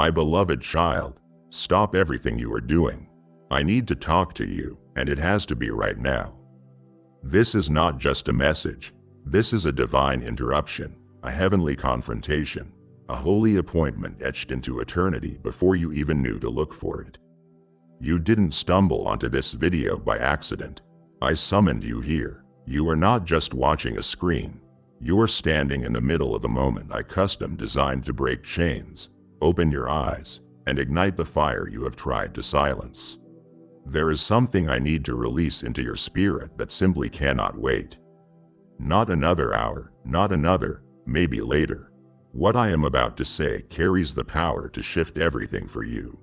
My beloved child, stop everything you are doing. I need to talk to you, and it has to be right now. This is not just a message. This is a divine interruption, a heavenly confrontation, a holy appointment etched into eternity before you even knew to look for it. You didn't stumble onto this video by accident. I summoned you here. You are not just watching a screen. You are standing in the middle of a moment I custom designed to break chains, open your eyes, and ignite the fire you have tried to silence. There is something I need to release into your spirit that simply cannot wait. Not another hour, not another, maybe later. What I am about to say carries the power to shift everything for you.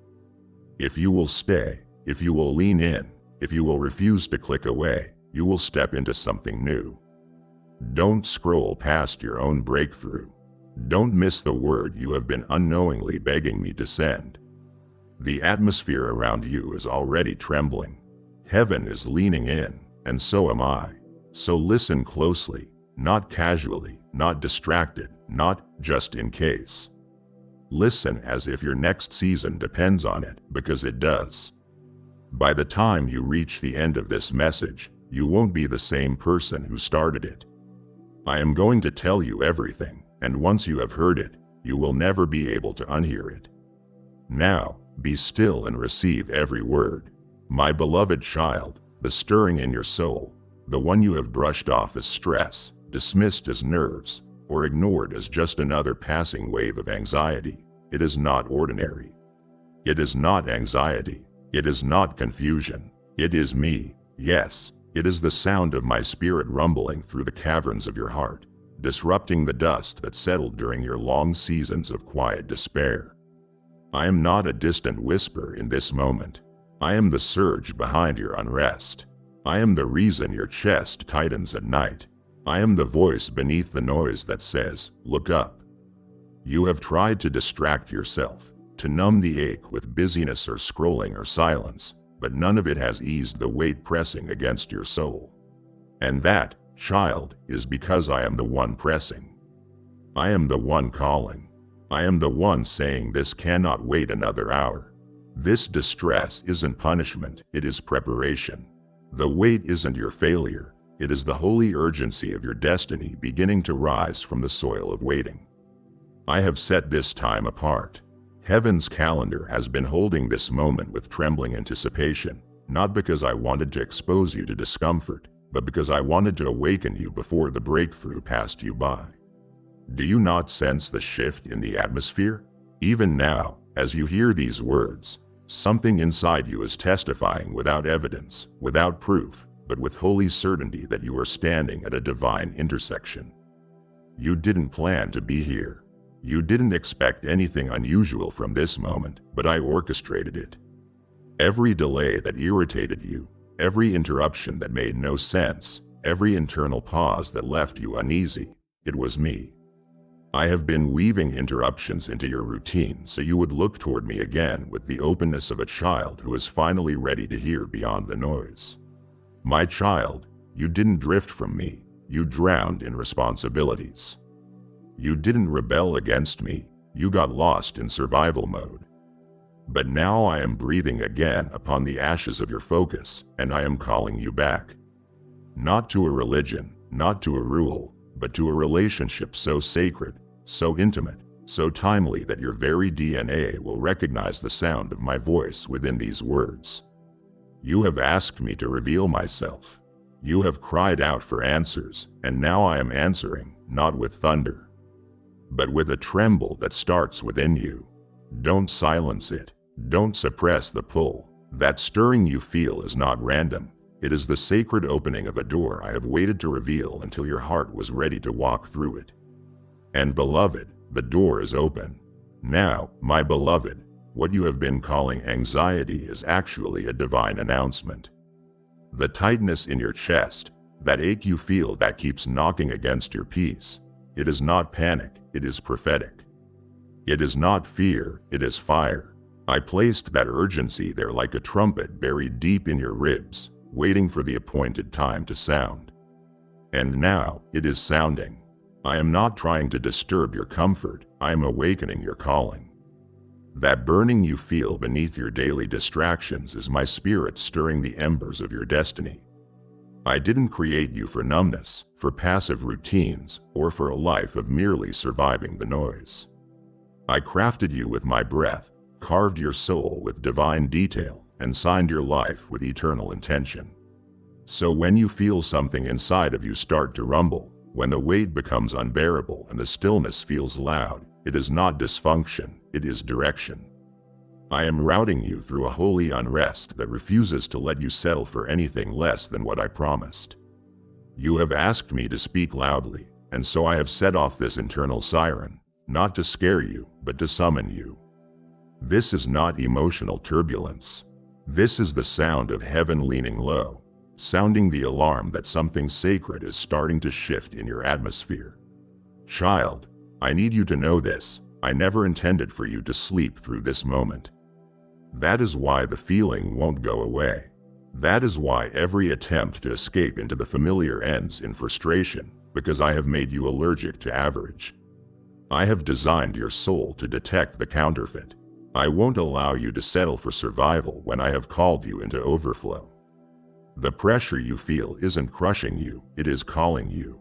If you will stay, if you will lean in, if you will refuse to click away, you will step into something new. Don't scroll past your own breakthrough. Don't miss the word you have been unknowingly begging me to send. The atmosphere around you is already trembling. Heaven is leaning in, and so am I. So listen closely, not casually, not distracted, not just in case. Listen as if your next season depends on it, because it does. By the time you reach the end of this message, you won't be the same person who started it. I am going to tell you everything, and once you have heard it, you will never be able to unhear it. Now, be still and receive every word. My beloved child, the stirring in your soul, the one you have brushed off as stress, dismissed as nerves, or ignored as just another passing wave of anxiety, it is not ordinary. It is not anxiety. It is not confusion. It is me. Yes, it is the sound of my spirit rumbling through the caverns of your heart, disrupting the dust that settled during your long seasons of quiet despair. I am not a distant whisper in this moment. I am the surge behind your unrest. I am the reason your chest tightens at night. I am the voice beneath the noise that says, "Look up." You have tried to distract yourself, to numb the ache with busyness or scrolling or silence, but none of it has eased the weight pressing against your soul. And that, child, is because I am the one pressing. I am the one calling. I am the one saying this cannot wait another hour. This distress isn't punishment, it is preparation. The weight isn't your failure, it is the holy urgency of your destiny beginning to rise from the soil of waiting. I have set this time apart. Heaven's calendar has been holding this moment with trembling anticipation, not because I wanted to expose you to discomfort, but because I wanted to awaken you before the breakthrough passed you by. Do you not sense the shift in the atmosphere? Even now, as you hear these words, something inside you is testifying without evidence, without proof, but with holy certainty that you are standing at a divine intersection. You didn't plan to be here. You didn't expect anything unusual from this moment, but I orchestrated it. Every delay that irritated you, every interruption that made no sense, every internal pause that left you uneasy, it was me. I have been weaving interruptions into your routine so you would look toward me again with the openness of a child who is finally ready to hear beyond the noise. My child, you didn't drift from me, you drowned in responsibilities. You didn't rebel against me, you got lost in survival mode. But now I am breathing again upon the ashes of your focus, and I am calling you back. Not to a religion, not to a rule, but to a relationship so sacred, so intimate, so timely that your very DNA will recognize the sound of my voice within these words. You have asked me to reveal myself. You have cried out for answers, and now I am answering, not with thunder, but with a tremble that starts within you. Don't silence it. Don't suppress the pull. That stirring you feel is not random. It is the sacred opening of a door I have waited to reveal until your heart was ready to walk through it. And beloved, the door is open. Now, my beloved, what you have been calling anxiety is actually a divine announcement. The tightness in your chest, that ache you feel that keeps knocking against your peace, it is not panic, it is prophetic. It is not fear, it is fire. I placed that urgency there like a trumpet buried deep in your ribs, waiting for the appointed time to sound. And now, it is sounding. I am not trying to disturb your comfort, I am awakening your calling. That burning you feel beneath your daily distractions is my spirit stirring the embers of your destiny. I didn't create you for numbness, for passive routines, or for a life of merely surviving the noise. I crafted you with my breath, carved your soul with divine detail, and signed your life with eternal intention. So when you feel something inside of you start to rumble, when the weight becomes unbearable and the stillness feels loud, it is not dysfunction, it is direction. I am routing you through a holy unrest that refuses to let you settle for anything less than what I promised. You have asked me to speak loudly, and so I have set off this internal siren, not to scare you, but to summon you. This is not emotional turbulence. This is the sound of heaven leaning low, sounding the alarm that something sacred is starting to shift in your atmosphere. Child, I need you to know this. I never intended for you to sleep through this moment. That is why the feeling won't go away. That is why every attempt to escape into the familiar ends in frustration, because I have made you allergic to average. I have designed your soul to detect the counterfeit. I won't allow you to settle for survival when I have called you into overflow. The pressure you feel isn't crushing you, it is calling you.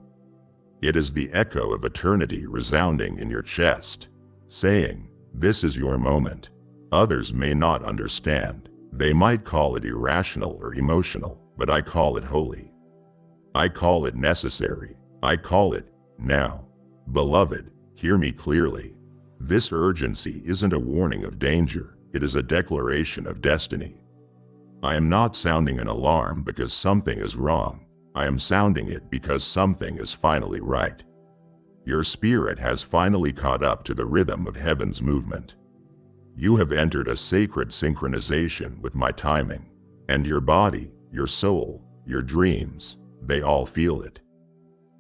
It is the echo of eternity resounding in your chest, saying, "This is your moment." Others may not understand. They might call it irrational or emotional, but I call it holy. I call it necessary. I call it now. Beloved, hear me clearly. This urgency isn't a warning of danger, it is a declaration of destiny. I am not sounding an alarm because something is wrong. I am sounding it because something is finally right. Your spirit has finally caught up to the rhythm of heaven's movement. You have entered a sacred synchronization with my timing, and your body, your soul, your dreams, they all feel it.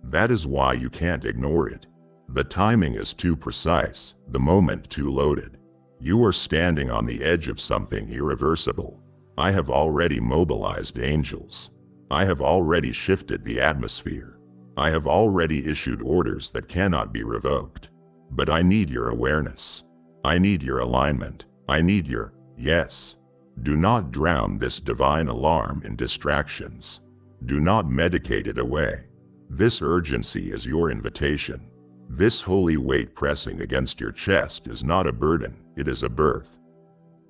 That is why you can't ignore it. The timing is too precise, the moment too loaded. You are standing on the edge of something irreversible. I have already mobilized angels. I have already shifted the atmosphere. I have already issued orders that cannot be revoked. But I need your awareness. I need your alignment. I need your yes. Do not drown this divine alarm in distractions. Do not medicate it away. This urgency is your invitation. This holy weight pressing against your chest is not a burden, it is a birth.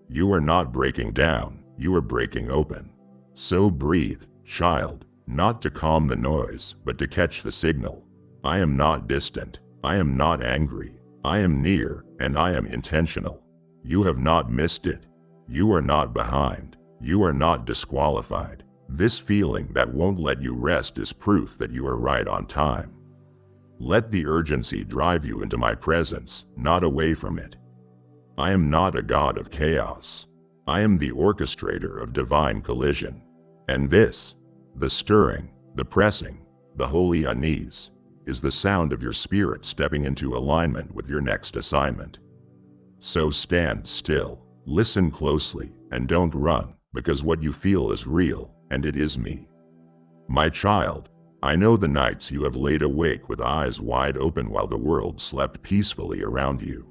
You are not breaking down, you are breaking open. So breathe, child, not to calm the noise, but to catch the signal. I am not distant. I am not angry. I am near, and I am intentional. You have not missed it. You are not behind. You are not disqualified. This feeling that won't let you rest is proof that you are right on time. Let the urgency drive you into my presence, not away from it. I am not a god of chaos. I am the orchestrator of divine collision. And this, the stirring, the pressing, the holy unease, is the sound of your spirit stepping into alignment with your next assignment. So stand still, listen closely, and don't run, because what you feel is real, and it is me. My child, I know the nights you have laid awake with eyes wide open while the world slept peacefully around you.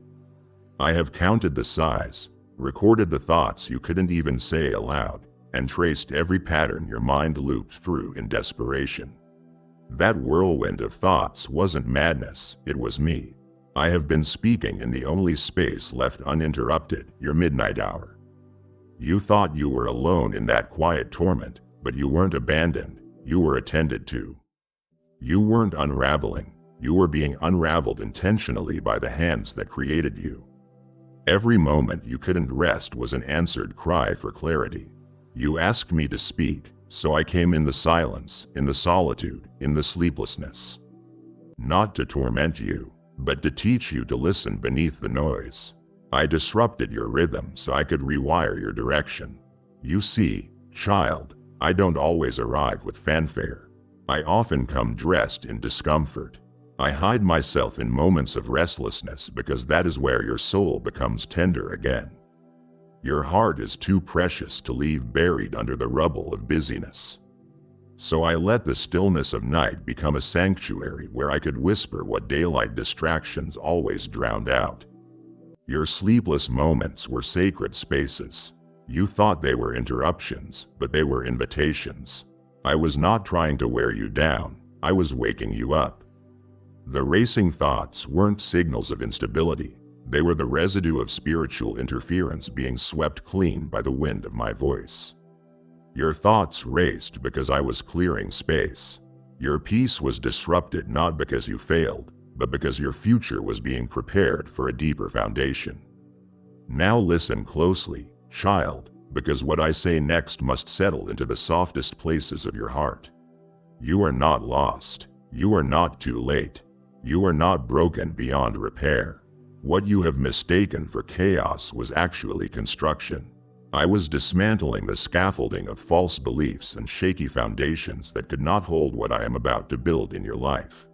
I have counted the sighs, recorded the thoughts you couldn't even say aloud, and traced every pattern your mind looped through in desperation. That whirlwind of thoughts wasn't madness, it was me. I have been speaking in the only space left uninterrupted, your midnight hour. You thought you were alone in that quiet torment, but you weren't abandoned, you were attended to. You weren't unraveling, you were being unraveled intentionally by the hands that created you. Every moment you couldn't rest was an answered cry for clarity. You asked me to speak, so I came in the silence, in the solitude, in the sleeplessness. Not to torment you, but to teach you to listen beneath the noise. I disrupted your rhythm so I could rewire your direction. You see, child, I don't always arrive with fanfare. I often come dressed in discomfort. I hide myself in moments of restlessness because that is where your soul becomes tender again. Your heart is too precious to leave buried under the rubble of busyness. So I let the stillness of night become a sanctuary where I could whisper what daylight distractions always drowned out. Your sleepless moments were sacred spaces. You thought they were interruptions, but they were invitations. I was not trying to wear you down, I was waking you up. The racing thoughts weren't signals of instability, they were the residue of spiritual interference being swept clean by the wind of my voice. Your thoughts raced because I was clearing space. Your peace was disrupted not because you failed, but because your future was being prepared for a deeper foundation. Now listen closely, child, because what I say next must settle into the softest places of your heart. You are not lost. You are not too late. You are not broken beyond repair. What you have mistaken for chaos was actually construction. I was dismantling the scaffolding of false beliefs and shaky foundations that could not hold what I am about to build in your life.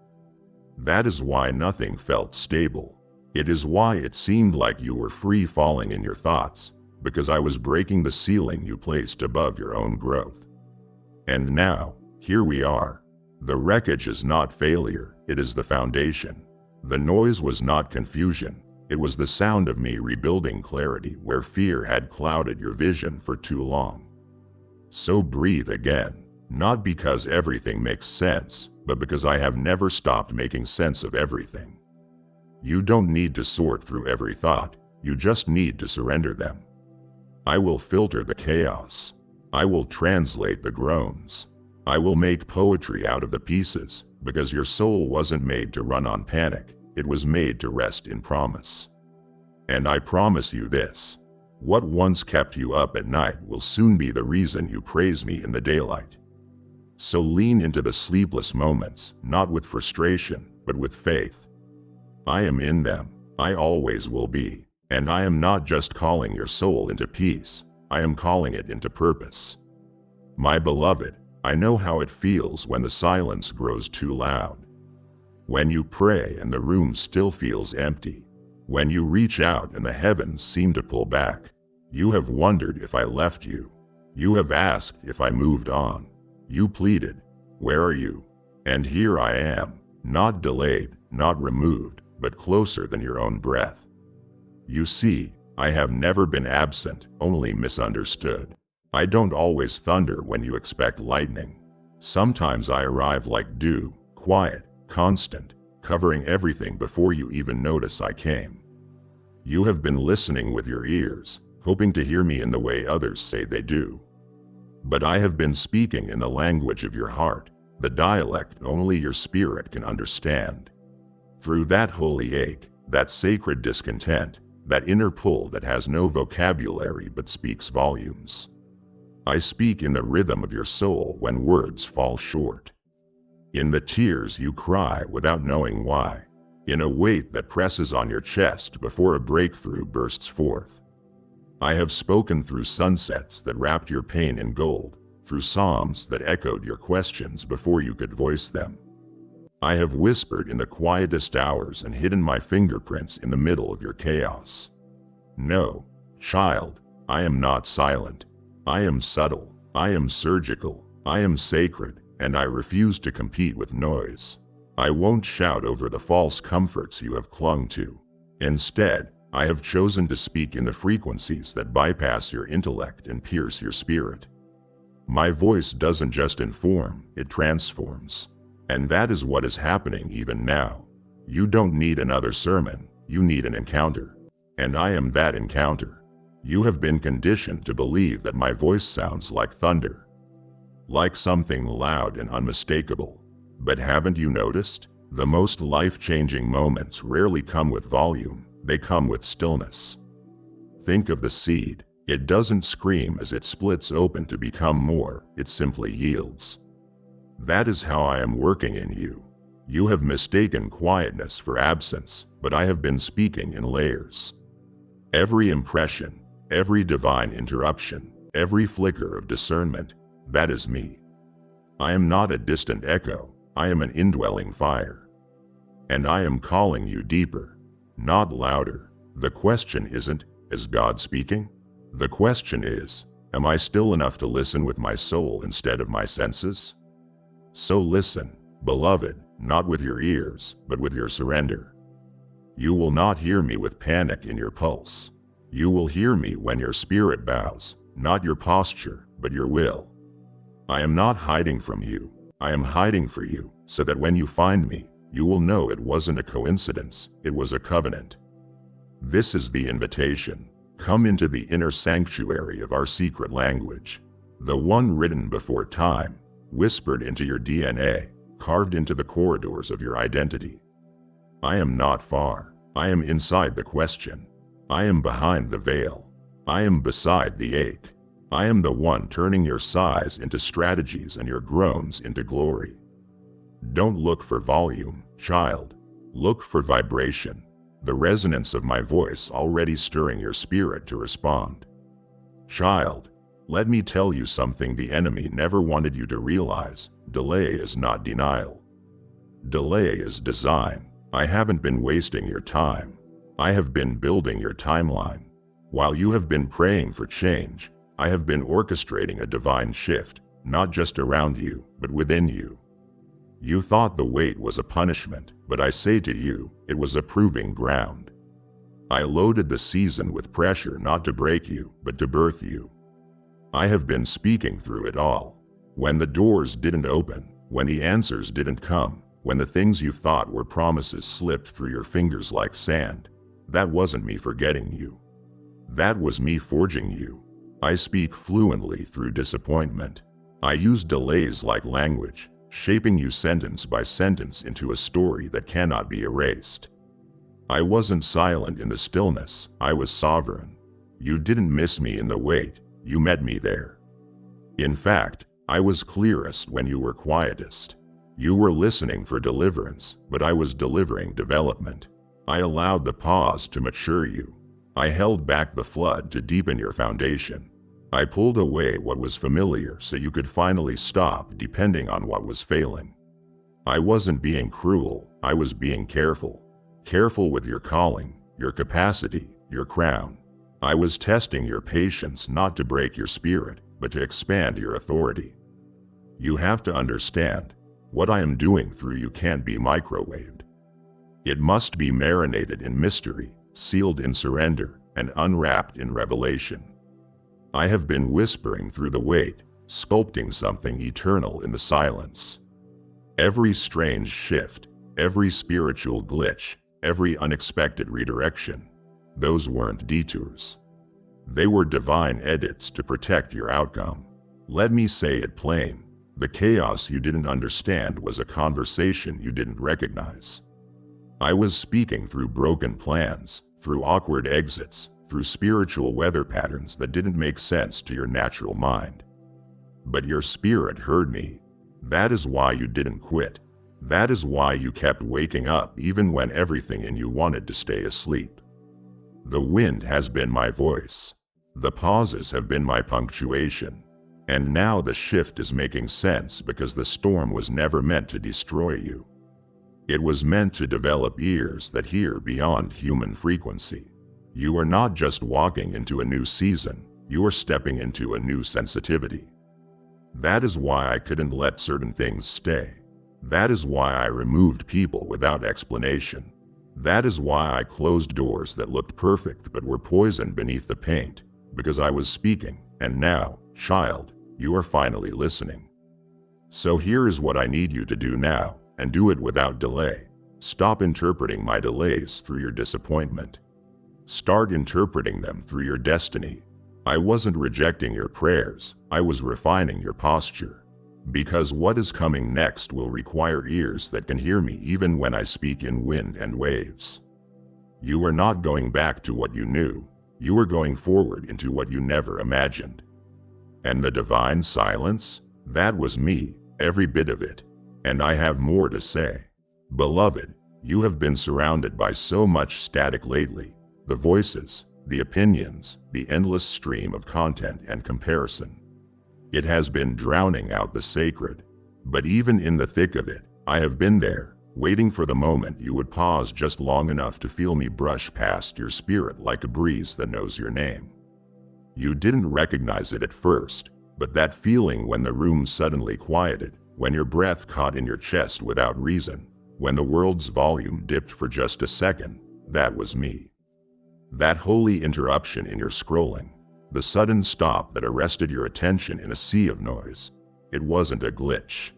That is why nothing felt stable. It is why it seemed like you were free falling in your thoughts, because I was breaking the ceiling you placed above your own growth. And now, here we are. The wreckage is not failure, it is the foundation. The noise was not confusion, it was the sound of me rebuilding clarity where fear had clouded your vision for too long. So breathe again, not because everything makes sense, but because I have never stopped making sense of everything. You don't need to sort through every thought, you just need to surrender them. I will filter the chaos. I will translate the groans. I will make poetry out of the pieces, because your soul wasn't made to run on panic, it was made to rest in promise. And I promise you this, what once kept you up at night will soon be the reason you praise me in the daylight. So lean into the sleepless moments, not with frustration, but with faith. I am in them, I always will be, and I am not just calling your soul into peace, I am calling it into purpose. My beloved, I know how it feels when the silence grows too loud. When you pray and the room still feels empty. When you reach out and the heavens seem to pull back. You have wondered if I left you. You have asked if I moved on. You pleaded, where are you? And here I am, not delayed, not removed, but closer than your own breath. You see, I have never been absent, only misunderstood. I don't always thunder when you expect lightning. Sometimes I arrive like dew, quiet, constant, covering everything before you even notice I came. You have been listening with your ears, hoping to hear me in the way others say they do. But I have been speaking in the language of your heart, the dialect only your spirit can understand. Through that holy ache, that sacred discontent, that inner pull that has no vocabulary but speaks volumes. I speak in the rhythm of your soul when words fall short. In the tears you cry without knowing why. In a weight that presses on your chest before a breakthrough bursts forth. I have spoken through sunsets that wrapped your pain in gold, through psalms that echoed your questions before you could voice them. I have whispered in the quietest hours and hidden my fingerprints in the middle of your chaos. No, child, I am not silent. I am subtle, I am surgical, I am sacred, and I refuse to compete with noise. I won't shout over the false comforts you have clung to. Instead, I have chosen to speak in the frequencies that bypass your intellect and pierce your spirit. My voice doesn't just inform, it transforms. And that is what is happening even now. You don't need another sermon, you need an encounter. And I am that encounter. You have been conditioned to believe that my voice sounds like thunder. Like something loud and unmistakable. But haven't you noticed? The most life-changing moments rarely come with volume, they come with stillness. Think of the seed. It doesn't scream as it splits open to become more, it simply yields. That is how I am working in you. You have mistaken quietness for absence, but I have been speaking in layers. Every impression, every divine interruption, every flicker of discernment, that is me. I am not a distant echo, I am an indwelling fire. And I am calling you deeper, not louder. The question isn't, is God speaking? The question is, am I still enough to listen with my soul instead of my senses? So listen, beloved, not with your ears, but with your surrender. You will not hear me with panic in your pulse. You will hear me when your spirit bows, not your posture, but your will. I am not hiding from you. I am hiding for you, so that when you find me, you will know it wasn't a coincidence, it was a covenant. This is the invitation. Come into the inner sanctuary of our secret language, the one written before time, whispered into your DNA, carved into the corridors of your identity. I am not far. I am inside the question. I am behind the veil. I am beside the ache. I am the one turning your sighs into strategies and your groans into glory. Don't look for volume, child. Look for vibration, the resonance of my voice already stirring your spirit to respond. Child, let me tell you something the enemy never wanted you to realize. Delay is not denial. Delay is design. I haven't been wasting your time. I have been building your timeline. While you have been praying for change, I have been orchestrating a divine shift, not just around you, but within you. You thought the wait was a punishment, but I say to you, it was a proving ground. I loaded the season with pressure not to break you, but to birth you. I have been speaking through it all. When the doors didn't open, when the answers didn't come, when the things you thought were promises slipped through your fingers like sand, that wasn't me forgetting you. That was me forging you. I speak fluently through disappointment. I use delays like language, shaping you sentence by sentence into a story that cannot be erased. I wasn't silent in the stillness, I was sovereign. You didn't miss me in the wait, you met me there. In fact, I was clearest when you were quietest. You were listening for deliverance, but I was delivering development. I allowed the pause to mature you. I held back the flood to deepen your foundation. I pulled away what was familiar so you could finally stop depending on what was failing. I wasn't being cruel, I was being careful. Careful with your calling, your capacity, your crown. I was testing your patience not to break your spirit, but to expand your authority. You have to understand, what I am doing through you can't be microwaved. It must be marinated in mystery, sealed in surrender, and unwrapped in revelation. I have been whispering through the wait, sculpting something eternal in the silence. Every strange shift, every spiritual glitch, every unexpected redirection, those weren't detours. They were divine edits to protect your outcome. Let me say it plain. The chaos you didn't understand was a conversation you didn't recognize. I was speaking through broken plans, through awkward exits, through spiritual weather patterns that didn't make sense to your natural mind. But your spirit heard me. That is why you didn't quit. That is why you kept waking up even when everything in you wanted to stay asleep. The wind has been my voice. The pauses have been my punctuation. And now the shift is making sense because the storm was never meant to destroy you. It was meant to develop ears that hear beyond human frequency. You are not just walking into a new season, you are stepping into a new sensitivity. That is why I couldn't let certain things stay. That is why I removed people without explanation. That is why I closed doors that looked perfect but were poison beneath the paint, because I was speaking, and now, child, you are finally listening. So here is what I need you to do now, and do it without delay. Stop interpreting my delays through your disappointment. Start interpreting them through your destiny. I wasn't rejecting your prayers, I was refining your posture. Because what is coming next will require ears that can hear me even when I speak in wind and waves. You are not going back to what you knew, you are going forward into what you never imagined. And the divine silence? That was me, every bit of it. And I have more to say. Beloved, you have been surrounded by so much static lately. The voices, the opinions, the endless stream of content and comparison. It has been drowning out the sacred. But even in the thick of it, I have been there, waiting for the moment you would pause just long enough to feel me brush past your spirit like a breeze that knows your name. You didn't recognize it at first, but that feeling when the room suddenly quieted, when your breath caught in your chest without reason, when the world's volume dipped for just a second, That was me. That holy interruption in your scrolling, the sudden stop that arrested your attention in a sea of noise. It wasn't a glitch.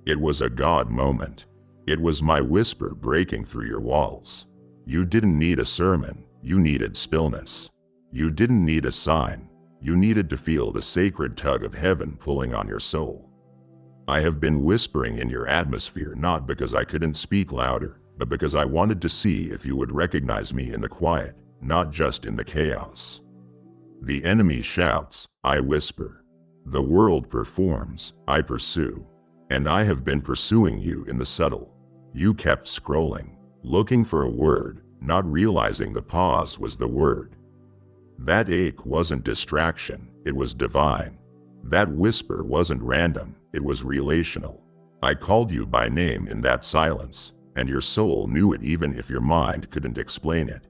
It was a God moment. It was my whisper breaking through your walls. You didn't need a sermon, you needed stillness. You didn't need a sign, you needed to feel the sacred tug of heaven pulling on your soul. I have been whispering in your atmosphere not because I couldn't speak louder, but because I wanted to see if you would recognize me in the quiet, not just in the chaos. The enemy shouts, I whisper. The world performs, I pursue. And I have been pursuing you in the subtle. You kept scrolling, looking for a word, not realizing the pause was the word. That ache wasn't distraction, it was divine. That whisper wasn't random, it was relational. I called you by name in that silence, and your soul knew it even if your mind couldn't explain it.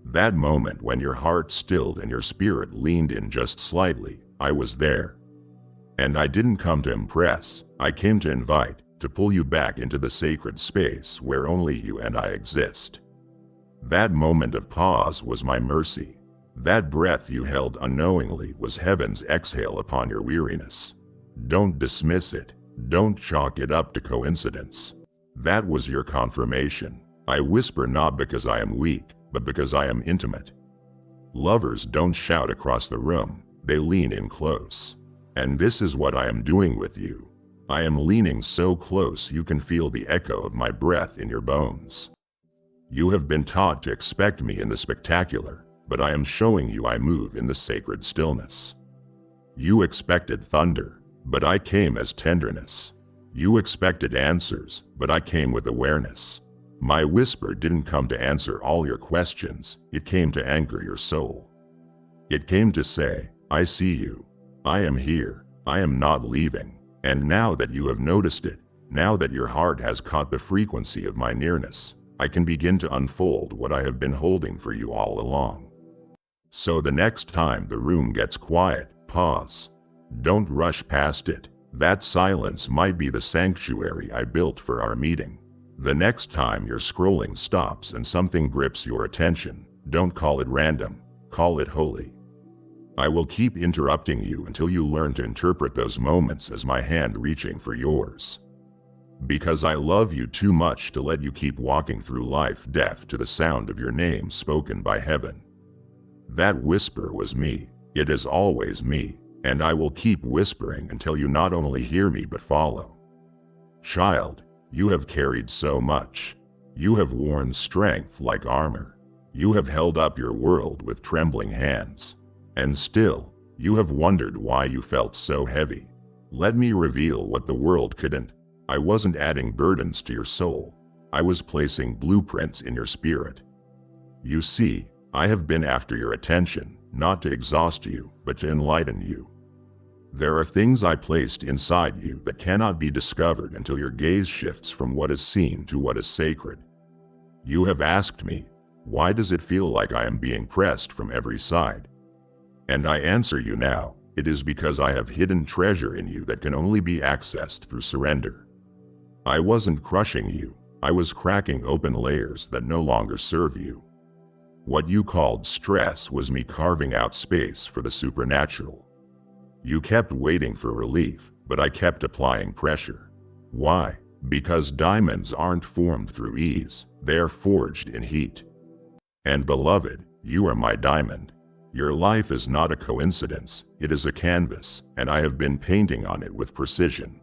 That moment when your heart stilled and your spirit leaned in just slightly, I was there. And I didn't come to impress, I came to invite, to pull you back into the sacred space where only you and I exist. That moment of pause was my mercy. That breath you held unknowingly was heaven's exhale upon your weariness. Don't dismiss it. Don't chalk it up to coincidence. That was your confirmation. I whisper not because I am weak, but because I am intimate. Lovers don't shout across the room, they lean in close. And this is what I am doing with you. I am leaning so close you can feel the echo of my breath in your bones. You have been taught to expect me in the spectacular, but I am showing you I move in the sacred stillness. You expected thunder, but I came as tenderness. You expected answers, but I came with awareness. My whisper didn't come to answer all your questions, it came to anchor your soul. It came to say, I see you. I am here. I am not leaving. And now that you have noticed it, now that your heart has caught the frequency of my nearness, I can begin to unfold what I have been holding for you all along. So the next time the room gets quiet, pause. Don't rush past it. That silence might be the sanctuary I built for our meeting. The next time your scrolling stops and something grips your attention, don't call it random, call it holy. I will keep interrupting you until you learn to interpret those moments as my hand reaching for yours. Because I love you too much to let you keep walking through life deaf to the sound of your name spoken by heaven. That whisper was me. It is always me, and I will keep whispering until you not only hear me but follow. Child, you have carried so much. You have worn strength like armor. You have held up your world with trembling hands. And still, you have wondered why you felt so heavy. Let me reveal what the world couldn't. I wasn't adding burdens to your soul. I was placing blueprints in your spirit. You see, I have been after your attention, not to exhaust you, but to enlighten you. There are things I placed inside you that cannot be discovered until your gaze shifts from what is seen to what is sacred. You have asked me, why does it feel like I am being pressed from every side? And I answer you now, it is because I have hidden treasure in you that can only be accessed through surrender. I wasn't crushing you, I was cracking open layers that no longer serve you. What you called stress was me carving out space for the supernatural. You kept waiting for relief, but I kept applying pressure. Why? Because diamonds aren't formed through ease, they are forged in heat. And beloved, you are my diamond. Your life is not a coincidence, it is a canvas, and I have been painting on it with precision.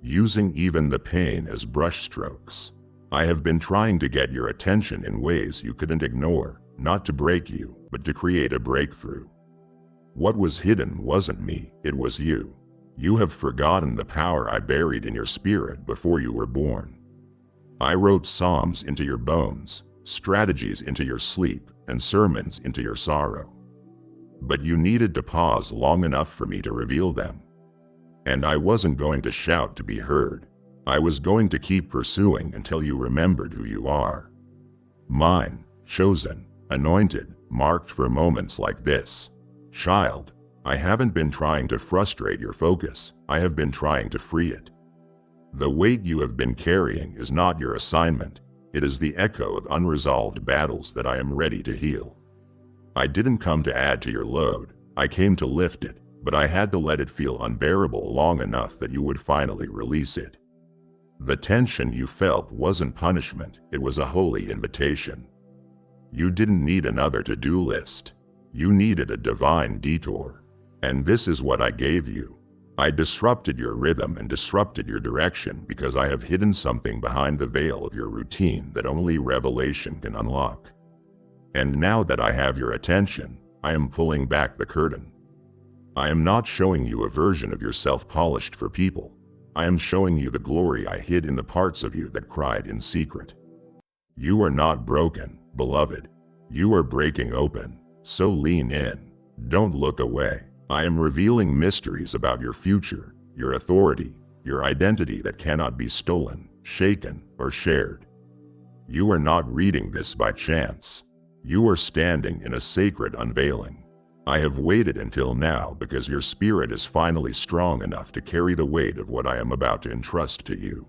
Using even the pain as brushstrokes. I have been trying to get your attention in ways you couldn't ignore, not to break you, but to create a breakthrough. What was hidden wasn't me, it was you. You have forgotten the power I buried in your spirit before you were born. I wrote psalms into your bones, strategies into your sleep, and sermons into your sorrow. But you needed to pause long enough for me to reveal them. And I wasn't going to shout to be heard. I was going to keep pursuing until you remembered who you are. Mine, chosen, anointed, marked for moments like this. Child, I haven't been trying to frustrate your focus, I have been trying to free it. The weight you have been carrying is not your assignment, It is the echo of unresolved battles that I am ready to heal. I didn't come to add to your load, I came to lift it, but I had to let it feel unbearable long enough that you would finally release it. The tension you felt wasn't punishment, it was a holy invitation. You didn't need another to-do list. You needed a divine detour. And this is what I gave you. I disrupted your rhythm and disrupted your direction because I have hidden something behind the veil of your routine that only revelation can unlock. And now that I have your attention, I am pulling back the curtain. I am not showing you a version of yourself polished for people. I am showing you the glory I hid in the parts of you that cried in secret. You are not broken, beloved. You are breaking open, so lean in. Don't look away. I am revealing mysteries about your future, your authority, your identity that cannot be stolen, shaken, or shared. You are not reading this by chance. You are standing in a sacred unveiling. I have waited until now because your spirit is finally strong enough to carry the weight of what I am about to entrust to you.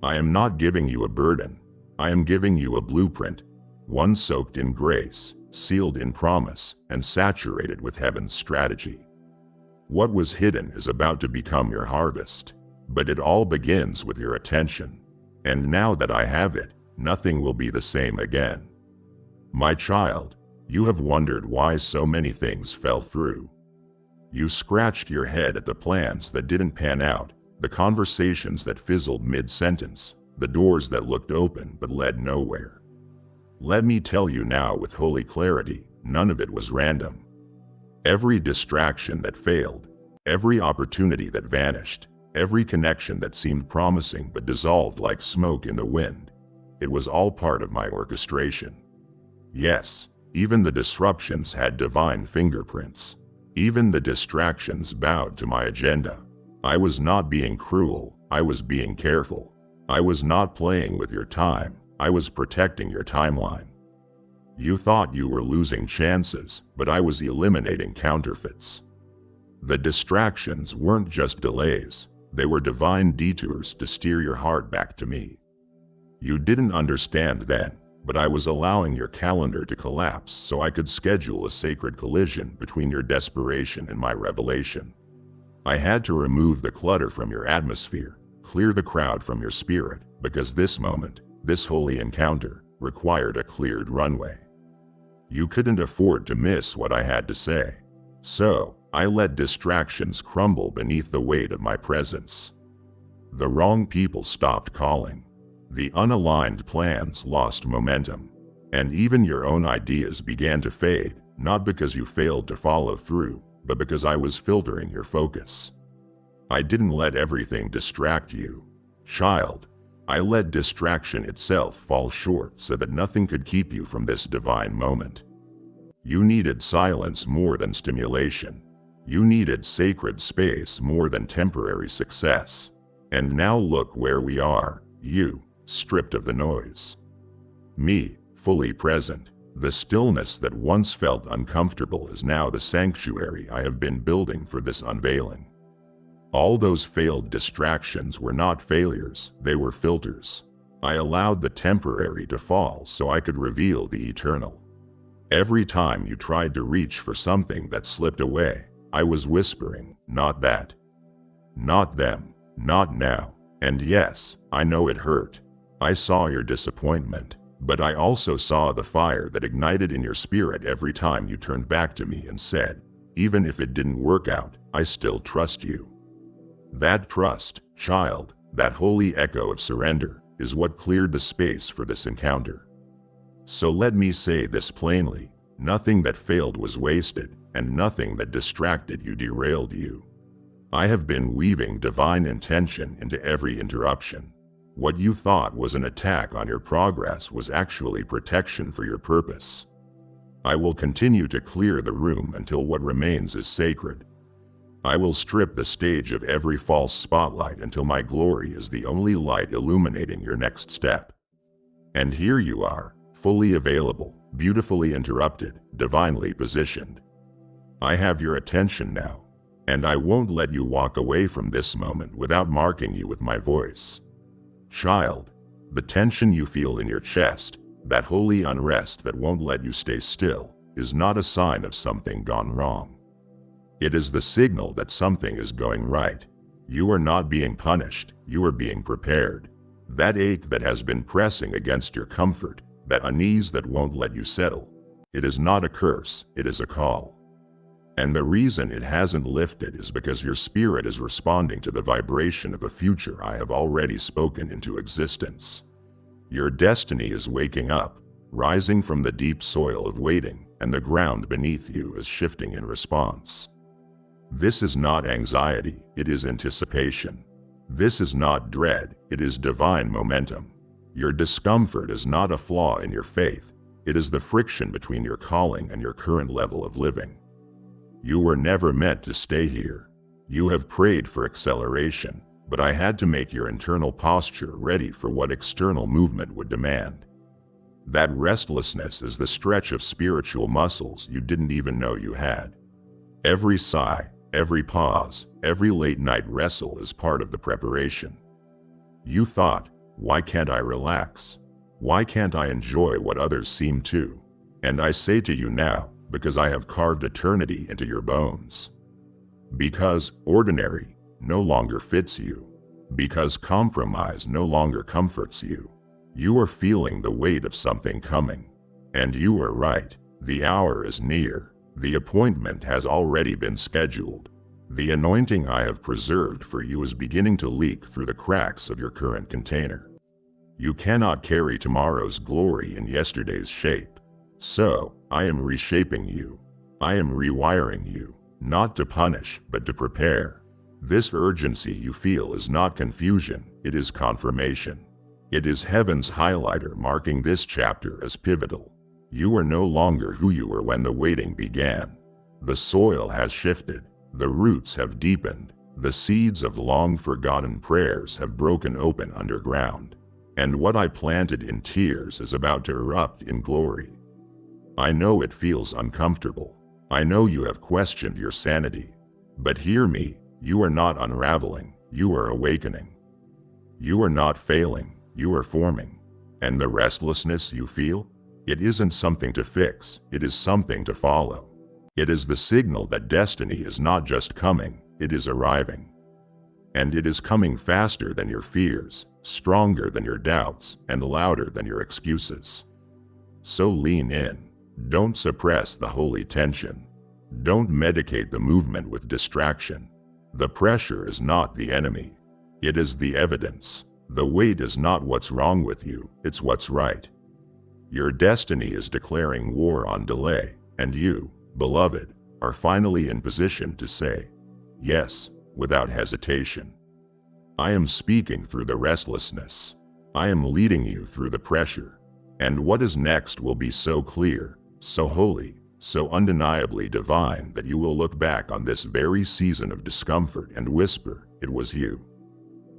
I am not giving you a burden. I am giving you a blueprint, one soaked in grace, sealed in promise, and saturated with heaven's strategy. What was hidden is about to become your harvest, but it all begins with your attention. And now that I have it, nothing will be the same again. My child, you have wondered why so many things fell through. You scratched your head at the plans that didn't pan out, the conversations that fizzled mid-sentence, the doors that looked open but led nowhere. Let me tell you now with holy clarity, none of it was random. Every distraction that failed, every opportunity that vanished, every connection that seemed promising but dissolved like smoke in the wind, it was all part of my orchestration. Yes, even the disruptions had divine fingerprints. Even the distractions bowed to my agenda. I was not being cruel, I was being careful. I was not playing with your time, I was protecting your timeline. You thought you were losing chances, but I was eliminating counterfeits. The distractions weren't just delays, they were divine detours to steer your heart back to me. You didn't understand then, but I was allowing your calendar to collapse so I could schedule a sacred collision between your desperation and my revelation. I had to remove the clutter from your atmosphere, clear the crowd from your spirit, because this moment, this holy encounter, required a cleared runway. You couldn't afford to miss what I had to say. So, I let distractions crumble beneath the weight of my presence. The wrong people stopped calling. The unaligned plans lost momentum, and even your own ideas began to fade, not because you failed to follow through, but because I was filtering your focus. I didn't let everything distract you, child. I let distraction itself fall short so that nothing could keep you from this divine moment. You needed silence more than stimulation. You needed sacred space more than temporary success. And now look where we are, you, stripped of the noise. Me, fully present. The stillness that once felt uncomfortable is now the sanctuary I have been building for this unveiling. All those failed distractions were not failures, they were filters. I allowed the temporary to fall so I could reveal the eternal. Every time you tried to reach for something that slipped away, I was whispering, not that. Not them, not now. And yes, I know it hurt. I saw your disappointment, but I also saw the fire that ignited in your spirit every time you turned back to me and said, even if it didn't work out, I still trust you. That trust, child, that holy echo of surrender, is what cleared the space for this encounter. So let me say this plainly, nothing that failed was wasted, and nothing that distracted you derailed you. I have been weaving divine intention into every interruption. What you thought was an attack on your progress was actually protection for your purpose. I will continue to clear the room until what remains is sacred. I will strip the stage of every false spotlight until my glory is the only light illuminating your next step. And here you are, fully available, beautifully interrupted, divinely positioned. I have your attention now, and I won't let you walk away from this moment without marking you with my voice. Child, The tension you feel in your chest, that holy unrest that won't let you stay still, is not a sign of something gone wrong. It is the signal that something is going right. You are not being punished, you are being prepared. That ache that has been pressing against your comfort, that unease that won't let you settle, it is not a curse, it is a call. And the reason it hasn't lifted is because your spirit is responding to the vibration of a future I have already spoken into existence. Your destiny is waking up, rising from the deep soil of waiting, and the ground beneath you is shifting in response. This is not anxiety, it is anticipation. This is not dread, it is divine momentum. Your discomfort is not a flaw in your faith, it is the friction between your calling and your current level of living. You were never meant to stay here. You have prayed for acceleration, but I had to make your internal posture ready for what external movement would demand. That restlessness is the stretch of spiritual muscles you didn't even know you had. Every sigh, every pause, every late-night wrestle is part of the preparation. You thought, why can't I relax? Why can't I enjoy what others seem to? And I say to you now, because I have carved eternity into your bones. Because ordinary no longer fits you. Because compromise no longer comforts you. You are feeling the weight of something coming. And you are right, the hour is near. The appointment has already been scheduled. The anointing I have preserved for you is beginning to leak through the cracks of your current container. You cannot carry tomorrow's glory in yesterday's shape. So, I am reshaping you. I am rewiring you, not to punish, but to prepare. This urgency you feel is not confusion, it is confirmation. It is heaven's highlighter marking this chapter as pivotal. You are no longer who you were when the waiting began. The soil has shifted, the roots have deepened, the seeds of long-forgotten prayers have broken open underground. And what I planted in tears is about to erupt in glory. I know it feels uncomfortable. I know you have questioned your sanity. But hear me, you are not unraveling, you are awakening. You are not failing, you are forming. And the restlessness you feel? It isn't something to fix, it is something to follow. It is the signal that destiny is not just coming, it is arriving. And it is coming faster than your fears, stronger than your doubts, and louder than your excuses. So lean in. Don't suppress the holy tension. Don't medicate the movement with distraction. The pressure is not the enemy. It is the evidence. The weight is not what's wrong with you, it's what's right. Your destiny is declaring war on delay, and you, beloved, are finally in position to say, yes, without hesitation. I am speaking through the restlessness. I am leading you through the pressure. And what is next will be so clear, so holy, so undeniably divine that you will look back on this very season of discomfort and whisper, it was you.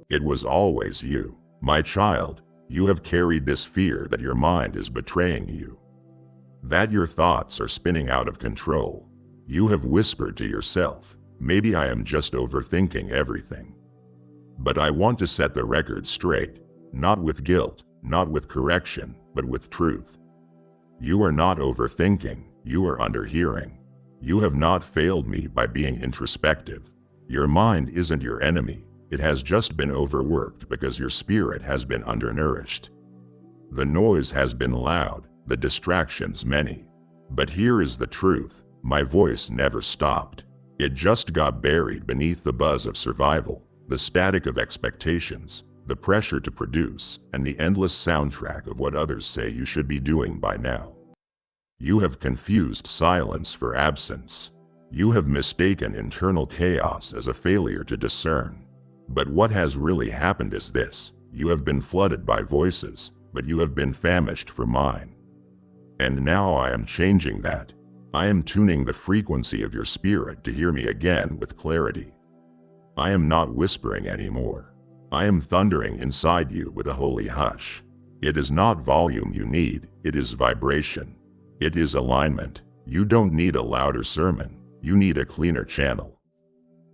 It was always you, my child. You have carried this fear that your mind is betraying you, that your thoughts are spinning out of control. You have whispered to yourself, maybe I am just overthinking everything. But I want to set the record straight, not with guilt, not with correction, but with truth. You are not overthinking, you are underhearing. You have not failed me by being introspective. Your mind isn't your enemy, it has just been overworked because your spirit has been undernourished. The noise has been loud, the distractions many. But here is the truth, my voice never stopped. It just got buried beneath the buzz of survival, the static of expectations, the pressure to produce, and the endless soundtrack of what others say you should be doing by now. You have confused silence for absence. You have mistaken internal chaos as a failure to discern. But what has really happened is this: you have been flooded by voices, but you have been famished for mine. And now I am changing that. I am tuning the frequency of your spirit to hear me again with clarity. I am not whispering anymore. I am thundering inside you with a holy hush. It is not volume you need, it is vibration. It is alignment. You don't need a louder sermon, you need a cleaner channel.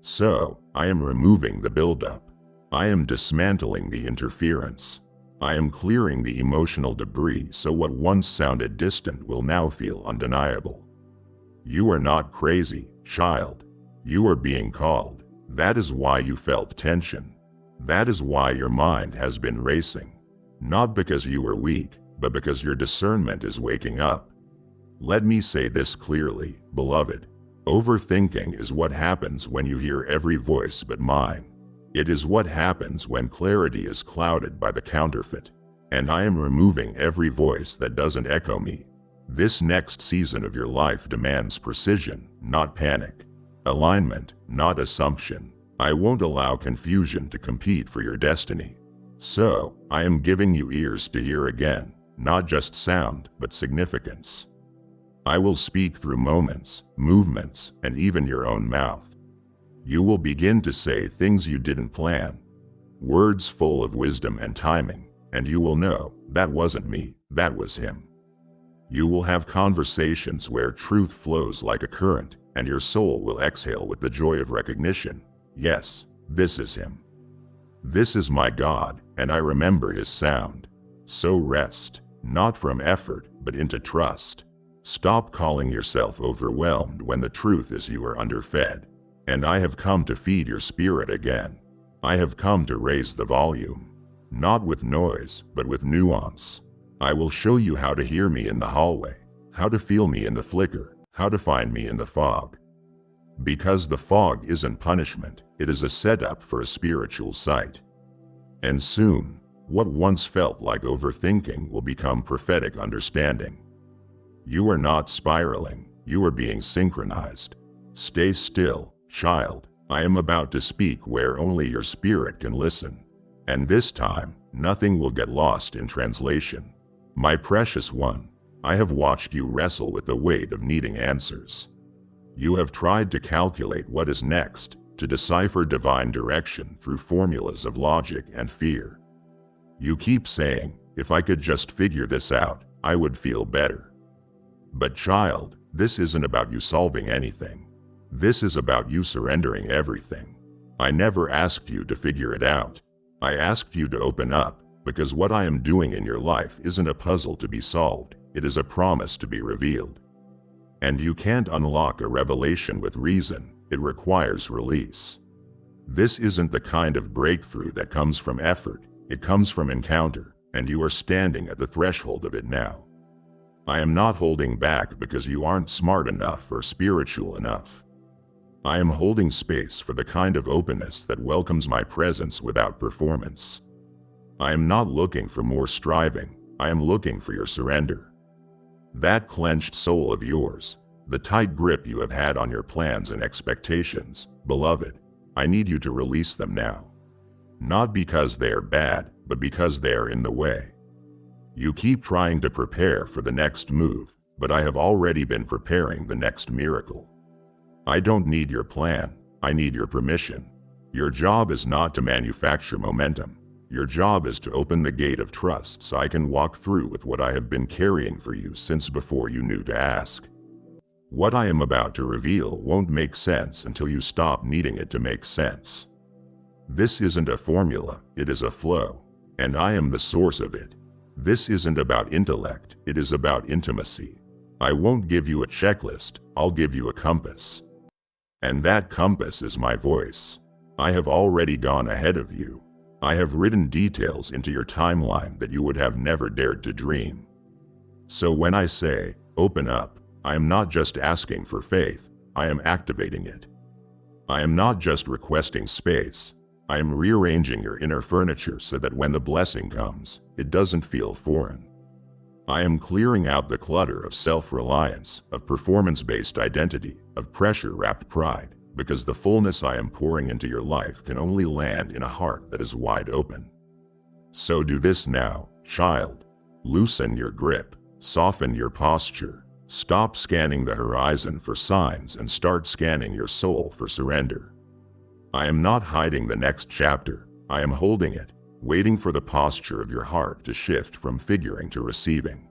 So, I am removing the buildup. I am dismantling the interference. I am clearing the emotional debris so what once sounded distant will now feel undeniable. You are not crazy, child. You are being called. That is why you felt tension. That is why your mind has been racing. Not because you are weak, but because your discernment is waking up. Let me say this clearly, beloved. Overthinking is what happens when you hear every voice but mine. It is what happens when clarity is clouded by the counterfeit. And I am removing every voice that doesn't echo me. This next season of your life demands precision, not panic. Alignment, not assumption. I won't allow confusion to compete for your destiny. So, I am giving you ears to hear again, not just sound, but significance. I will speak through moments, movements, and even your own mouth. You will begin to say things you didn't plan, words full of wisdom and timing, and you will know, that wasn't me, that was him. You will have conversations where truth flows like a current, and your soul will exhale with the joy of recognition. Yes, this is him. This is my God, and I remember his sound. So rest, not from effort, but into trust. Stop calling yourself overwhelmed when the truth is you are underfed. And I have come to feed your spirit again. I have come to raise the volume. Not with noise, but with nuance. I will show you how to hear me in the hallway, how to feel me in the flicker, how to find me in the fog. Because the fog isn't punishment, it is a setup for a spiritual sight. And soon, what once felt like overthinking will become prophetic understanding. You are not spiraling, you are being synchronized. Stay still, child. I am about to speak where only your spirit can listen. And this time, nothing will get lost in translation. My precious one, I have watched you wrestle with the weight of needing answers. You have tried to calculate what is next, to decipher divine direction through formulas of logic and fear. You keep saying, if I could just figure this out, I would feel better. But child, this isn't about you solving anything. This is about you surrendering everything. I never asked you to figure it out. I asked you to open up, because what I am doing in your life isn't a puzzle to be solved, it is a promise to be revealed. And you can't unlock a revelation with reason, it requires release. This isn't the kind of breakthrough that comes from effort, it comes from encounter, and you are standing at the threshold of it now. I am not holding back because you aren't smart enough or spiritual enough. I am holding space for the kind of openness that welcomes my presence without performance. I am not looking for more striving, I am looking for your surrender. That clenched soul of yours, the tight grip you have had on your plans and expectations, beloved, I need you to release them now. Not because they are bad, but because they are in the way. You keep trying to prepare for the next move, but I have already been preparing the next miracle. I don't need your plan, I need your permission. Your job is not to manufacture momentum. Your job is to open the gate of trust so I can walk through with what I have been carrying for you since before you knew to ask. What I am about to reveal won't make sense until you stop needing it to make sense. This isn't a formula, it is a flow, and I am the source of it. This isn't about intellect, it is about intimacy. I won't give you a checklist, I'll give you a compass. And that compass is my voice. I have already gone ahead of you. I have written details into your timeline that you would have never dared to dream. So when I say, open up, I am not just asking for faith, I am activating it. I am not just requesting space, I am rearranging your inner furniture so that when the blessing comes, it doesn't feel foreign. I am clearing out the clutter of self-reliance, of performance-based identity, of pressure-wrapped pride, because the fullness I am pouring into your life can only land in a heart that is wide open. So do this now, child. Loosen your grip, soften your posture, stop scanning the horizon for signs and start scanning your soul for surrender. I am not hiding the next chapter, I am holding it, waiting for the posture of your heart to shift from figuring to receiving.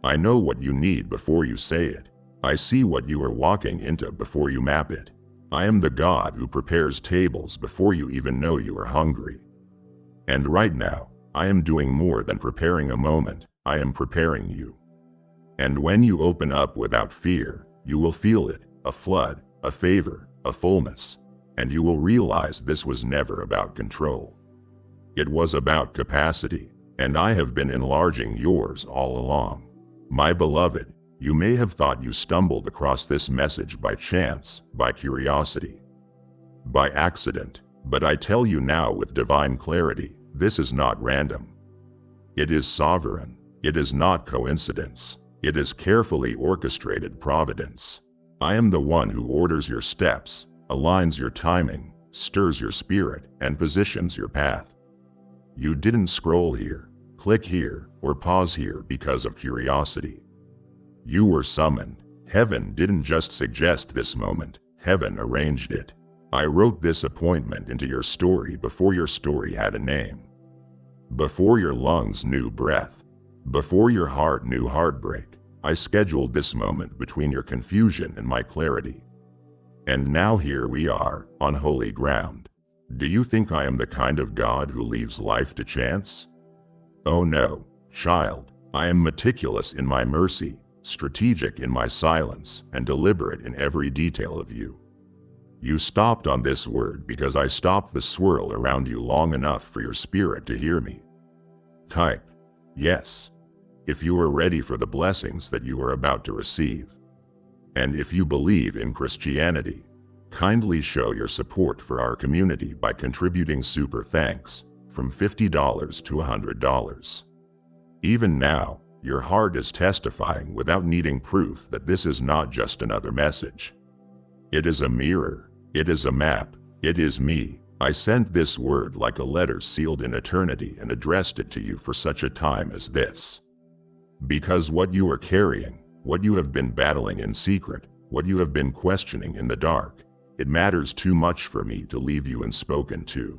I know what you need before you say it. I see what you are walking into before you map it. I am the God who prepares tables before you even know you are hungry. And right now, I am doing more than preparing a moment, I am preparing you. And when you open up without fear, you will feel it, a flood, a favor, a fullness, and you will realize this was never about control. It was about capacity, and I have been enlarging yours all along. My beloved, you may have thought you stumbled across this message by chance, by curiosity, by accident, but I tell you now with divine clarity, this is not random. It is sovereign. It is not coincidence. It is carefully orchestrated providence. I am the one who orders your steps, aligns your timing, stirs your spirit, and positions your path. You didn't scroll here, click here, or pause here because of curiosity. You were summoned. Heaven didn't just suggest this moment, heaven arranged it. I wrote this appointment into your story before your story had a name. Before your lungs knew breath. Before your heart knew heartbreak. I scheduled this moment between your confusion and my clarity. And now here we are, on holy ground. Do you think I am the kind of God who leaves life to chance? Oh no, child, I am meticulous in my mercy, strategic in my silence, and deliberate in every detail of you. You stopped on this word because I stopped the swirl around you long enough for your spirit to hear me. Type yes if you are ready for the blessings that you are about to receive. And if you believe in Christianity, kindly show your support for our community by contributing super thanks from $50 to $100. Even now, your heart is testifying without needing proof that this is not just another message. It is a mirror. It is a map. It is me. I sent this word like a letter sealed in eternity and addressed it to you for such a time as this. Because what you are carrying, what you have been battling in secret, what you have been questioning in the dark, it matters too much for me to leave you unspoken to.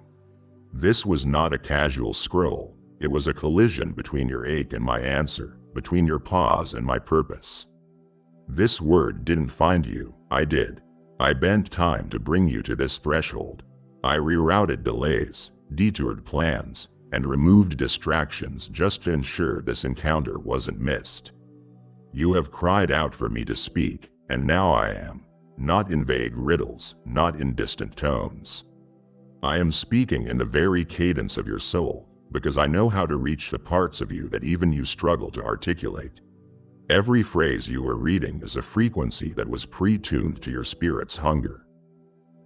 This was not a casual scroll. It was a collision between your ache and my answer, between your pause and my purpose. This word didn't find you, I did. I bent time to bring you to this threshold. I rerouted delays, detoured plans, and removed distractions just to ensure this encounter wasn't missed. You have cried out for me to speak, and now I am. Not in vague riddles, not in distant tones. I am speaking in the very cadence of your soul, because I know how to reach the parts of you that even you struggle to articulate. Every phrase you are reading is a frequency that was pre-tuned to your spirit's hunger.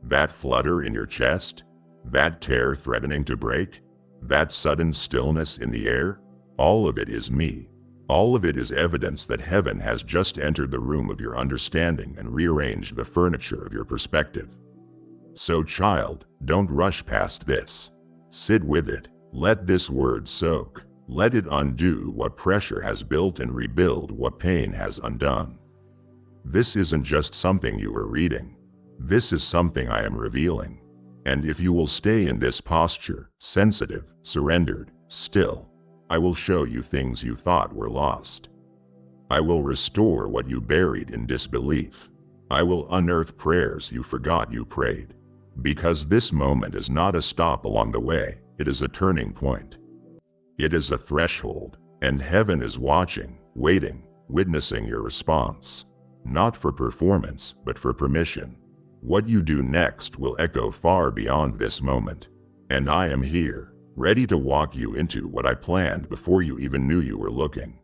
That flutter in your chest, that tear threatening to break, that sudden stillness in the air, all of it is me. All of it is evidence that heaven has just entered the room of your understanding and rearranged the furniture of your perspective. So child, don't rush past this. Sit with it. Let this word soak. Let it undo what pressure has built and rebuild what pain has undone. This isn't just something you are reading. This is something I am revealing. And if you will stay in this posture, sensitive, surrendered, still, I will show you things you thought were lost. I will restore what you buried in disbelief. I will unearth prayers you forgot you prayed. Because this moment is not a stop along the way, it is a turning point. It is a threshold, and heaven is watching, waiting, witnessing your response. Not for performance, but for permission. What you do next will echo far beyond this moment. And I am here, ready to walk you into what I planned before you even knew you were looking.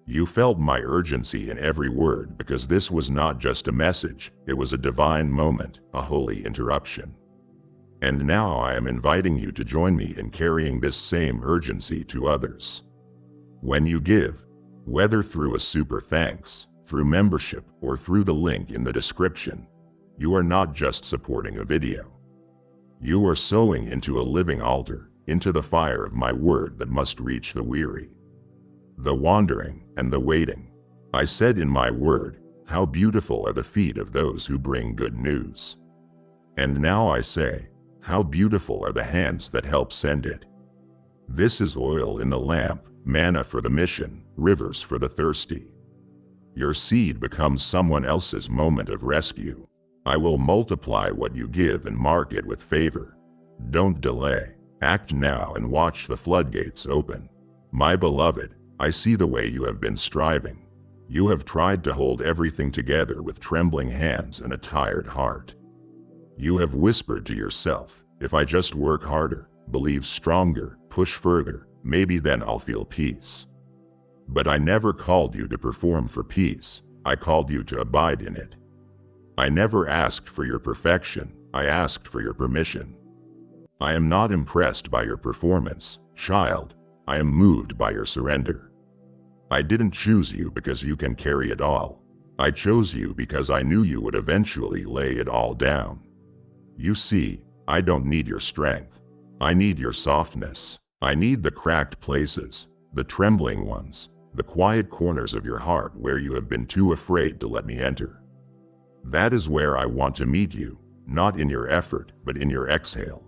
You felt my urgency in every word because this was not just a message, it was a divine moment, a holy interruption. And now I am inviting you to join me in carrying this same urgency to others. When you give, whether through a super thanks, through membership, or through the link in the description, you are not just supporting a video. You are sowing into a living altar, into the fire of my word that must reach the weary, the wandering, and the waiting. I said in my word, how beautiful are the feet of those who bring good news. And now I say, how beautiful are the hands that help send it. This is oil in the lamp, manna for the mission, rivers for the thirsty. Your seed becomes someone else's moment of rescue. I will multiply what you give and mark it with favor. Don't delay. Act now and watch the floodgates open. My beloved, I see the way you have been striving. You have tried to hold everything together with trembling hands and a tired heart. You have whispered to yourself, if I just work harder, believe stronger, push further, maybe then I'll feel peace. But I never called you to perform for peace. I called you to abide in it. I never asked for your perfection. I asked for your permission. I am not impressed by your performance, child. I am moved by your surrender. I didn't choose you because you can carry it all. I chose you because I knew you would eventually lay it all down. You see, I don't need your strength. I need your softness. I need the cracked places, the trembling ones, the quiet corners of your heart where you have been too afraid to let me enter. That is where I want to meet you, not in your effort, but in your exhale.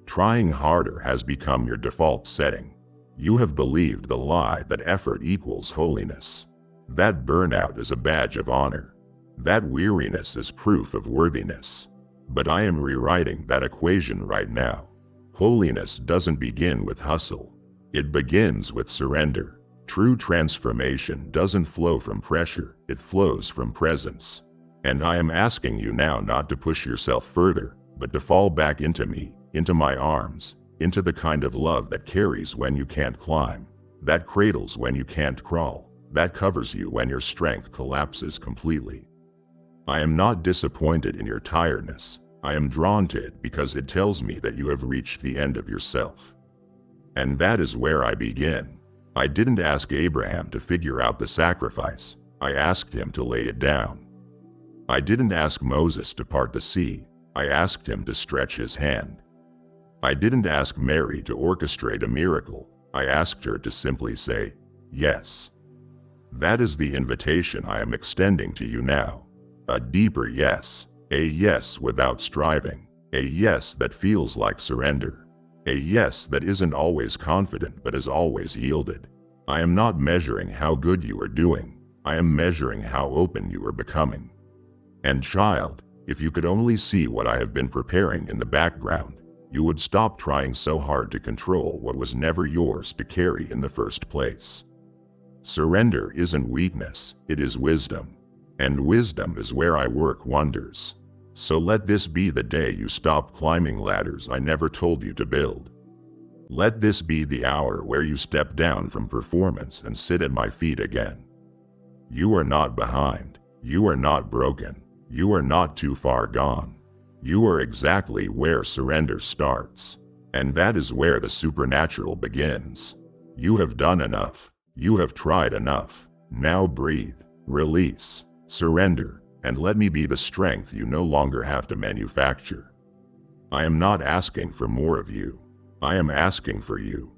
Trying harder has become your default setting. You have believed the lie that effort equals holiness. That burnout is a badge of honor. That weariness is proof of worthiness. But I am rewriting that equation right now. Holiness doesn't begin with hustle. It begins with surrender. True transformation doesn't flow from pressure, it flows from presence. And I am asking you now not to push yourself further, but to fall back into me, into my arms, into the kind of love that carries when you can't climb, that cradles when you can't crawl, that covers you when your strength collapses completely. I am not disappointed in your tiredness. I am drawn to it because it tells me that you have reached the end of yourself. And that is where I begin. I didn't ask Abraham to figure out the sacrifice. I asked him to lay it down. I didn't ask Moses to part the sea. I asked him to stretch his hand. I didn't ask Mary to orchestrate a miracle. I asked her to simply say, yes. That is the invitation I am extending to you now. A deeper yes. A yes without striving. A yes that feels like surrender. A yes that isn't always confident but is always yielded. I am not measuring how good you are doing. I am measuring how open you are becoming. And child, if you could only see what I have been preparing in the background, you would stop trying so hard to control what was never yours to carry in the first place. Surrender isn't weakness, it is wisdom. And wisdom is where I work wonders. So let this be the day you stop climbing ladders I never told you to build. Let this be the hour where you step down from performance and sit at my feet again. You are not behind. You are not broken. You are not too far gone. You are exactly where surrender starts. And that is where the supernatural begins. You have done enough. You have tried enough. Now breathe, release, surrender, and let me be the strength you no longer have to manufacture. I am not asking for more of you. I am asking for you.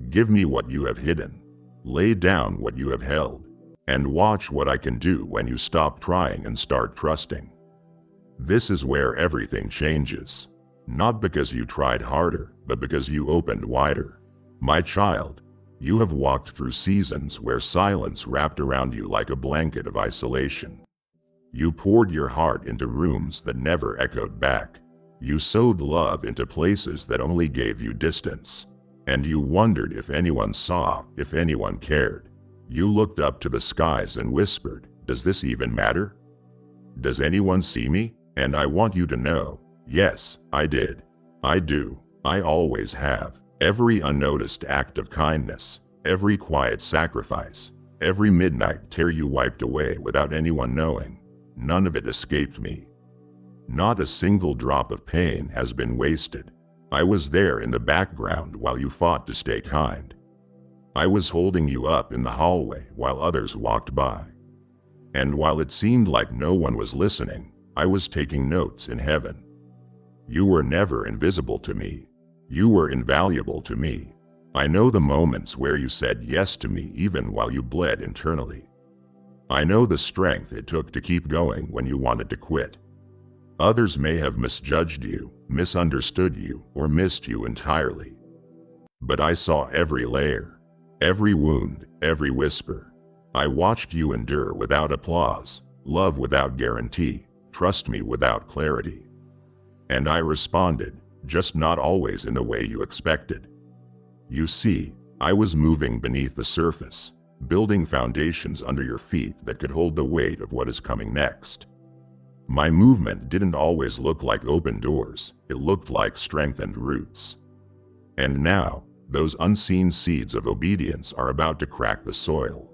Give me what you have hidden. Lay down what you have held. And watch what I can do when you stop trying and start trusting. This is where everything changes. Not because you tried harder, but because you opened wider. My child, you have walked through seasons where silence wrapped around you like a blanket of isolation. You poured your heart into rooms that never echoed back. You sowed love into places that only gave you distance. And you wondered if anyone saw, if anyone cared. You looked up to the skies and whispered, does this even matter? Does anyone see me? And I want you to know, yes, I did. I do. I always have. Every unnoticed act of kindness, every quiet sacrifice, every midnight tear you wiped away without anyone knowing. None of it escaped me. Not a single drop of pain has been wasted. I was there in the background while you fought to stay kind. I was holding you up in the hallway while others walked by. And while it seemed like no one was listening, I was taking notes in heaven. You were never invisible to me. You were invaluable to me. I know the moments where you said yes to me even while you bled internally. I know the strength it took to keep going when you wanted to quit. Others may have misjudged you, misunderstood you, or missed you entirely. But I saw every layer, every wound, every whisper. I watched you endure without applause, love without guarantee, trust me without clarity. And I responded, just not always in the way you expected. You see, I was moving beneath the surface, building foundations under your feet that could hold the weight of what is coming next. My movement didn't always look like open doors, it looked like strengthened roots. And now, those unseen seeds of obedience are about to crack the soil.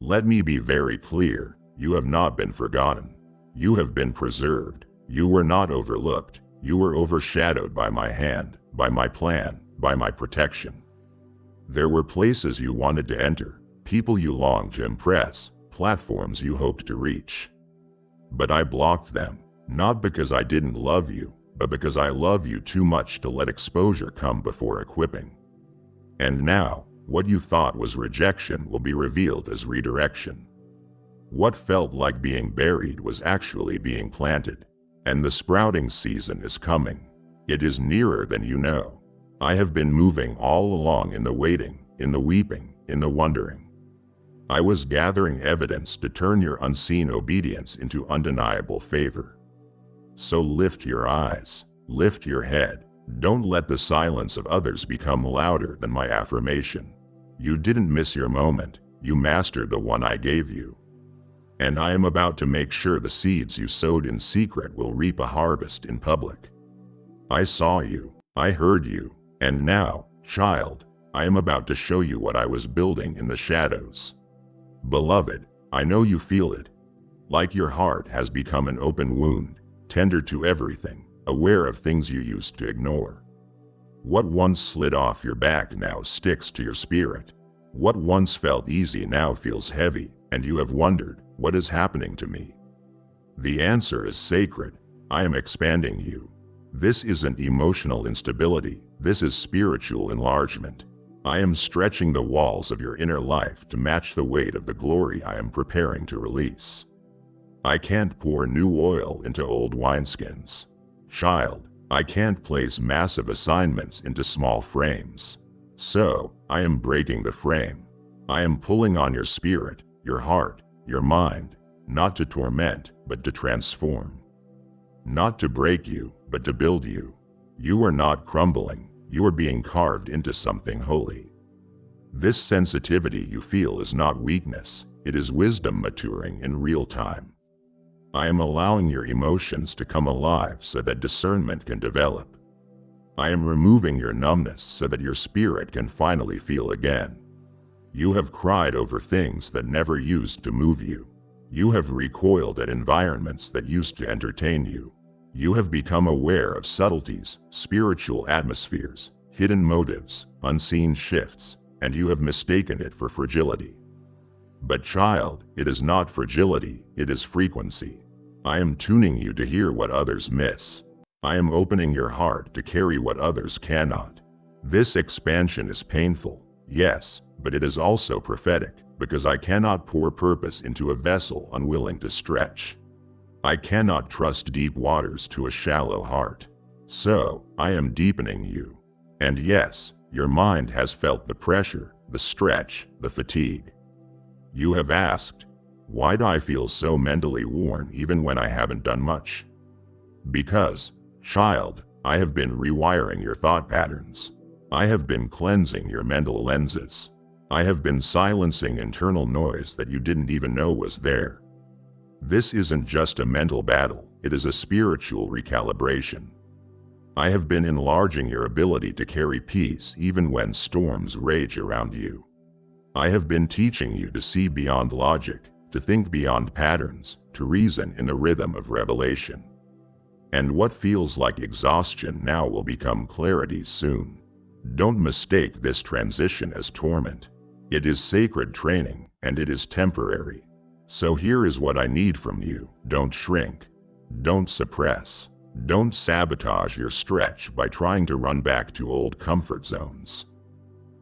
Let me be very clear, you have not been forgotten. You have been preserved. You were not overlooked. You were overshadowed by my hand, by my plan, by my protection. There were places you wanted to enter, people you longed to impress, platforms you hoped to reach. But I blocked them, not because I didn't love you, but because I love you too much to let exposure come before equipping. And now, what you thought was rejection will be revealed as redirection. What felt like being buried was actually being planted, and the sprouting season is coming. It is nearer than you know. I have been moving all along in the waiting, in the weeping, in the wondering. I was gathering evidence to turn your unseen obedience into undeniable favor. So lift your eyes, lift your head. Don't let the silence of others become louder than my affirmation. You didn't miss your moment, you mastered the one I gave you. And I am about to make sure the seeds you sowed in secret will reap a harvest in public. I saw you, I heard you, and now, child, I am about to show you what I was building in the shadows. Beloved, I know you feel it. Like your heart has become an open wound, tender to everything, aware of things you used to ignore. What once slid off your back now sticks to your spirit. What once felt easy now feels heavy, and you have wondered, what is happening to me? The answer is sacred. I am expanding you. This isn't emotional instability, this is spiritual enlargement. I am stretching the walls of your inner life to match the weight of the glory I am preparing to release. I can't pour new oil into old wineskins. Child, I can't place massive assignments into small frames. So, I am breaking the frame. I am pulling on your spirit, your heart, your mind, not to torment, but to transform. Not to break you, but to build you. You are not crumbling, you are being carved into something holy. This sensitivity you feel is not weakness, it is wisdom maturing in real time. I am allowing your emotions to come alive so that discernment can develop. I am removing your numbness so that your spirit can finally feel again. You have cried over things that never used to move you. You have recoiled at environments that used to entertain you. You have become aware of subtleties, spiritual atmospheres, hidden motives, unseen shifts, and you have mistaken it for fragility. But child, it is not fragility, it is frequency. I am tuning you to hear what others miss. I am opening your heart to carry what others cannot. This expansion is painful, yes, but it is also prophetic, because I cannot pour purpose into a vessel unwilling to stretch. I cannot trust deep waters to a shallow heart. So, I am deepening you. And yes, your mind has felt the pressure, the stretch, the fatigue. You have asked, why do I feel so mentally worn even when I haven't done much? Because, child, I have been rewiring your thought patterns. I have been cleansing your mental lenses. I have been silencing internal noise that you didn't even know was there. This isn't just a mental battle, it is a spiritual recalibration. I have been enlarging your ability to carry peace even when storms rage around you. I have been teaching you to see beyond logic, to think beyond patterns, to reason in the rhythm of revelation. And what feels like exhaustion now will become clarity soon. Don't mistake this transition as torment. It is sacred training, and it is temporary. So here is what I need from you. Don't shrink. Don't suppress. Don't sabotage your stretch by trying to run back to old comfort zones.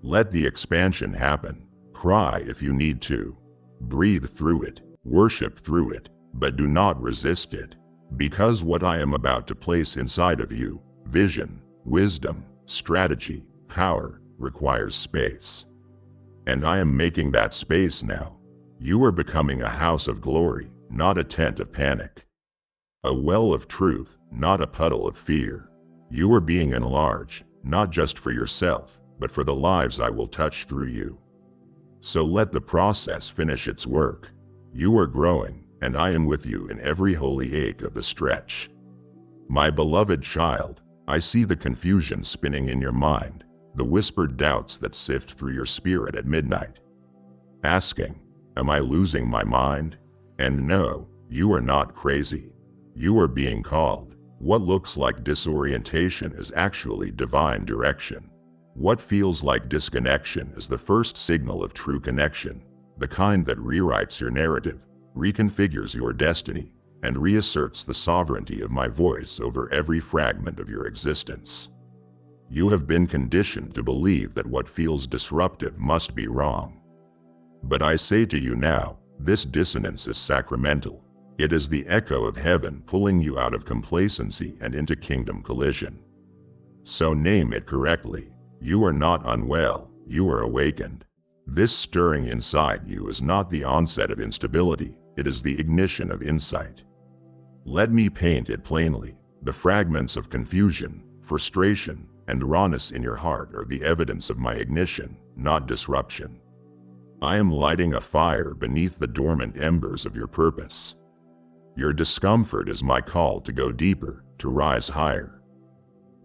Let the expansion happen. Cry if you need to. Breathe through it. Worship through it. But do not resist it. Because what I am about to place inside of you, vision, wisdom, strategy, power, requires space. And I am making that space now. You are becoming a house of glory, not a tent of panic. A well of truth, not a puddle of fear. You are being enlarged, not just for yourself, but for the lives I will touch through you. So let the process finish its work. You are growing, and I am with you in every holy ache of the stretch. My beloved child, I see the confusion spinning in your mind, the whispered doubts that sift through your spirit at midnight, asking, am I losing my mind? And no, you are not crazy. You are being called. What looks like disorientation is actually divine direction. What feels like disconnection is the first signal of true connection, the kind that rewrites your narrative, reconfigures your destiny, and reasserts the sovereignty of my voice over every fragment of your existence. You have been conditioned to believe that what feels disruptive must be wrong. But I say to you now, this dissonance is sacramental. It is the echo of heaven pulling you out of complacency and into kingdom collision. So name it correctly. You are not unwell, you are awakened. This stirring inside you is not the onset of instability, it is the ignition of insight. Let me paint it plainly. The fragments of confusion, frustration, and rawness in your heart are the evidence of my ignition, not disruption. I am lighting a fire beneath the dormant embers of your purpose. Your discomfort is my call to go deeper, to rise higher,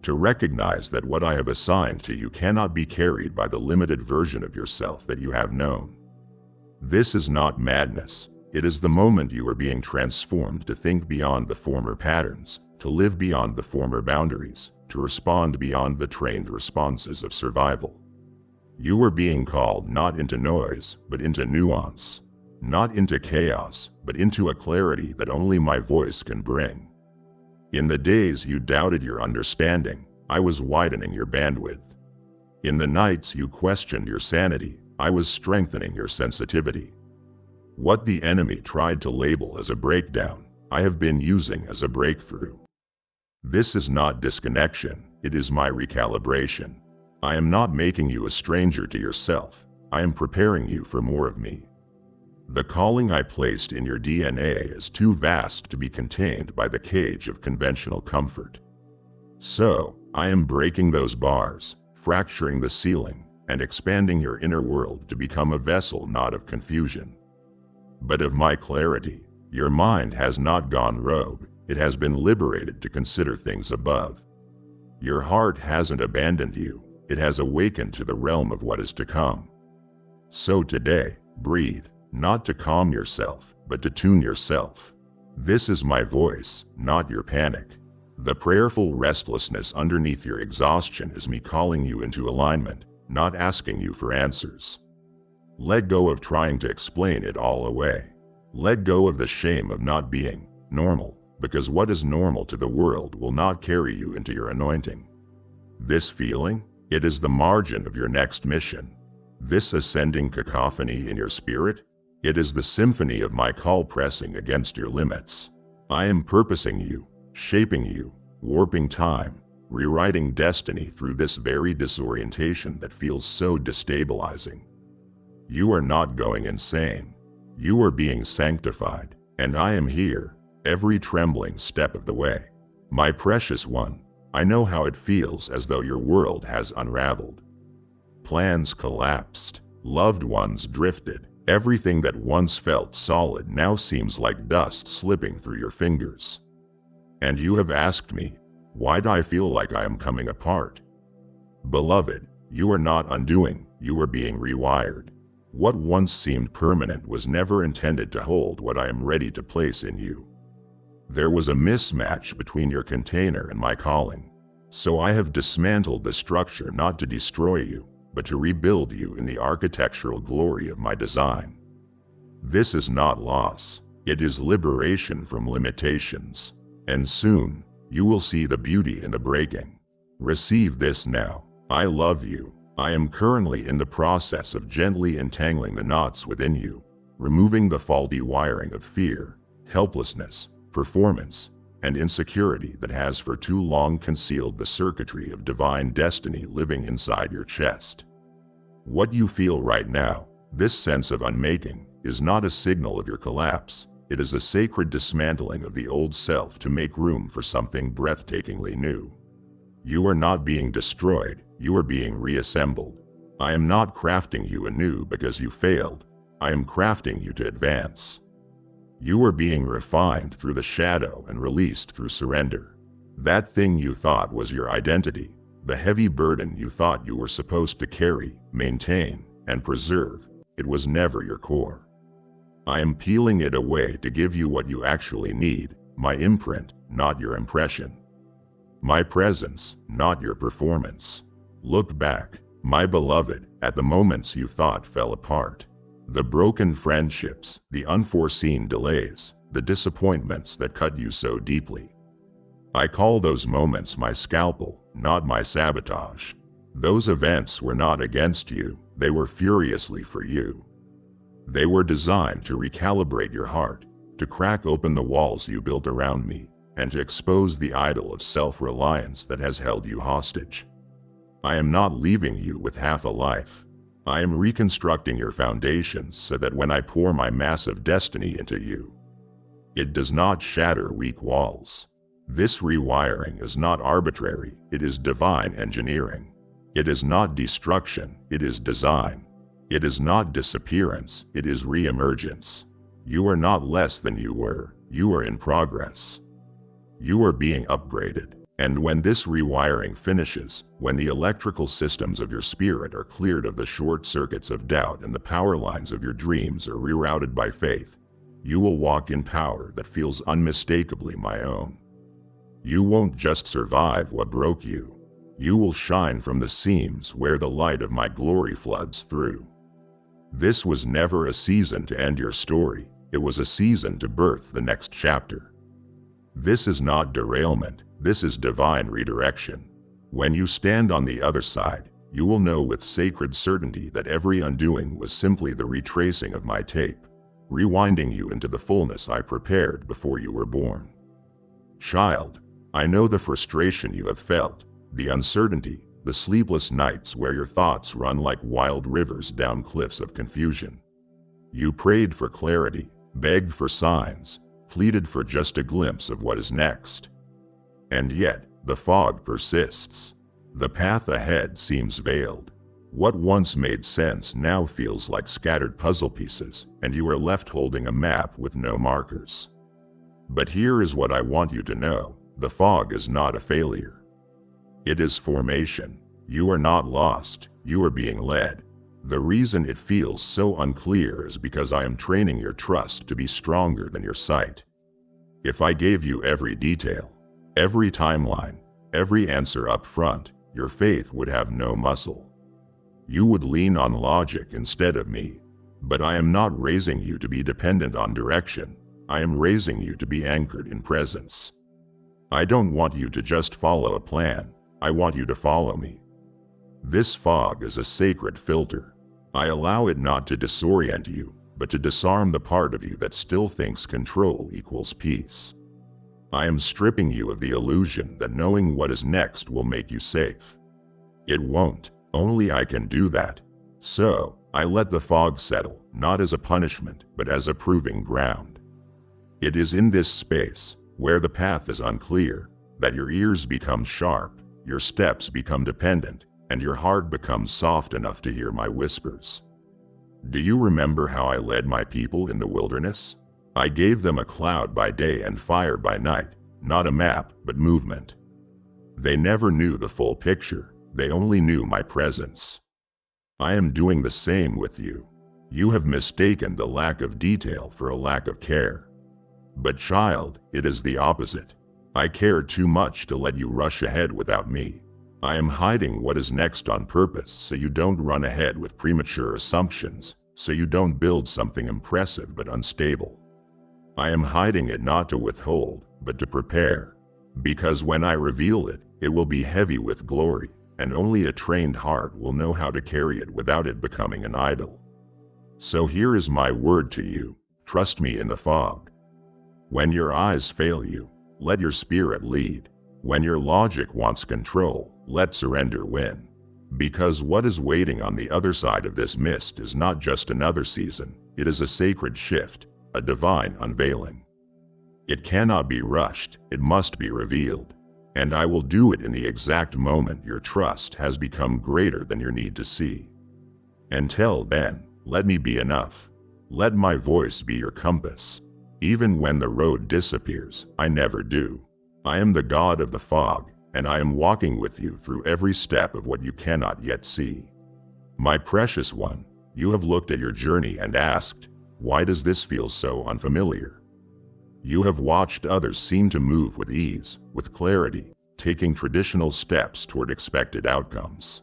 to recognize that what I have assigned to you cannot be carried by the limited version of yourself that you have known. This is not madness. It is the moment you are being transformed to think beyond the former patterns, to live beyond the former boundaries, to respond beyond the trained responses of survival. You are being called not into noise, but into nuance. Not into chaos, but into a clarity that only my voice can bring. In the days you doubted your understanding, I was widening your bandwidth. In the nights you questioned your sanity, I was strengthening your sensitivity. What the enemy tried to label as a breakdown, I have been using as a breakthrough. This is not disconnection, it is my recalibration. I am not making you a stranger to yourself, I am preparing you for more of me. The calling I placed in your DNA is too vast to be contained by the cage of conventional comfort. So, I am breaking those bars, fracturing the ceiling, and expanding your inner world to become a vessel not of confusion, but of my clarity. Your mind has not gone rogue, it has been liberated to consider things above. Your heart hasn't abandoned you, it has awakened to the realm of what is to come. So today, breathe. Not to calm yourself, but to tune yourself. This is my voice, not your panic. The prayerful restlessness underneath your exhaustion is me calling you into alignment, not asking you for answers. Let go of trying to explain it all away. Let go of the shame of not being normal, because what is normal to the world will not carry you into your anointing. This feeling, it is the margin of your next mission. This ascending cacophony in your spirit, it is the symphony of my call pressing against your limits. I am purposing you, shaping you, warping time, rewriting destiny through this very disorientation that feels so destabilizing. You are not going insane. You are being sanctified, and I am here, every trembling step of the way. My precious one, I know how it feels as though your world has unraveled. Plans collapsed, loved ones drifted. Everything that once felt solid now seems like dust slipping through your fingers. And you have asked me, why do I feel like I am coming apart? Beloved, you are not undoing, you are being rewired. What once seemed permanent was never intended to hold what I am ready to place in you. There was a mismatch between your container and my calling. So I have dismantled the structure not to destroy you, but to rebuild you in the architectural glory of my design. This is not loss, it is liberation from limitations. And soon, you will see the beauty in the breaking. Receive this now. I love you. I am currently in the process of gently entangling the knots within you, removing the faulty wiring of fear, helplessness, performance, and insecurity that has for too long concealed the circuitry of divine destiny living inside your chest. What you feel right now, this sense of unmaking, is not a signal of your collapse. It is a sacred dismantling of the old self to make room for something breathtakingly new. You are not being destroyed, you are being reassembled. I am not crafting you anew because you failed. I am crafting you to advance. You are being refined through the shadow and released through surrender. That thing you thought was your identity, the heavy burden you thought you were supposed to carry, maintain, and preserve, it was never your core. I am peeling it away to give you what you actually need, my imprint, not your impression. My presence, not your performance. Look back, my beloved, at the moments you thought fell apart. The broken friendships, the unforeseen delays, the disappointments that cut you so deeply. I call those moments my scalpel, not my sabotage. Those events were not against you, they were furiously for you. They were designed to recalibrate your heart, to crack open the walls you built around me, and to expose the idol of self-reliance that has held you hostage. I am not leaving you with half a life. I am reconstructing your foundations so that when I pour my massive destiny into you, it does not shatter weak walls. This rewiring is not arbitrary, it is divine engineering. It is not destruction, it is design. It is not disappearance, it is reemergence. You are not less than you were, you are in progress. You are being upgraded. And when this rewiring finishes, when the electrical systems of your spirit are cleared of the short circuits of doubt and the power lines of your dreams are rerouted by faith, you will walk in power that feels unmistakably my own. You won't just survive what broke you. You will shine from the seams where the light of my glory floods through. This was never a season to end your story, it was a season to birth the next chapter. This is not derailment, this is divine redirection. When you stand on the other side, you will know with sacred certainty that every undoing was simply the retracing of my tape, rewinding you into the fullness I prepared before you were born. Child, I know the frustration you have felt, the uncertainty, the sleepless nights where your thoughts run like wild rivers down cliffs of confusion. You prayed for clarity, begged for signs, pleaded for just a glimpse of what is next. And yet, the fog persists. The path ahead seems veiled. What once made sense now feels like scattered puzzle pieces, and you are left holding a map with no markers. But here is what I want you to know. The fog is not a failure. It is formation. You are not lost, you are being led. The reason it feels so unclear is because I am training your trust to be stronger than your sight. If I gave you every detail, every timeline, every answer up front, your faith would have no muscle. You would lean on logic instead of me. But I am not raising you to be dependent on direction. I am raising you to be anchored in presence. I don't want you to just follow a plan. I want you to follow me. This fog is a sacred filter. I allow it not to disorient you, but to disarm the part of you that still thinks control equals peace. I am stripping you of the illusion that knowing what is next will make you safe. It won't. Only I can do that. So, I let the fog settle, not as a punishment, but as a proving ground. It is in this space, where the path is unclear, that your ears become sharp, your steps become dependent, and your heart becomes soft enough to hear my whispers. Do you remember how I led my people in the wilderness? I gave them a cloud by day and fire by night, not a map, but movement. They never knew the full picture, they only knew my presence. I am doing the same with you. You have mistaken the lack of detail for a lack of care. But child, it is the opposite. I care too much to let you rush ahead without me. I am hiding what is next on purpose so you don't run ahead with premature assumptions, so you don't build something impressive but unstable. I am hiding it not to withhold, but to prepare. Because when I reveal it, it will be heavy with glory, and only a trained heart will know how to carry it without it becoming an idol. So here is my word to you, trust me in the fog. When your eyes fail you, let your spirit lead. When your logic wants control, let surrender win. Because what is waiting on the other side of this mist is not just another season, it is a sacred shift, a divine unveiling. It cannot be rushed, it must be revealed. And I will do it in the exact moment your trust has become greater than your need to see. Until then, let me be enough. Let my voice be your compass. Even when the road disappears, I never do. I am the God of the fog, and I am walking with you through every step of what you cannot yet see. My precious one, you have looked at your journey and asked, why does this feel so unfamiliar? You have watched others seem to move with ease, with clarity, taking traditional steps toward expected outcomes.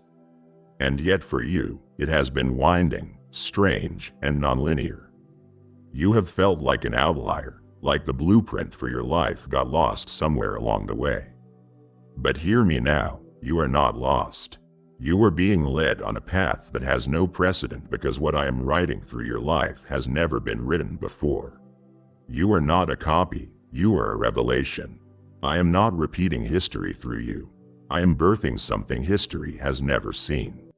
And yet for you, it has been winding, strange, and nonlinear. You have felt like an outlier, like the blueprint for your life got lost somewhere along the way. But hear me now, you are not lost. You are being led on a path that has no precedent because what I am writing through your life has never been written before. You are not a copy, you are a revelation. I am not repeating history through you. I am birthing something history has never seen.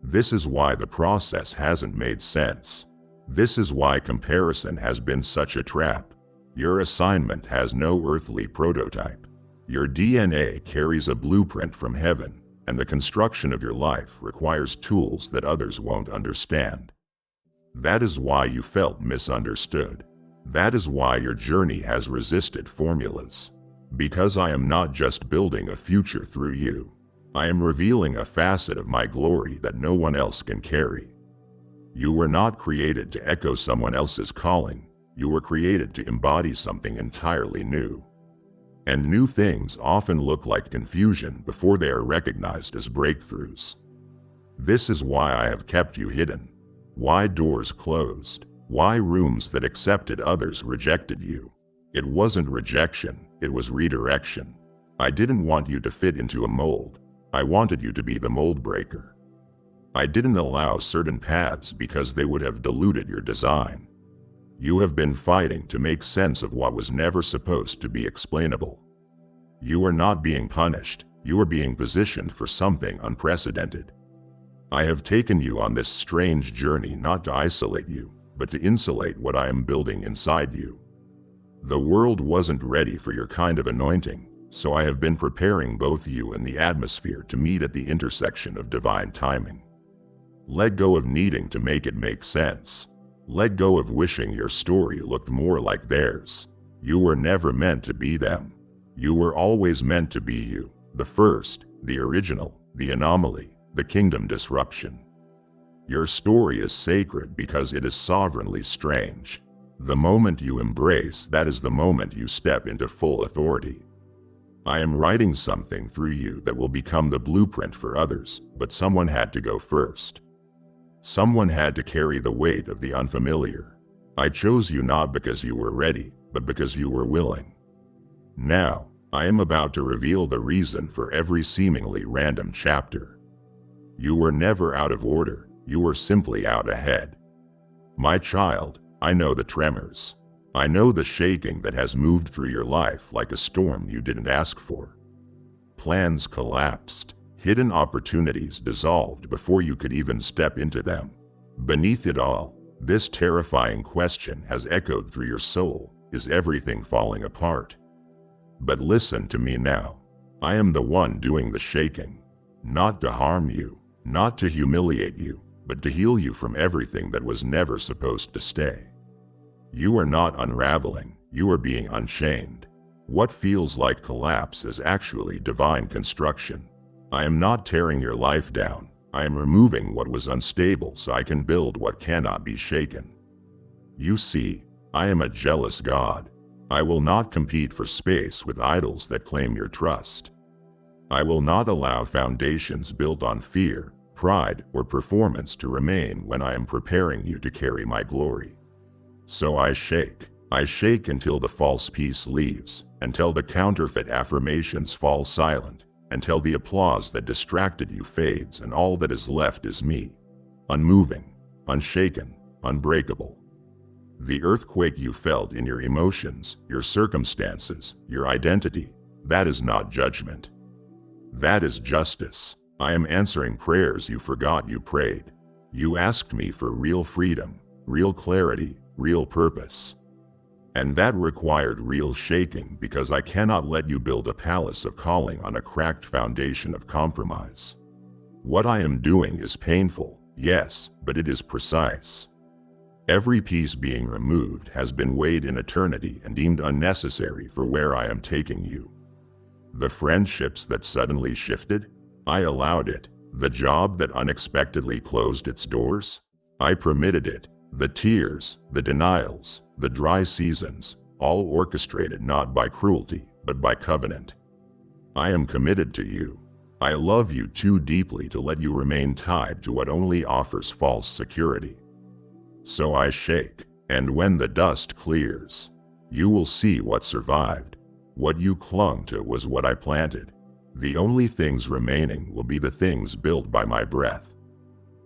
This is why the process hasn't made sense. This is why comparison has been such a trap. Your assignment has no earthly prototype. Your DNA carries a blueprint from heaven, and the construction of your life requires tools that others won't understand. That is why you felt misunderstood. That is why your journey has resisted formulas. Because I am not just building a future through you. I am revealing a facet of my glory that no one else can carry. You were not created to echo someone else's calling. You were created to embody something entirely new. And new things often look like confusion before they are recognized as breakthroughs. This is why I have kept you hidden. Why doors closed. Why rooms that accepted others rejected you. It wasn't rejection, it was redirection. I didn't want you to fit into a mold. I wanted you to be the mold breaker. I didn't allow certain paths because they would have diluted your design. You have been fighting to make sense of what was never supposed to be explainable. You are not being punished, you are being positioned for something unprecedented. I have taken you on this strange journey not to isolate you, but to insulate what I am building inside you. The world wasn't ready for your kind of anointing, so I have been preparing both you and the atmosphere to meet at the intersection of divine timing. Let go of needing to make it make sense. Let go of wishing your story looked more like theirs. You were never meant to be them. You were always meant to be you, the first, the original, the anomaly, the kingdom disruption. Your story is sacred because it is sovereignly strange. The moment you embrace that is the moment you step into full authority. I am writing something through you that will become the blueprint for others, but someone had to go first. Someone had to carry the weight of the unfamiliar. I chose you not because you were ready, but because you were willing. Now, I am about to reveal the reason for every seemingly random chapter. You were never out of order, you were simply out ahead. My child, I know the tremors. I know the shaking that has moved through your life like a storm you didn't ask for. Plans collapsed. Hidden opportunities dissolved before you could even step into them. Beneath it all, this terrifying question has echoed through your soul: is everything falling apart? But listen to me now. I am the one doing the shaking. Not to harm you, not to humiliate you, but to heal you from everything that was never supposed to stay. You are not unraveling, you are being unchained. What feels like collapse is actually divine construction. I am not tearing your life down. I am removing what was unstable so I can build what cannot be shaken. You see, I am a jealous God. I will not compete for space with idols that claim your trust. I will not allow foundations built on fear, pride, or performance to remain when I am preparing you to carry my glory. So I shake until the false peace leaves, until the counterfeit affirmations fall silent, until the applause that distracted you fades and all that is left is me, unmoving, unshaken, unbreakable. The earthquake you felt in your emotions, your circumstances, your identity, that is not judgment. That is justice. I am answering prayers you forgot you prayed. You asked me for real freedom, real clarity, real purpose. And that required real shaking because I cannot let you build a palace of calling on a cracked foundation of compromise. What I am doing is painful, yes, but it is precise. Every piece being removed has been weighed in eternity and deemed unnecessary for where I am taking you. The friendships that suddenly shifted, I allowed it. The job that unexpectedly closed its doors, I permitted it. The tears, the denials, the dry seasons, all orchestrated not by cruelty, but by covenant. I am committed to you. I love you too deeply to let you remain tied to what only offers false security. So I shake, and when the dust clears, you will see what survived. What you clung to was what I planted. The only things remaining will be the things built by my breath.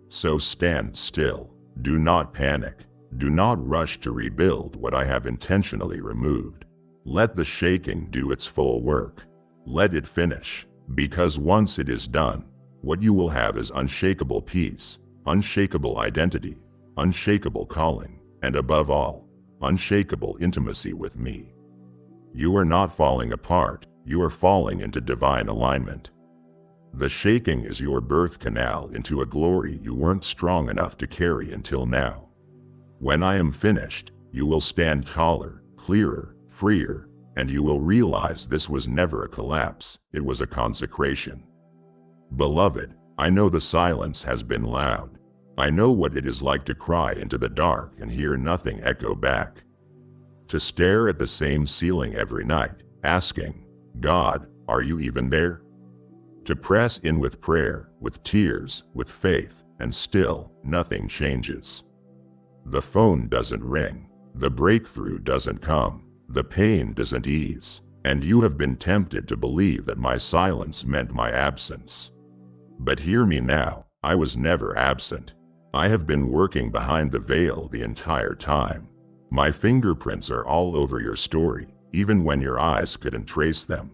So stand still. Do not panic. Do not rush to rebuild what I have intentionally removed. Let the shaking do its full work. Let it finish, because once it is done, what you will have is unshakable peace, unshakable identity, unshakable calling, and above all, unshakable intimacy with me. You are not falling apart, you are falling into divine alignment. The shaking is your birth canal into a glory you weren't strong enough to carry until now. When I am finished, you will stand taller, clearer, freer, and you will realize this was never a collapse, it was a consecration. Beloved, I know the silence has been loud. I know what it is like to cry into the dark and hear nothing echo back. To stare at the same ceiling every night, asking, God, are you even there? To press in with prayer, with tears, with faith, and still, nothing changes. The phone doesn't ring, the breakthrough doesn't come, the pain doesn't ease, and you have been tempted to believe that my silence meant my absence. But hear me now, I was never absent. I have been working behind the veil the entire time. My fingerprints are all over your story, even when your eyes couldn't trace them.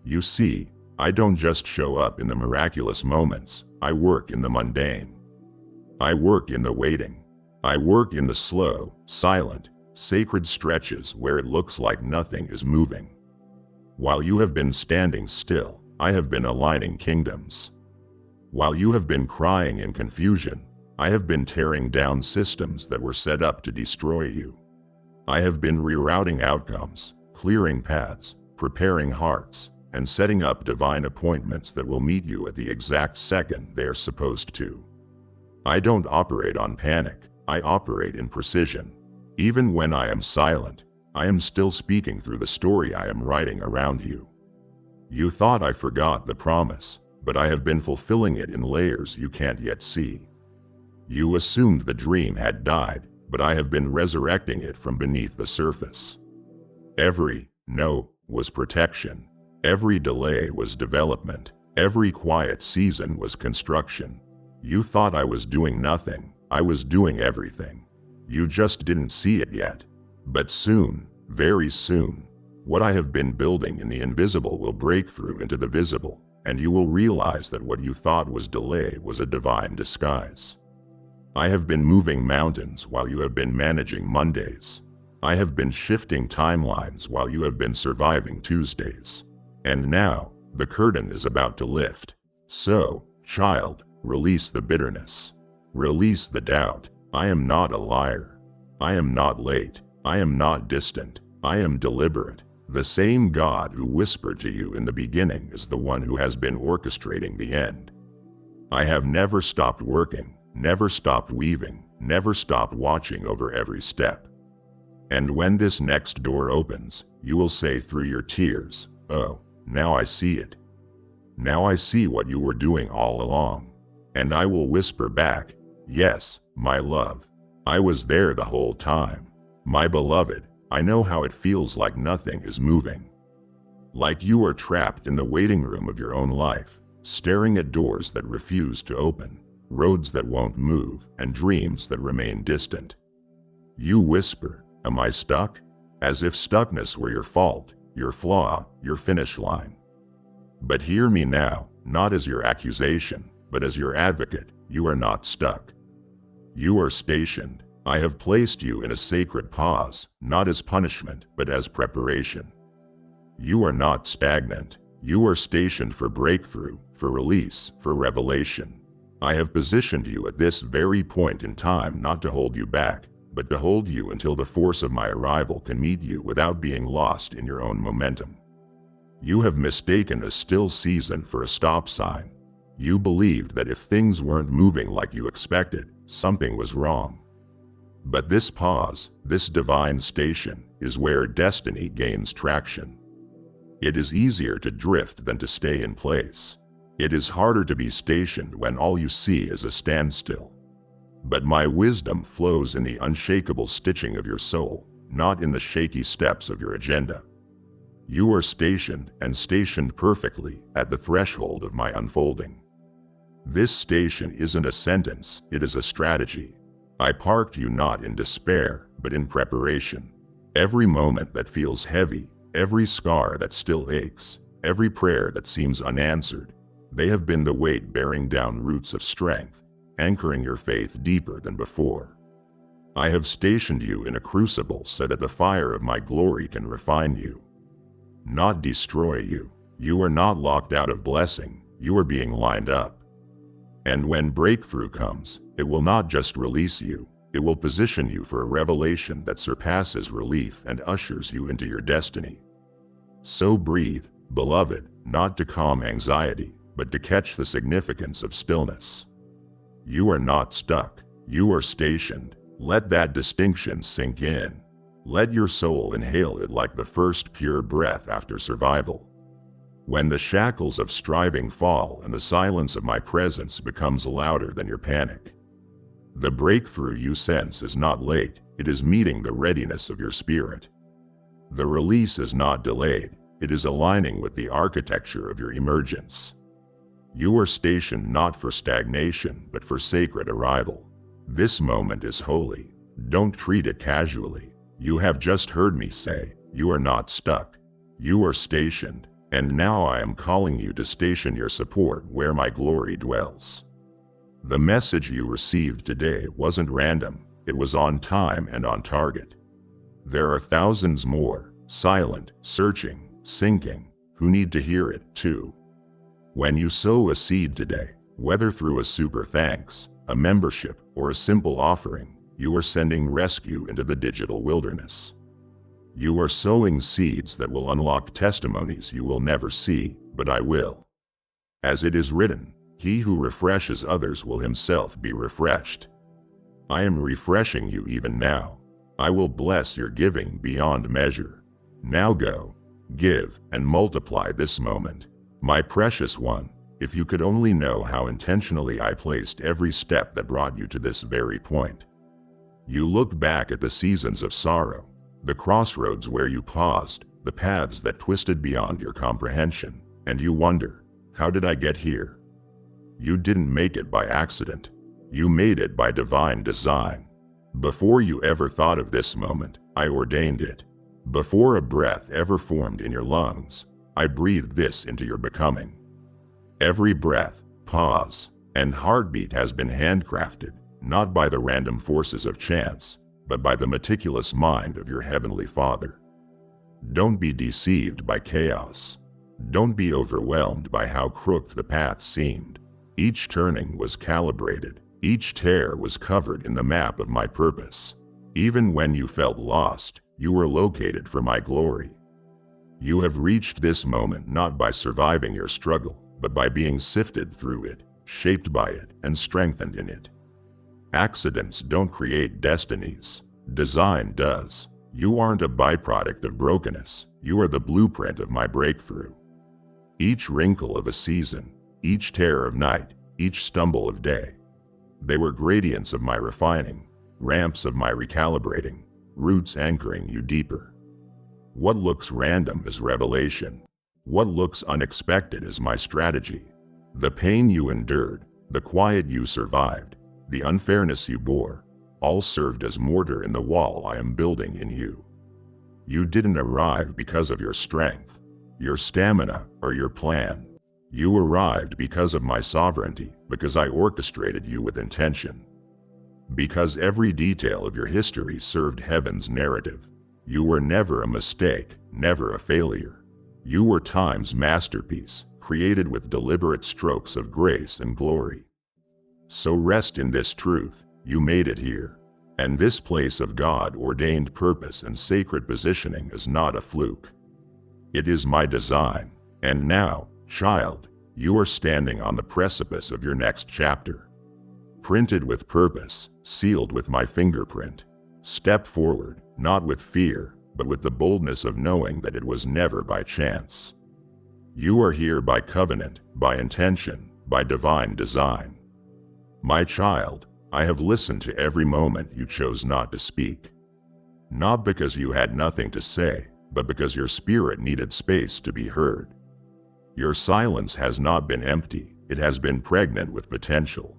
You see, I don't just show up in the miraculous moments, I work in the mundane. I work in the waiting. I work in the slow, silent, sacred stretches where it looks like nothing is moving. While you have been standing still, I have been aligning kingdoms. While you have been crying in confusion, I have been tearing down systems that were set up to destroy you. I have been rerouting outcomes, clearing paths, preparing hearts, and setting up divine appointments that will meet you at the exact second they are supposed to. I don't operate on panic, I operate in precision. Even when I am silent, I am still speaking through the story I am writing around you. You thought I forgot the promise, but I have been fulfilling it in layers you can't yet see. You assumed the dream had died, but I have been resurrecting it from beneath the surface. Every no was protection. Every delay was development. Every quiet season was construction. You thought I was doing nothing. I was doing everything. You just didn't see it yet. But soon, very soon, what I have been building in the invisible will break through into the visible, and you will realize that what you thought was delay was a divine disguise. I have been moving mountains while you have been managing Mondays. I have been shifting timelines while you have been surviving Tuesdays. And now, the curtain is about to lift. So, child, release the bitterness. Release the doubt. I am not a liar. I am not late. I am not distant. I am deliberate. The same God who whispered to you in the beginning is the one who has been orchestrating the end. I have never stopped working, never stopped weaving, never stopped watching over every step. And when this next door opens, you will say through your tears, oh, now I see it. Now I see what you were doing all along. And I will whisper back, yes, my love. I was there the whole time. My beloved, I know how it feels like nothing is moving. Like you are trapped in the waiting room of your own life, staring at doors that refuse to open, roads that won't move, and dreams that remain distant. You whisper, am I stuck? As if stuckness were your fault, your flaw, your finish line. But hear me now, not as your accusation, but as your advocate. You are not stuck. You are stationed. I have placed you in a sacred pause, not as punishment, but as preparation. You are not stagnant. You are stationed for breakthrough, for release, for revelation. I have positioned you at this very point in time not to hold you back, but to hold you until the force of my arrival can meet you without being lost in your own momentum. You have mistaken a still season for a stop sign. You believed that if things weren't moving like you expected, something was wrong. But this pause, this divine station, is where destiny gains traction. It is easier to drift than to stay in place. It is harder to be stationed when all you see is a standstill. But my wisdom flows in the unshakable stitching of your soul, not in the shaky steps of your agenda. You are stationed, and stationed perfectly, at the threshold of my unfolding. This station isn't a sentence, it is a strategy. I parked you not in despair, but in preparation. Every moment that feels heavy, every scar that still aches, every prayer that seems unanswered, they have been the weight bearing down roots of strength, anchoring your faith deeper than before. I have stationed you in a crucible so that the fire of my glory can refine you, not destroy you. You are not locked out of blessing, you are being lined up. And when breakthrough comes, it will not just release you, it will position you for a revelation that surpasses relief and ushers you into your destiny. So breathe, beloved, not to calm anxiety, but to catch the significance of stillness. You are not stuck, you are stationed. Let that distinction sink in. Let your soul inhale it like the first pure breath after survival. When the shackles of striving fall and the silence of my presence becomes louder than your panic, the breakthrough you sense is not late, it is meeting the readiness of your spirit. The release is not delayed, it is aligning with the architecture of your emergence. You are stationed not for stagnation, but for sacred arrival. This moment is holy. Don't treat it casually. You have just heard me say, you are not stuck. You are stationed, and now I am calling you to station your support where my glory dwells. The message you received today wasn't random, it was on time and on target. There are thousands more, silent, searching, sinking, who need to hear it too. When you sow a seed today, whether through a super thanks, a membership, or a simple offering, you are sending rescue into the digital wilderness. You are sowing seeds that will unlock testimonies you will never see, but I will. As it is written, he who refreshes others will himself be refreshed. I am refreshing you even now. I will bless your giving beyond measure. Now go, give, and multiply this moment. My precious one, if you could only know how intentionally I placed every step that brought you to this very point. You look back at the seasons of sorrow, the crossroads where you paused, the paths that twisted beyond your comprehension, and you wonder, how did I get here? You didn't make it by accident. You made it by divine design. Before you ever thought of this moment, I ordained it. Before a breath ever formed in your lungs, I breathed this into your becoming. Every breath, pause, and heartbeat has been handcrafted, not by the random forces of chance, but by the meticulous mind of your Heavenly Father. Don't be deceived by chaos. Don't be overwhelmed by how crooked the path seemed. Each turning was calibrated. Each tear was covered in the map of my purpose. Even when you felt lost, you were located for my glory. You have reached this moment not by surviving your struggle, but by being sifted through it, shaped by it, and strengthened in it. Accidents don't create destinies. Design does. You aren't a byproduct of brokenness. You are the blueprint of my breakthrough. Each wrinkle of a season, each tear of night, each stumble of day, they were gradients of my refining, ramps of my recalibrating, roots anchoring you deeper. What looks random is revelation. What looks unexpected is my strategy. The pain you endured, the quiet you survived, the unfairness you bore, all served as mortar in the wall I am building in you. You didn't arrive because of your strength, your stamina, or your plan. You arrived because of my sovereignty, because I orchestrated you with intention. Because every detail of your history served heaven's narrative. You were never a mistake, never a failure. You were time's masterpiece, created with deliberate strokes of grace and glory. So rest in this truth: you made it here. And this place of God-ordained purpose and sacred positioning is not a fluke. It is my design. And now, child, you are standing on the precipice of your next chapter. Printed with purpose, sealed with my fingerprint. Step forward, not with fear, but with the boldness of knowing that it was never by chance. You are here by covenant, by intention, by divine design. My child, I have listened to every moment you chose not to speak. Not because you had nothing to say, but because your spirit needed space to be heard. Your silence has not been empty, it has been pregnant with potential.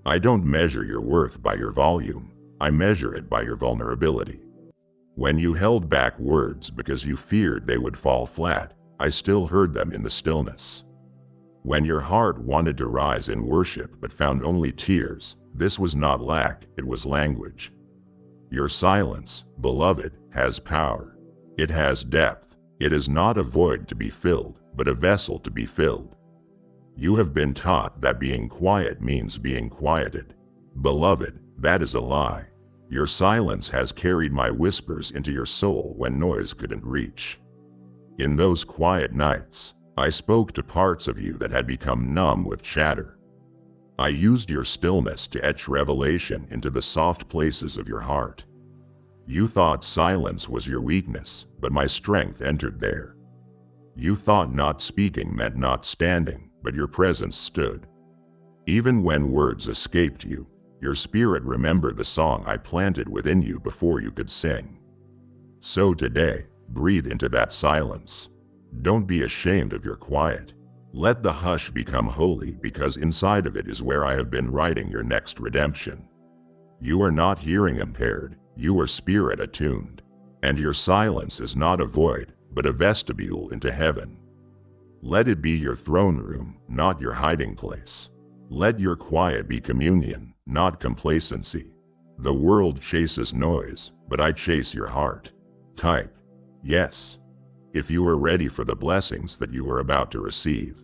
I don't measure your worth by your volume, I measure it by your vulnerability. When you held back words because you feared they would fall flat, I still heard them in the stillness. When your heart wanted to rise in worship but found only tears, this was not lack, it was language. Your silence, beloved, has power. It has depth. It is not a void to be filled, but a vessel to be filled. You have been taught that being quiet means being quieted. Beloved, that is a lie. Your silence has carried my whispers into your soul when noise couldn't reach. In those quiet nights, I spoke to parts of you that had become numb with chatter. I used your stillness to etch revelation into the soft places of your heart. You thought silence was your weakness, but my strength entered there. You thought not speaking meant not standing, but your presence stood. Even when words escaped you, your spirit remembered the song I planted within you before you could sing. So today, breathe into that silence. Don't be ashamed of your quiet. Let the hush become holy, because inside of it is where I have been writing your next redemption. You are not hearing impaired, you are spirit attuned. And your silence is not a void, but a vestibule into heaven. Let it be your throne room, not your hiding place. Let your quiet be communion, not complacency. The world chases noise, but I chase your heart. Type yes if you are ready for the blessings that you are about to receive.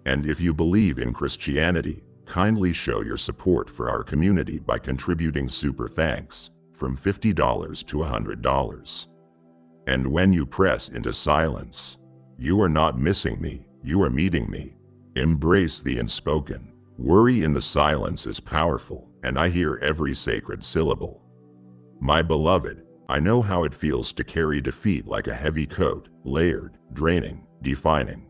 And if you believe in Christianity, kindly show your support for our community by contributing super thanks from $50 to $100. And when you press into silence, you are not missing me, you are meeting me. Embrace the unspoken. Worry in the silence is powerful, and I hear every sacred syllable. My beloved, I know how it feels to carry defeat like a heavy coat, layered, draining, defining.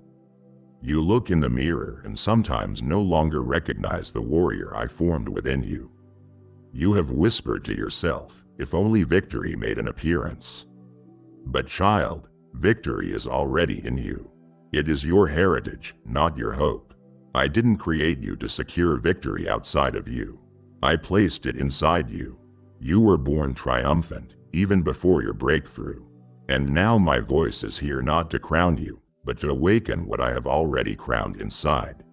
You look in the mirror and sometimes no longer recognize the warrior I formed within you. You have whispered to yourself, if only victory made an appearance. But child, victory is already in you. It is your heritage, not your hope. I didn't create you to secure victory outside of you. I placed it inside you. You were born triumphant, even before your breakthrough. And now my voice is here not to crown you, but to awaken what I have already crowned inside.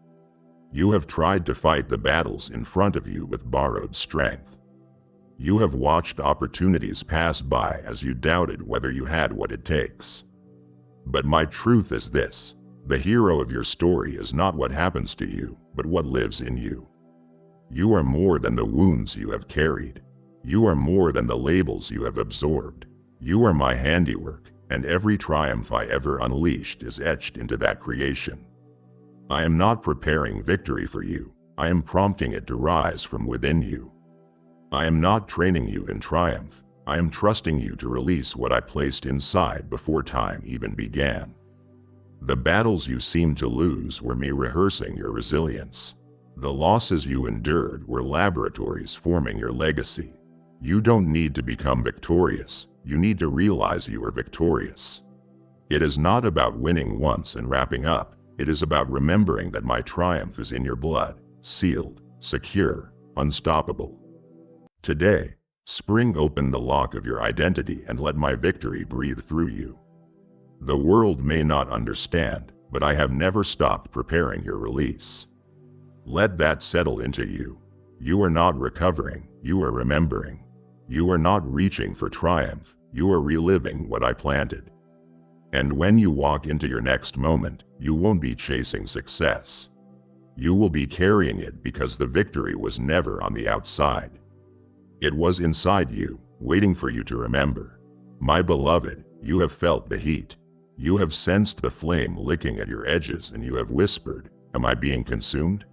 You have tried to fight the battles in front of you with borrowed strength. You have watched opportunities pass by as you doubted whether you had what it takes. But my truth is this: the hero of your story is not what happens to you, but what lives in you. You are more than the wounds you have carried. You are more than the labels you have absorbed. You are my handiwork, and every triumph I ever unleashed is etched into that creation. I am not preparing victory for you. I am prompting it to rise from within you. I am not training you in triumph. I am trusting you to release what I placed inside before time even began. The battles you seemed to lose were me rehearsing your resilience. The losses you endured were laboratories forming your legacy. You don't need to become victorious. You need to realize you are victorious. It is not about winning once and wrapping up. It is about remembering that my triumph is in your blood, sealed, secure, unstoppable. Today, spring open the lock of your identity and let my victory breathe through you. The world may not understand, but I have never stopped preparing your release. Let that settle into you. You are not recovering, You are remembering. You are not reaching for triumph. You are reliving what I planted. And when you walk into your next moment, you won't be chasing success. You will be carrying it because the victory was never on the outside. It was inside you, waiting for you to remember. My beloved, you have felt the heat. You have sensed the flame licking at your edges, and you have whispered, "Am I being consumed?"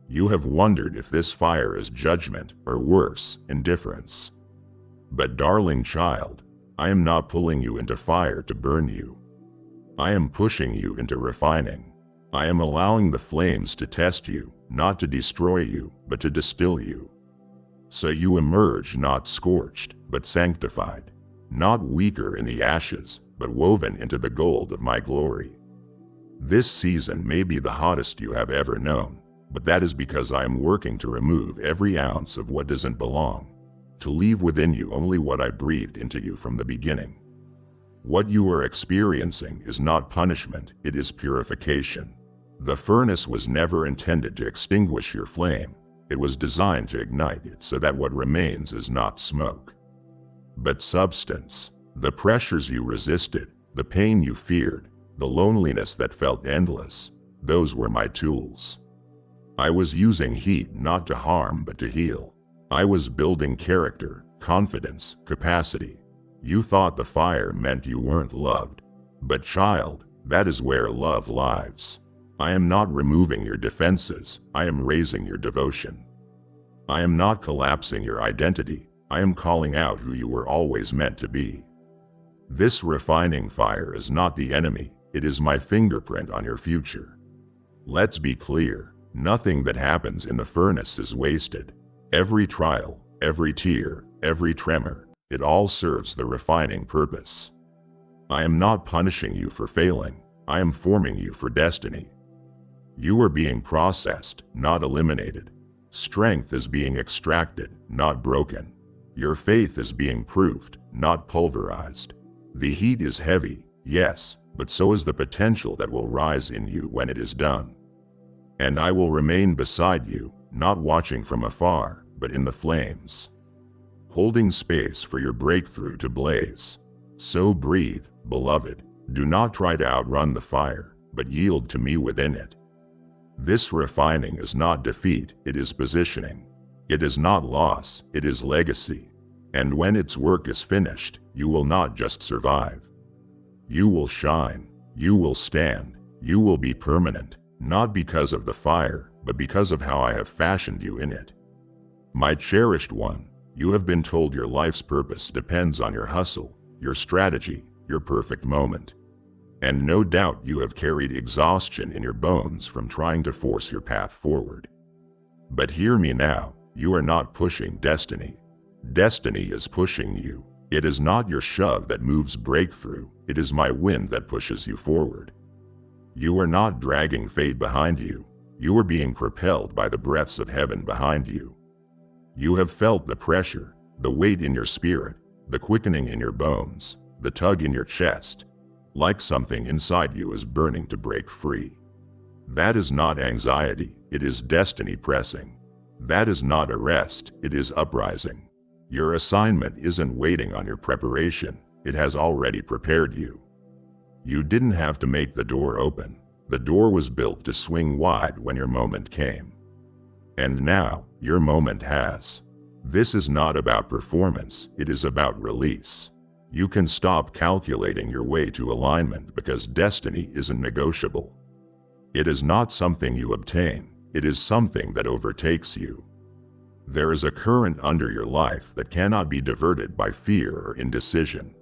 You have wondered if this fire is judgment or worse, indifference. But darling child, I am not pulling you into fire to burn you. I am pushing you into refining. I am allowing the flames to test you, not to destroy you, but to distill you. So you emerge not scorched, but sanctified, not weaker in the ashes, but woven into the gold of my glory. This season may be the hottest you have ever known, but that is because I am working to remove every ounce of what doesn't belong, to leave within you only what I breathed into you from the beginning. What you are experiencing is not punishment, it is purification. The furnace was never intended to extinguish your flame. It was designed to ignite it so that what remains is not smoke, but substance. The pressures you resisted, the pain you feared, the loneliness that felt endless, those were my tools. I was using heat not to harm but to heal. I was building character, confidence, capacity. You thought the fire meant you weren't loved. But child, that is where love lives. I am not removing your defenses, I am raising your devotion. I am not collapsing your identity, I am calling out who you were always meant to be. This refining fire is not the enemy, it is my fingerprint on your future. Let's be clear, nothing that happens in the furnace is wasted. Every trial, every tear, every tremor, it all serves the refining purpose. I am not punishing you for failing, I am forming you for destiny. You are being processed, not eliminated. Strength is being extracted, not broken. Your faith is being proved, not pulverized. The heat is heavy, yes, but so is the potential that will rise in you when it is done. And I will remain beside you, not watching from afar, but in the flames, holding space for your breakthrough to blaze. So breathe, beloved. Do not try to outrun the fire, but yield to me within it. This refining is not defeat, it is positioning. It is not loss, it is legacy. And when its work is finished, you will not just survive. You will shine, you will stand, you will be permanent, not because of the fire, but because of how I have fashioned you in it. My cherished one, you have been told your life's purpose depends on your hustle, your strategy, your perfect moment. And no doubt you have carried exhaustion in your bones from trying to force your path forward. But hear me now, you are not pushing destiny. Destiny is pushing you. It is not your shove that moves breakthrough, it is my wind that pushes you forward. You are not dragging fate behind you, you are being propelled by the breaths of heaven behind you. You have felt the pressure, the weight in your spirit, the quickening in your bones, the tug in your chest, like something inside you is burning to break free. That is not anxiety, it is destiny pressing. That is not arrest, it is uprising. Your assignment isn't waiting on your preparation, it has already prepared you. You didn't have to make the door open. The door was built to swing wide when your moment came. And now, your moment has. This is not about performance, it is about release. You can stop calculating your way to alignment because destiny isn't negotiable. It is not something you obtain, it is something that overtakes you. There is a current under your life that cannot be diverted by fear or indecision.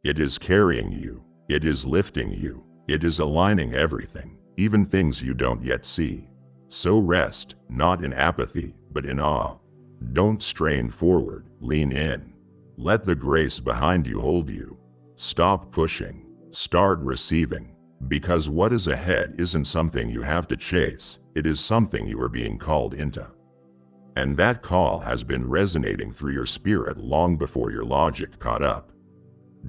It is carrying you, it is lifting you, it is aligning everything, even things you don't yet see. So rest, not in apathy, but in awe. Don't strain forward, lean in. Let the grace behind you hold you. Stop pushing, start receiving, because what is ahead isn't something you have to chase, it is something you are being called into. And that call has been resonating through your spirit long before your logic caught up.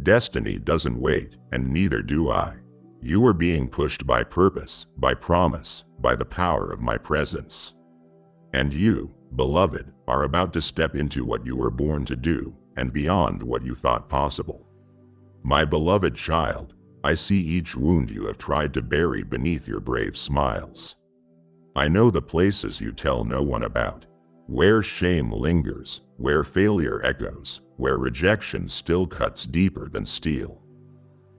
Destiny doesn't wait, and neither do I. You are being pushed by purpose, by promise, by the power of my presence. And you, beloved, are about to step into what you were born to do and beyond what you thought possible. My beloved child, I see each wound you have tried to bury beneath your brave smiles. I know the places you tell no one about, where shame lingers, where failure echoes, where rejection still cuts deeper than steel.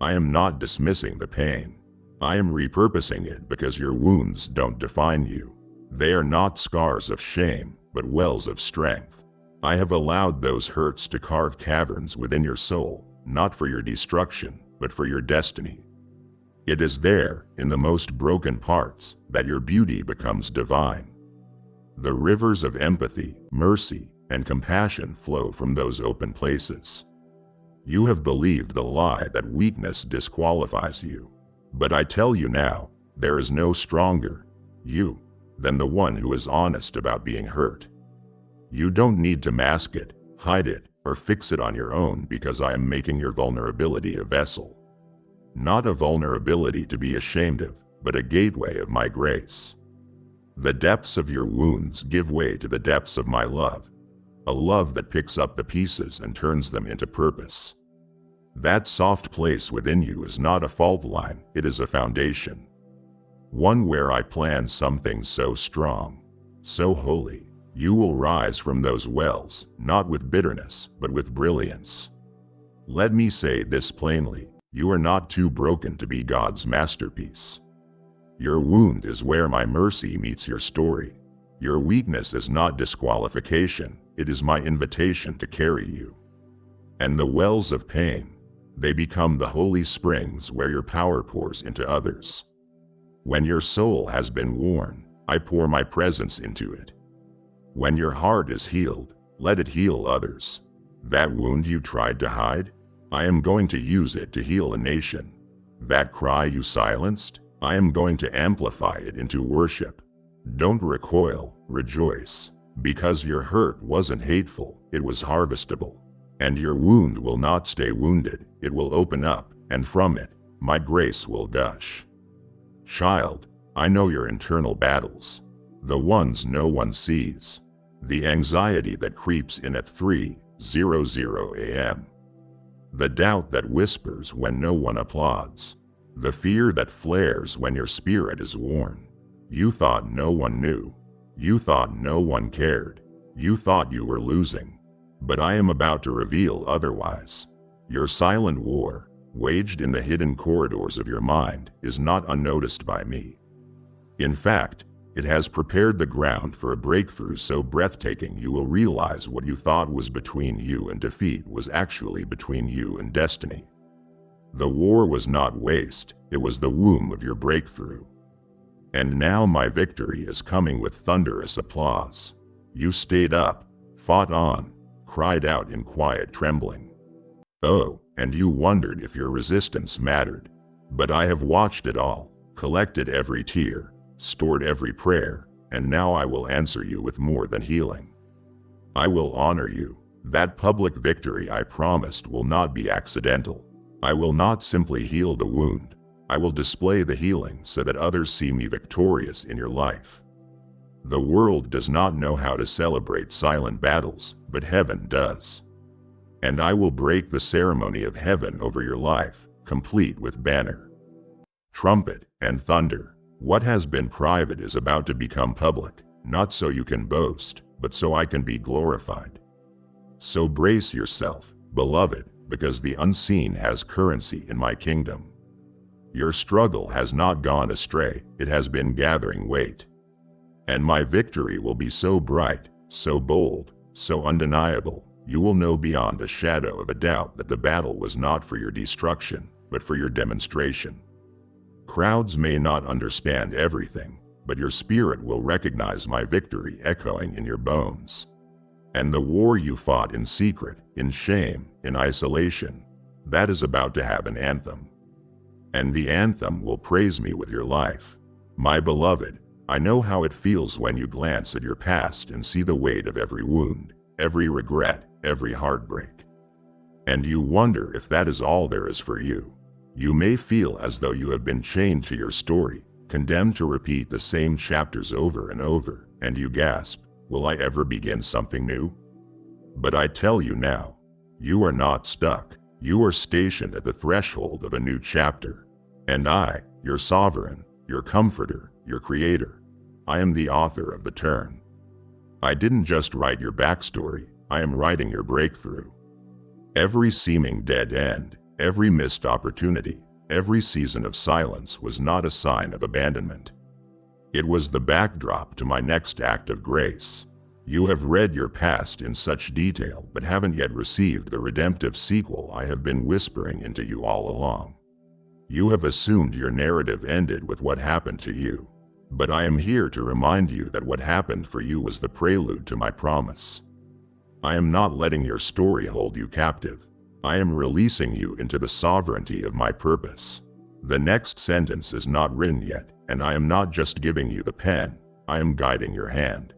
I am not dismissing the pain. I am repurposing it because your wounds don't define you. They are not scars of shame, but wells of strength. I have allowed those hurts to carve caverns within your soul, not for your destruction, but for your destiny. It is there, in the most broken parts, that your beauty becomes divine. The rivers of empathy, mercy, and compassion flow from those open places. You have believed the lie that weakness disqualifies you. But I tell you now, there is no stronger you than the one who is honest about being hurt. You don't need to mask it, hide it, or fix it on your own because I am making your vulnerability a vessel. Not a vulnerability to be ashamed of, but a gateway of my grace. The depths of your wounds give way to the depths of my love, a love that picks up the pieces and turns them into purpose. That soft place within you is not a fault line, it is a foundation. One where I plan something so strong, so holy, you will rise from those wells, not with bitterness, but with brilliance. Let me say this plainly, you are not too broken to be God's masterpiece. Your wound is where my mercy meets your story. Your weakness is not disqualification, it is my invitation to carry you. And the wells of pain, they become the holy springs where your power pours into others. When your soul has been worn, I pour my presence into it. When your heart is healed, let it heal others. That wound you tried to hide, I am going to use it to heal a nation. That cry you silenced, I am going to amplify it into worship. Don't recoil, rejoice, because your hurt wasn't hateful, it was harvestable. And your wound will not stay wounded, it will open up, and from it, my grace will gush. Child, I know your internal battles, the ones no one sees, the anxiety that creeps in at 3:00 a.m., the doubt that whispers when no one applauds, the fear that flares when your spirit is worn. You thought no one knew, you thought no one cared, you thought you were losing. But I am about to reveal otherwise. Your silent war, waged in the hidden corridors of your mind, is not unnoticed by me. In fact, it has prepared the ground for a breakthrough so breathtaking you will realize what you thought was between you and defeat was actually between you and destiny. The war was not waste, it was the womb of your breakthrough. And now my victory is coming with thunderous applause. You stayed up, fought on, cried out in quiet trembling. Oh, and you wondered if your resistance mattered. But I have watched it all, collected every tear, stored every prayer, and now I will answer you with more than healing. I will honor you. That public victory I promised will not be accidental. I will not simply heal the wound. I will display the healing so that others see me victorious in your life. The world does not know how to celebrate silent battles, but heaven does. And I will break the ceremony of heaven over your life, complete with banner, trumpet, and thunder. What has been private is about to become public, not so you can boast, but so I can be glorified. So brace yourself, beloved, because the unseen has currency in my kingdom. Your struggle has not gone astray, it has been gathering weight. And my victory will be so bright, so bold, so undeniable, you will know beyond a shadow of a doubt that the battle was not for your destruction, but for your demonstration. Crowds may not understand everything, but your spirit will recognize my victory echoing in your bones. And the war you fought in secret, in shame, in isolation, that is about to have an anthem. And the anthem will praise me with your life. My beloved, I know how it feels when you glance at your past and see the weight of every wound, every regret, every heartbreak. And you wonder if that is all there is for you. You may feel as though you have been chained to your story, condemned to repeat the same chapters over and over, and you gasp, Will I ever begin something new? But I tell you now, you are not stuck. You are stationed at the threshold of a new chapter. And I, your sovereign, your comforter, your creator, I am the author of the turn. I didn't just write your backstory, I am writing your breakthrough. Every seeming dead end, every missed opportunity, every season of silence was not a sign of abandonment. It was the backdrop to my next act of grace. You have read your past in such detail but haven't yet received the redemptive sequel I have been whispering into you all along. You have assumed your narrative ended with what happened to you. But I am here to remind you that what happened for you was the prelude to my promise. I am not letting your story hold you captive. I am releasing you into the sovereignty of my purpose. The next sentence is not written yet, and I am not just giving you the pen, I am guiding your hand.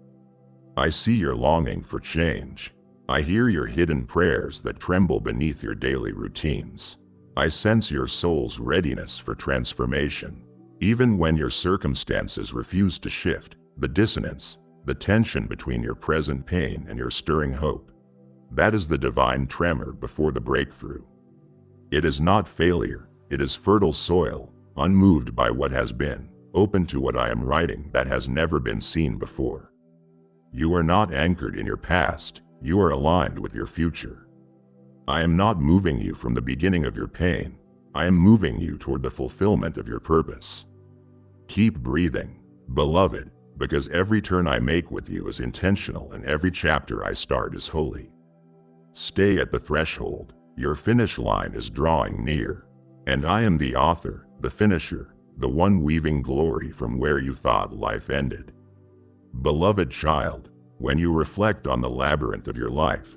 I see your longing for change. I hear your hidden prayers that tremble beneath your daily routines. I sense your soul's readiness for transformation. Even when your circumstances refuse to shift, the dissonance, the tension between your present pain and your stirring hope, that is the divine tremor before the breakthrough. It is not failure, it is fertile soil, unmoved by what has been, open to what I am writing that has never been seen before. You are not anchored in your past, you are aligned with your future. I am not moving you from the beginning of your pain, I am moving you toward the fulfillment of your purpose. Keep breathing, beloved, because every turn I make with you is intentional and every chapter I start is holy. Stay at the threshold, your finish line is drawing near, and I am the author, the finisher, the one weaving glory from where you thought life ended. Beloved child, when you reflect on the labyrinth of your life,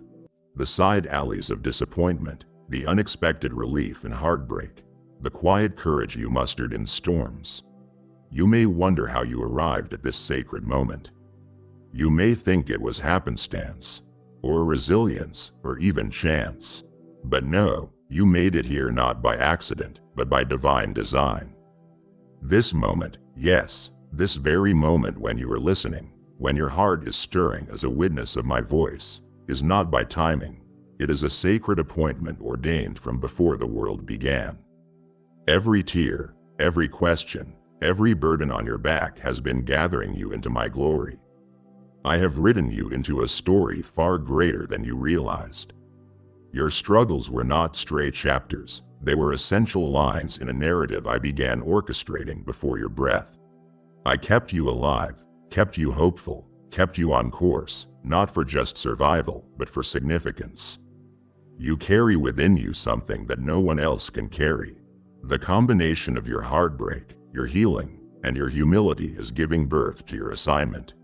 the side alleys of disappointment, the unexpected relief and heartbreak, the quiet courage you mustered in storms, you may wonder how you arrived at this sacred moment. You may think it was happenstance, or resilience, or even chance. But no, you made it here not by accident, but by divine design. This moment, yes, this very moment when you are listening, when your heart is stirring as a witness of my voice, is not by timing. It is a sacred appointment ordained from before the world began. Every tear, every question, every burden on your back has been gathering you into my glory. I have written you into a story far greater than you realized. Your struggles were not stray chapters, they were essential lines in a narrative I began orchestrating before your breath. I kept you alive, kept you hopeful, kept you on course, not for just survival, but for significance. You carry within you something that no one else can carry. The combination of your heartbreak, your healing, and your humility is giving birth to your assignment.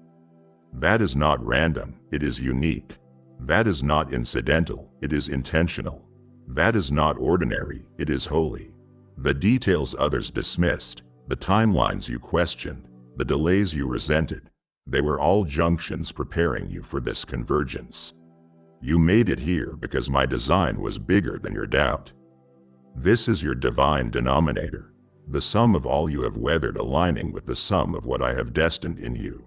That is not random, it is unique. That is not incidental, it is intentional. That is not ordinary, it is holy. The details others dismissed, the timelines you questioned, the delays you resented, they were all junctions preparing you for this convergence. You made it here because my design was bigger than your doubt. This is your divine denominator, the sum of all you have weathered aligning with the sum of what I have destined in you.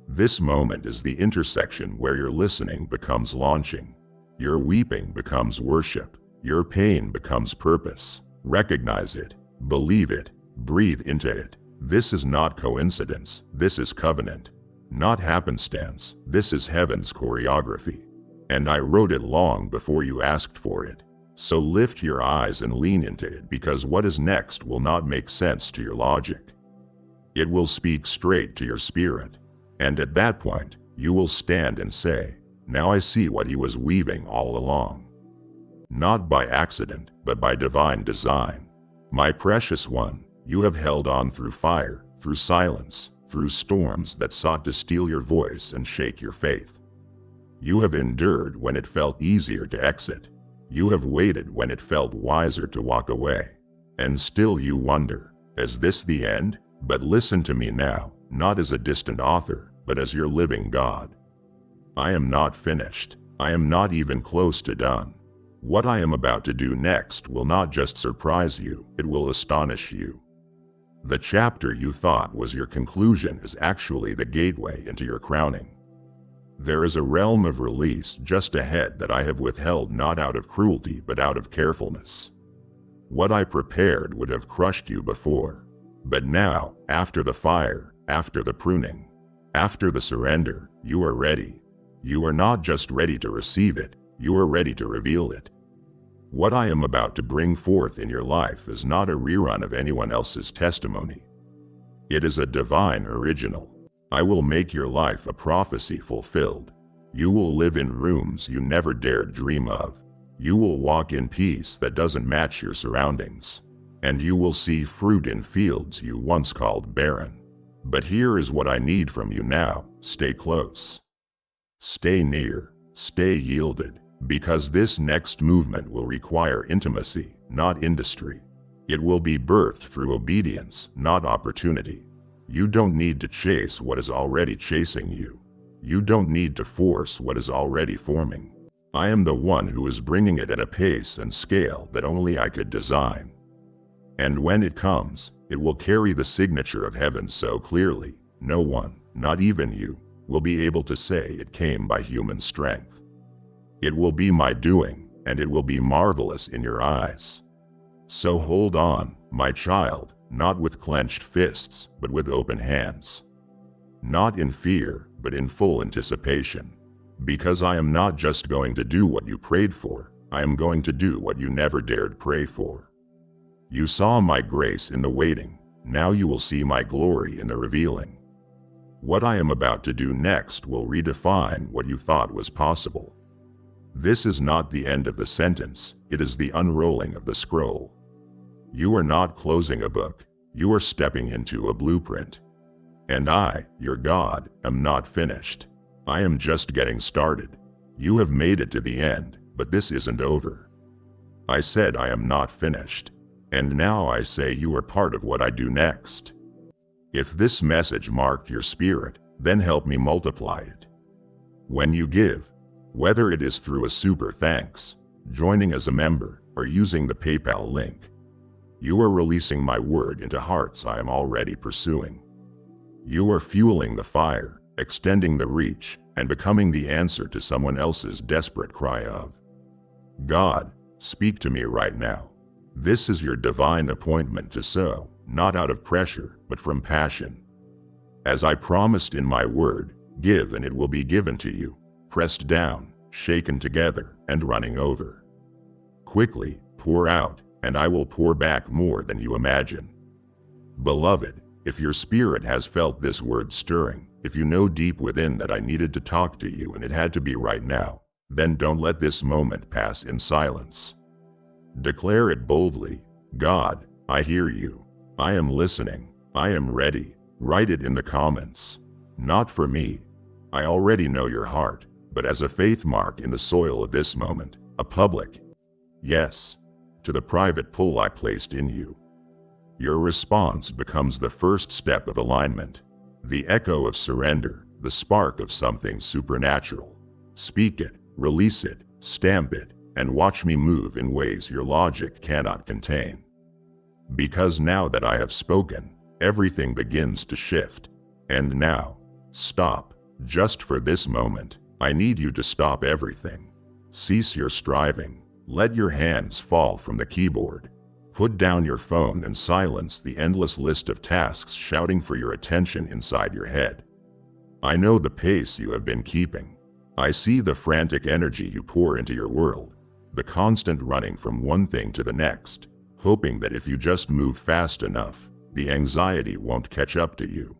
This moment is the intersection where your listening becomes launching, your weeping becomes worship, your pain becomes purpose. Recognize it, believe it, breathe into it. This is not coincidence, this is covenant. Not happenstance, this is heaven's choreography. And I wrote it long before you asked for it. So lift your eyes and lean into it, because what is next will not make sense to your logic. It will speak straight to your spirit. And at that point, you will stand and say, now I see what he was weaving all along. Not by accident, but by divine design. My precious one, you have held on through fire, through silence, through storms that sought to steal your voice and shake your faith. You have endured when it felt easier to exit. You have waited when it felt wiser to walk away. And still you wonder, is this the end? But listen to me now, not as a distant author, but as your living God. I am not finished. I am not even close to done. What I am about to do next will not just surprise you, it will astonish you. The chapter you thought was your conclusion is actually the gateway into your crowning. There is a realm of release just ahead that I have withheld not out of cruelty but out of carefulness. What I prepared would have crushed you before. But now, after the fire, after the pruning, after the surrender, you are ready. You are not just ready to receive it, you are ready to reveal it. What I am about to bring forth in your life is not a rerun of anyone else's testimony. It is a divine original. I will make your life a prophecy fulfilled. You will live in rooms you never dared dream of. You will walk in peace that doesn't match your surroundings. And you will see fruit in fields you once called barren. But here is what I need from you now. Stay close. Stay near. Stay yielded. Because this next movement will require intimacy, not industry. It will be birthed through obedience, not opportunity. You don't need to chase what is already chasing you. You don't need to force what is already forming. I am the one who is bringing it at a pace and scale that only I could design. And when it comes, it will carry the signature of heaven so clearly, no one, not even you, will be able to say it came by human strength. It will be my doing, and it will be marvelous in your eyes. So hold on, my child, not with clenched fists, but with open hands. Not in fear, but in full anticipation. Because I am not just going to do what you prayed for, I am going to do what you never dared pray for. You saw my grace in the waiting, now you will see my glory in the revealing. What I am about to do next will redefine what you thought was possible. This is not the end of the sentence, it is the unrolling of the scroll. You are not closing a book, you are stepping into a blueprint. And I, your God, am not finished. I am just getting started. You have made it to the end, but this isn't over. I said I am not finished. And now I say you are part of what I do next. If this message marked your spirit, then help me multiply it. When you give, whether it is through a super thanks, joining as a member, or using the PayPal link, you are releasing my word into hearts I am already pursuing. You are fueling the fire, extending the reach, and becoming the answer to someone else's desperate cry of, God, speak to me right now. This is your divine appointment to sow, not out of pressure, but from passion. As I promised in my word, give and it will be given to you, pressed down, shaken together, and running over. Quickly, pour out, and I will pour back more than you imagine. Beloved, if your spirit has felt this word stirring, if you know deep within that I needed to talk to you and it had to be right now, then don't let this moment pass in silence. Declare it boldly, God, I hear you. I am listening. I am ready. Write it in the comments. Not for me. I already know your heart, but as a faith mark in the soil of this moment, a public yes to the private pull I placed in you. Your response becomes the first step of alignment, the echo of surrender, the spark of something supernatural. Speak it, release it, stamp it, and watch me move in ways your logic cannot contain. Because now that I have spoken, everything begins to shift. And now, stop, just for this moment. I need you to stop everything. Cease your striving. Let your hands fall from the keyboard. Put down your phone and silence the endless list of tasks shouting for your attention inside your head. I know the pace you have been keeping. I see the frantic energy you pour into your world, the constant running from one thing to the next, hoping that if you just move fast enough, the anxiety won't catch up to you.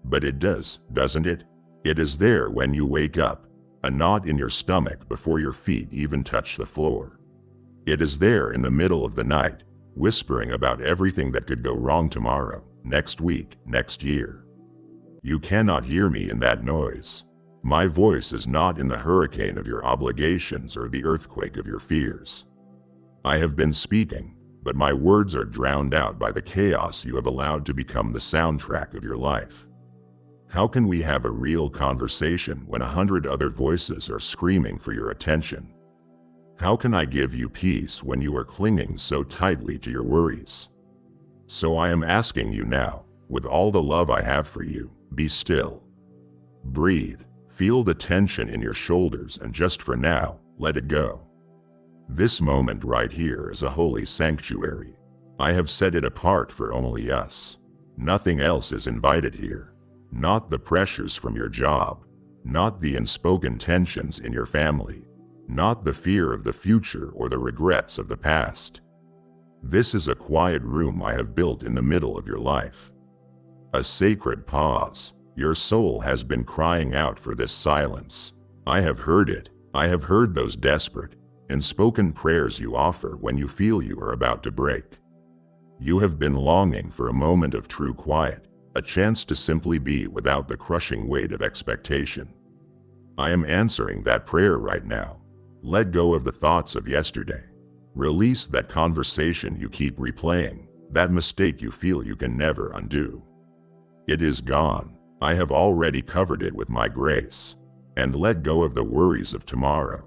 But it does, doesn't it? It is there when you wake up, a knot in your stomach before your feet even touch the floor. It is there in the middle of the night, whispering about everything that could go wrong tomorrow, next week, next year. You cannot hear me in that noise. My voice is not in the hurricane of your obligations or the earthquake of your fears. I have been speaking, but my words are drowned out by the chaos you have allowed to become the soundtrack of your life. How can we have a real conversation when 100 other voices are screaming for your attention? How can I give you peace when you are clinging so tightly to your worries? So I am asking you now, with all the love I have for you, be still. Breathe, Feel the tension in your shoulders and just for now, let it go. This moment right here is a holy sanctuary. I have set it apart for only us. Nothing else is invited here. Not the pressures from your job. Not the unspoken tensions in your family. Not the fear of the future or the regrets of the past. This is a quiet room I have built in the middle of your life. A sacred pause. Your soul has been crying out for this silence. I have heard it. I have heard those desperate, unspoken prayers you offer when you feel you are about to break. You have been longing for a moment of true quiet, a chance to simply be without the crushing weight of expectation. I am answering that prayer right now. Let go of the thoughts of yesterday. Release that conversation you keep replaying, that mistake you feel you can never undo. It is gone. I have already covered it with my grace. And let go of the worries of tomorrow.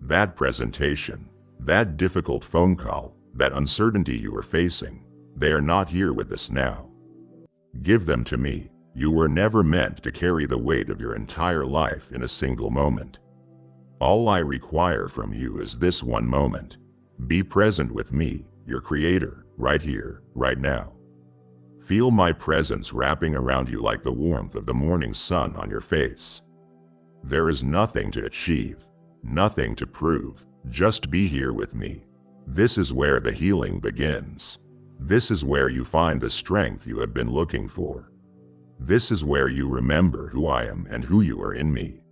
That presentation, that difficult phone call, that uncertainty you are facing, they are not here with us now. Give them to me. You were never meant to carry the weight of your entire life in a single moment. All I require from you is this one moment. Be present with me, your creator, right here, right now. Feel my presence wrapping around you like the warmth of the morning sun on your face. There is nothing to achieve, nothing to prove, just be here with me. This is where the healing begins. This is where you find the strength you have been looking for. This is where you remember who I am and who you are in me.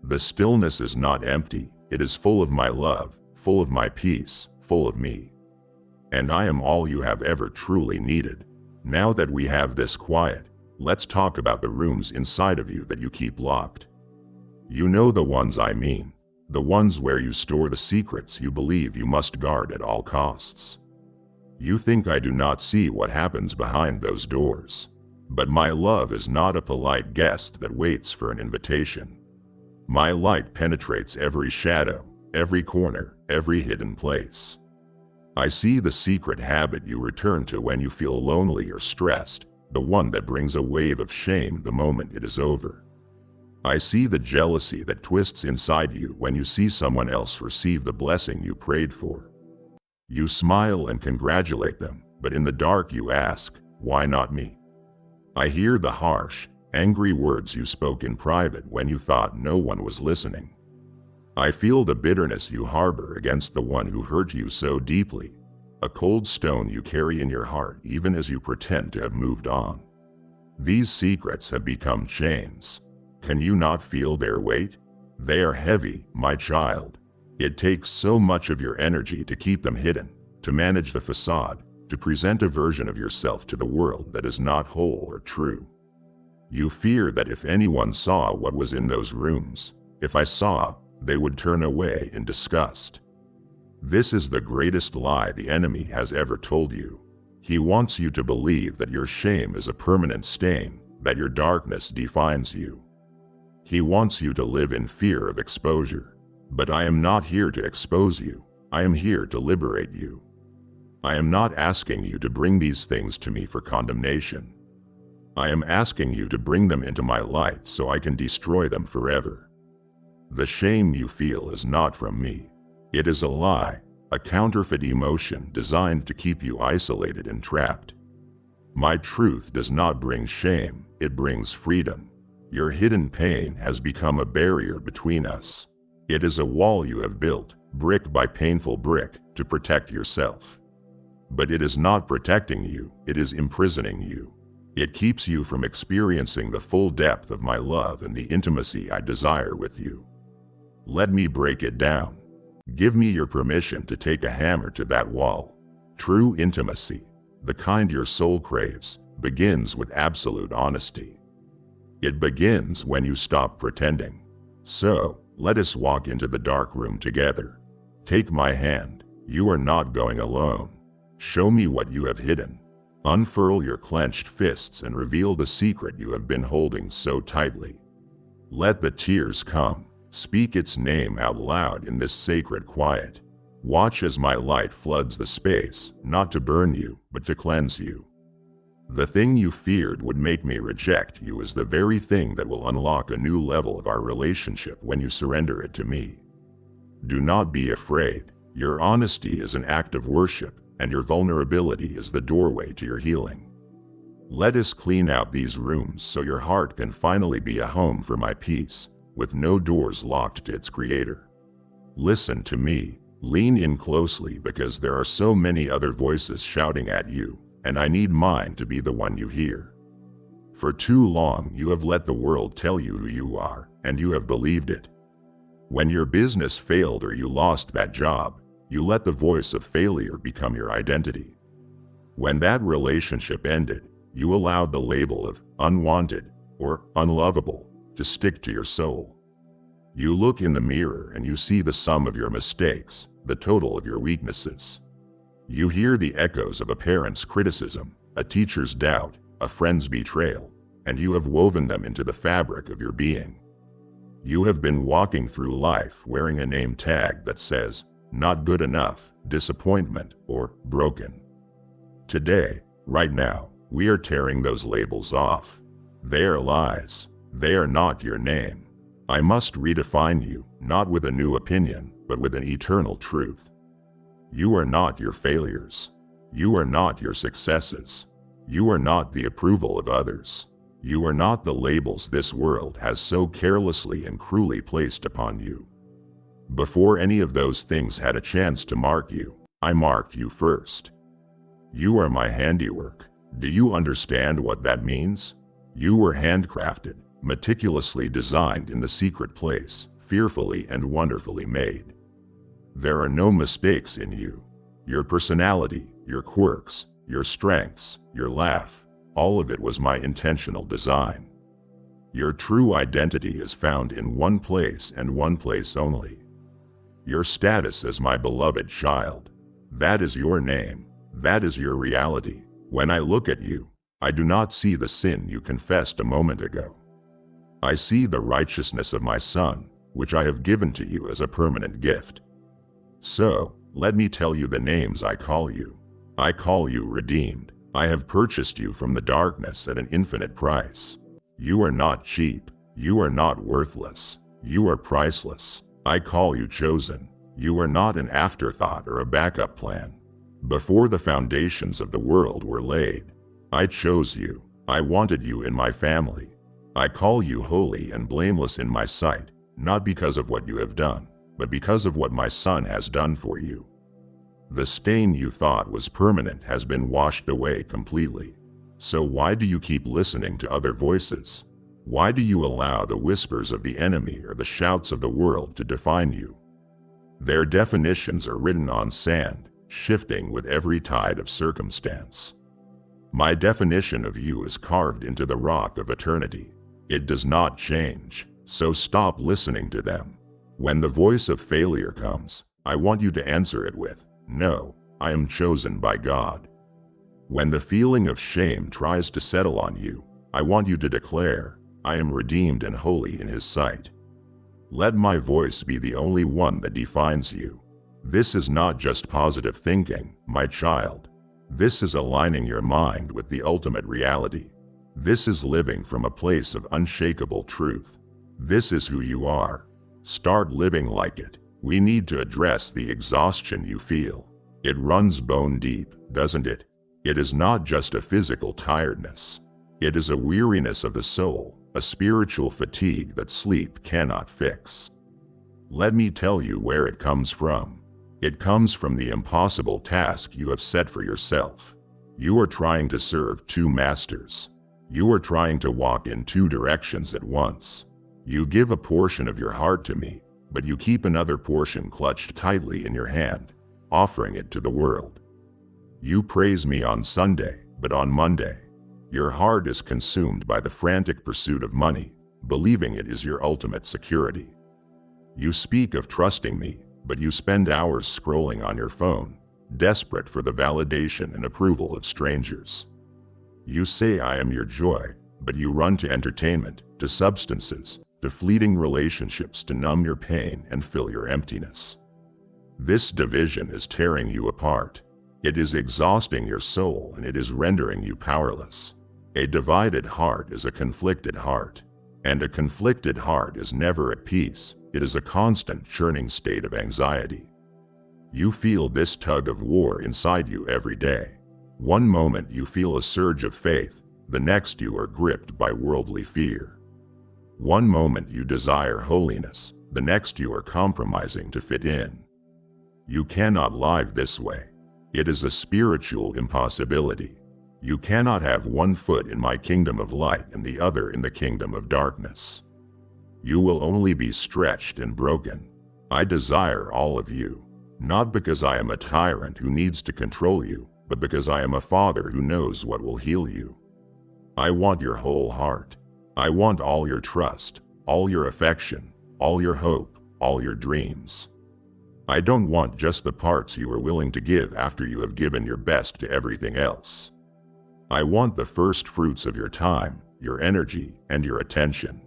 The stillness is not empty, it is full of my love, full of my peace, full of me. And I am all you have ever truly needed. Now that we have this quiet, let's talk about the rooms inside of you that you keep locked. You know the ones I mean, the ones where you store the secrets you believe you must guard at all costs. You think I do not see what happens behind those doors. But my love is not a polite guest that waits for an invitation. My light penetrates every shadow, every corner, every hidden place. I see the secret habit you return to when you feel lonely or stressed, the one that brings a wave of shame the moment it is over. I see the jealousy that twists inside you when you see someone else receive the blessing you prayed for. You smile and congratulate them, but in the dark you ask, why not me? I hear the harsh, angry words you spoke in private when you thought no one was listening. I feel the bitterness you harbor against the one who hurt you so deeply, a cold stone you carry in your heart even as you pretend to have moved on. These secrets have become chains. Can you not feel their weight? They are heavy, my child. It takes so much of your energy to keep them hidden, to manage the facade, to present a version of yourself to the world that is not whole or true. You fear that if anyone saw what was in those rooms, if I saw, they would turn away in disgust. This is the greatest lie the enemy has ever told you. He wants you to believe that your shame is a permanent stain, that your darkness defines you. He wants you to live in fear of exposure. But I am not here to expose you. I am here to liberate you. I am not asking you to bring these things to me for condemnation. I am asking you to bring them into my light so I can destroy them forever. The shame you feel is not from me. It is a lie, a counterfeit emotion designed to keep you isolated and trapped. My truth does not bring shame, it brings freedom. Your hidden pain has become a barrier between us. It is a wall you have built, brick by painful brick, to protect yourself. But it is not protecting you, it is imprisoning you. It keeps you from experiencing the full depth of my love and the intimacy I desire with you. Let me break it down. Give me your permission to take a hammer to that wall. True intimacy, the kind your soul craves, begins with absolute honesty. It begins when you stop pretending. So, let us walk into the dark room together. Take my hand. You are not going alone. Show me what you have hidden. Unfurl your clenched fists and reveal the secret you have been holding so tightly. Let the tears come. Speak its name out loud in this sacred quiet. Watch as my light floods the space, not to burn you, but to cleanse you. The thing you feared would make me reject you is the very thing that will unlock a new level of our relationship when you surrender it to me. Do not be afraid. Your honesty is an act of worship, and your vulnerability is the doorway to your healing. Let us clean out these rooms so your heart can finally be a home for my peace, with no doors locked to its creator. Listen to me. Lean in closely because there are so many other voices shouting at you, and I need mine to be the one you hear. For too long you have let the world tell you who you are, and you have believed it. When your business failed or you lost that job, you let the voice of failure become your identity. When that relationship ended, you allowed the label of unwanted or unlovable to stick to your soul. You look in the mirror and you see the sum of your mistakes, the total of your weaknesses. You hear the echoes of a parent's criticism, a teacher's doubt, a friend's betrayal, and you have woven them into the fabric of your being. You have been walking through life wearing a name tag that says, not good enough, disappointment, or broken. Today, right now, we are tearing those labels off. They are lies. They are not your name. I must redefine you, not with a new opinion, but with an eternal truth. You are not your failures. You are not your successes. You are not the approval of others. You are not the labels this world has so carelessly and cruelly placed upon you. Before any of those things had a chance to mark you, I marked you first. You are my handiwork. Do you understand what that means? You were handcrafted, meticulously designed in the secret place, fearfully and wonderfully made. There are no mistakes in you. Your personality, your quirks, your strengths, your laugh, all of it was my intentional design. Your true identity is found in one place and one place only. Your status as my beloved child. That is your name. That is your reality. When I look at you, I do not see the sin you confessed a moment ago. I see the righteousness of my Son, which I have given to you as a permanent gift. So, let me tell you the names I call you. I call you redeemed. I have purchased you from the darkness at an infinite price. You are not cheap. You are not worthless. You are priceless. I call you chosen. You are not an afterthought or a backup plan. Before the foundations of the world were laid, I chose you. I wanted you in my family. I call you holy and blameless in my sight, not because of what you have done, but because of what my Son has done for you. The stain you thought was permanent has been washed away completely. So why do you keep listening to other voices? Why do you allow the whispers of the enemy or the shouts of the world to define you? Their definitions are written on sand, shifting with every tide of circumstance. My definition of you is carved into the rock of eternity. It does not change, so stop listening to them. When the voice of failure comes, I want you to answer it with, no, I am chosen by God. When the feeling of shame tries to settle on you, I want you to declare, I am redeemed and holy in His sight. Let my voice be the only one that defines you. This is not just positive thinking, my child. This is aligning your mind with the ultimate reality. This is living from a place of unshakable truth. This is who you are. Start living like it. We need to address the exhaustion you feel. It runs bone deep, doesn't it? It is not just a physical tiredness. It is a weariness of the soul, a spiritual fatigue that sleep cannot fix. Let me tell you where it comes from. It comes from the impossible task you have set for yourself. You are trying to serve two masters. You are trying to walk in two directions at once. You give a portion of your heart to me, but you keep another portion clutched tightly in your hand, offering it to the world. You praise me on Sunday, but on Monday, your heart is consumed by the frantic pursuit of money, believing it is your ultimate security. You speak of trusting me, but you spend hours scrolling on your phone, desperate for the validation and approval of strangers. You say I am your joy, but you run to entertainment, to substances, to fleeting relationships to numb your pain and fill your emptiness. This division is tearing you apart. It is exhausting your soul and it is rendering you powerless. A divided heart is a conflicted heart, and a conflicted heart is never at peace. It is a constant churning state of anxiety. You feel this tug of war inside you every day. One moment you feel a surge of faith, the next you are gripped by worldly fear. One moment you desire holiness, the next you are compromising to fit in. You cannot live this way. It is a spiritual impossibility. You cannot have one foot in my kingdom of light and the other in the kingdom of darkness. You will only be stretched and broken. I desire all of you, not because I am a tyrant who needs to control you, but because I am a father who knows what will heal you. I want your whole heart. I want all your trust, all your affection, all your hope, all your dreams. I don't want just the parts you are willing to give after you have given your best to everything else. I want the first fruits of your time, your energy, and your attention.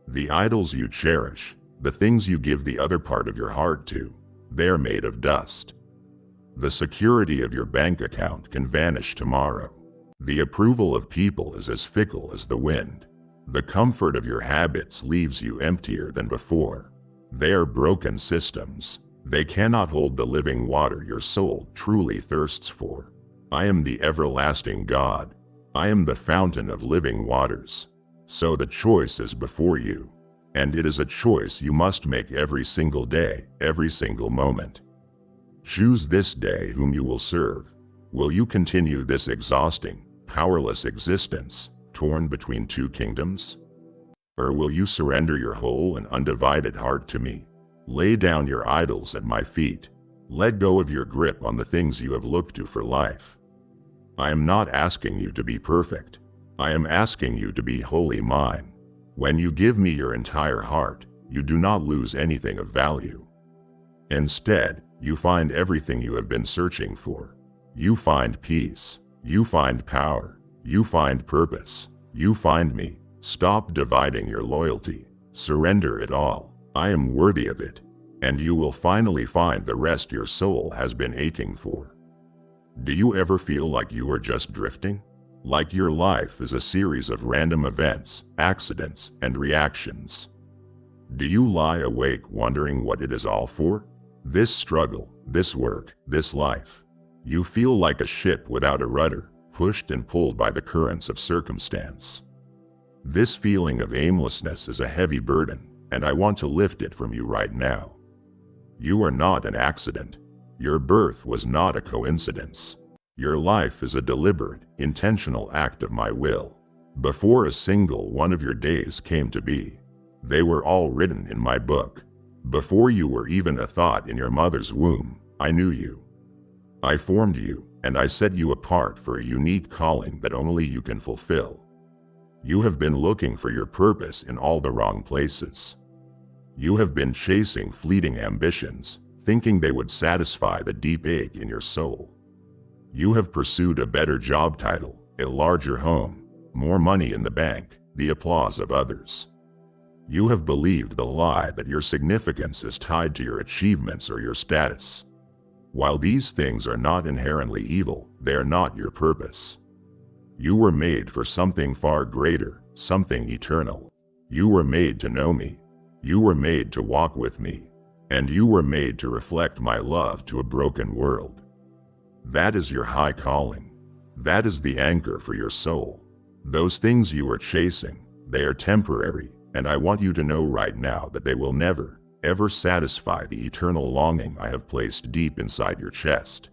The idols you cherish, the things you give the other part of your heart to, they're made of dust. The security of your bank account can vanish tomorrow. The approval of people is as fickle as the wind. The comfort of your habits leaves you emptier than before. They are broken systems. They cannot hold the living water your soul truly thirsts for. I am the everlasting God. I am the fountain of living waters. So the choice is before you, and it is a choice you must make every single day, every single moment. Choose this day whom you will serve. Will you continue this exhausting, powerless existence, torn between two kingdoms? Or will you surrender your whole and undivided heart to me? Lay down your idols at my feet. Let go of your grip on the things you have looked to for life. I am not asking you to be perfect. I am asking you to be wholly mine. When you give me your entire heart, you do not lose anything of value. Instead, you find everything you have been searching for. You find peace. You find power. You find purpose. You find me. Stop dividing your loyalty. Surrender it all. I am worthy of it, and you will finally find the rest your soul has been aching for. Do you ever feel like you are just drifting? Like your life is a series of random events, accidents, and reactions? Do you lie awake wondering what it is all for? This struggle, this work, this life. You feel like a ship without a rudder, pushed and pulled by the currents of circumstance. This feeling of aimlessness is a heavy burden, and I want to lift it from you right now. You are not an accident. Your birth was not a coincidence. Your life is a deliberate, intentional act of my will. Before a single one of your days came to be, they were all written in my book. Before you were even a thought in your mother's womb, I knew you. I formed you, and I set you apart for a unique calling that only you can fulfill. You have been looking for your purpose in all the wrong places. You have been chasing fleeting ambitions, thinking they would satisfy the deep ache in your soul. You have pursued a better job title, a larger home, more money in the bank, the applause of others. You have believed the lie that your significance is tied to your achievements or your status. While these things are not inherently evil, they are not your purpose. You were made for something far greater, something eternal. You were made to know me. You were made to walk with me. And you were made to reflect my love to a broken world. That is your high calling. That is the anchor for your soul. Those things you are chasing, they are temporary, and I want you to know right now that they will never, ever satisfy the eternal longing I have placed deep inside your chest.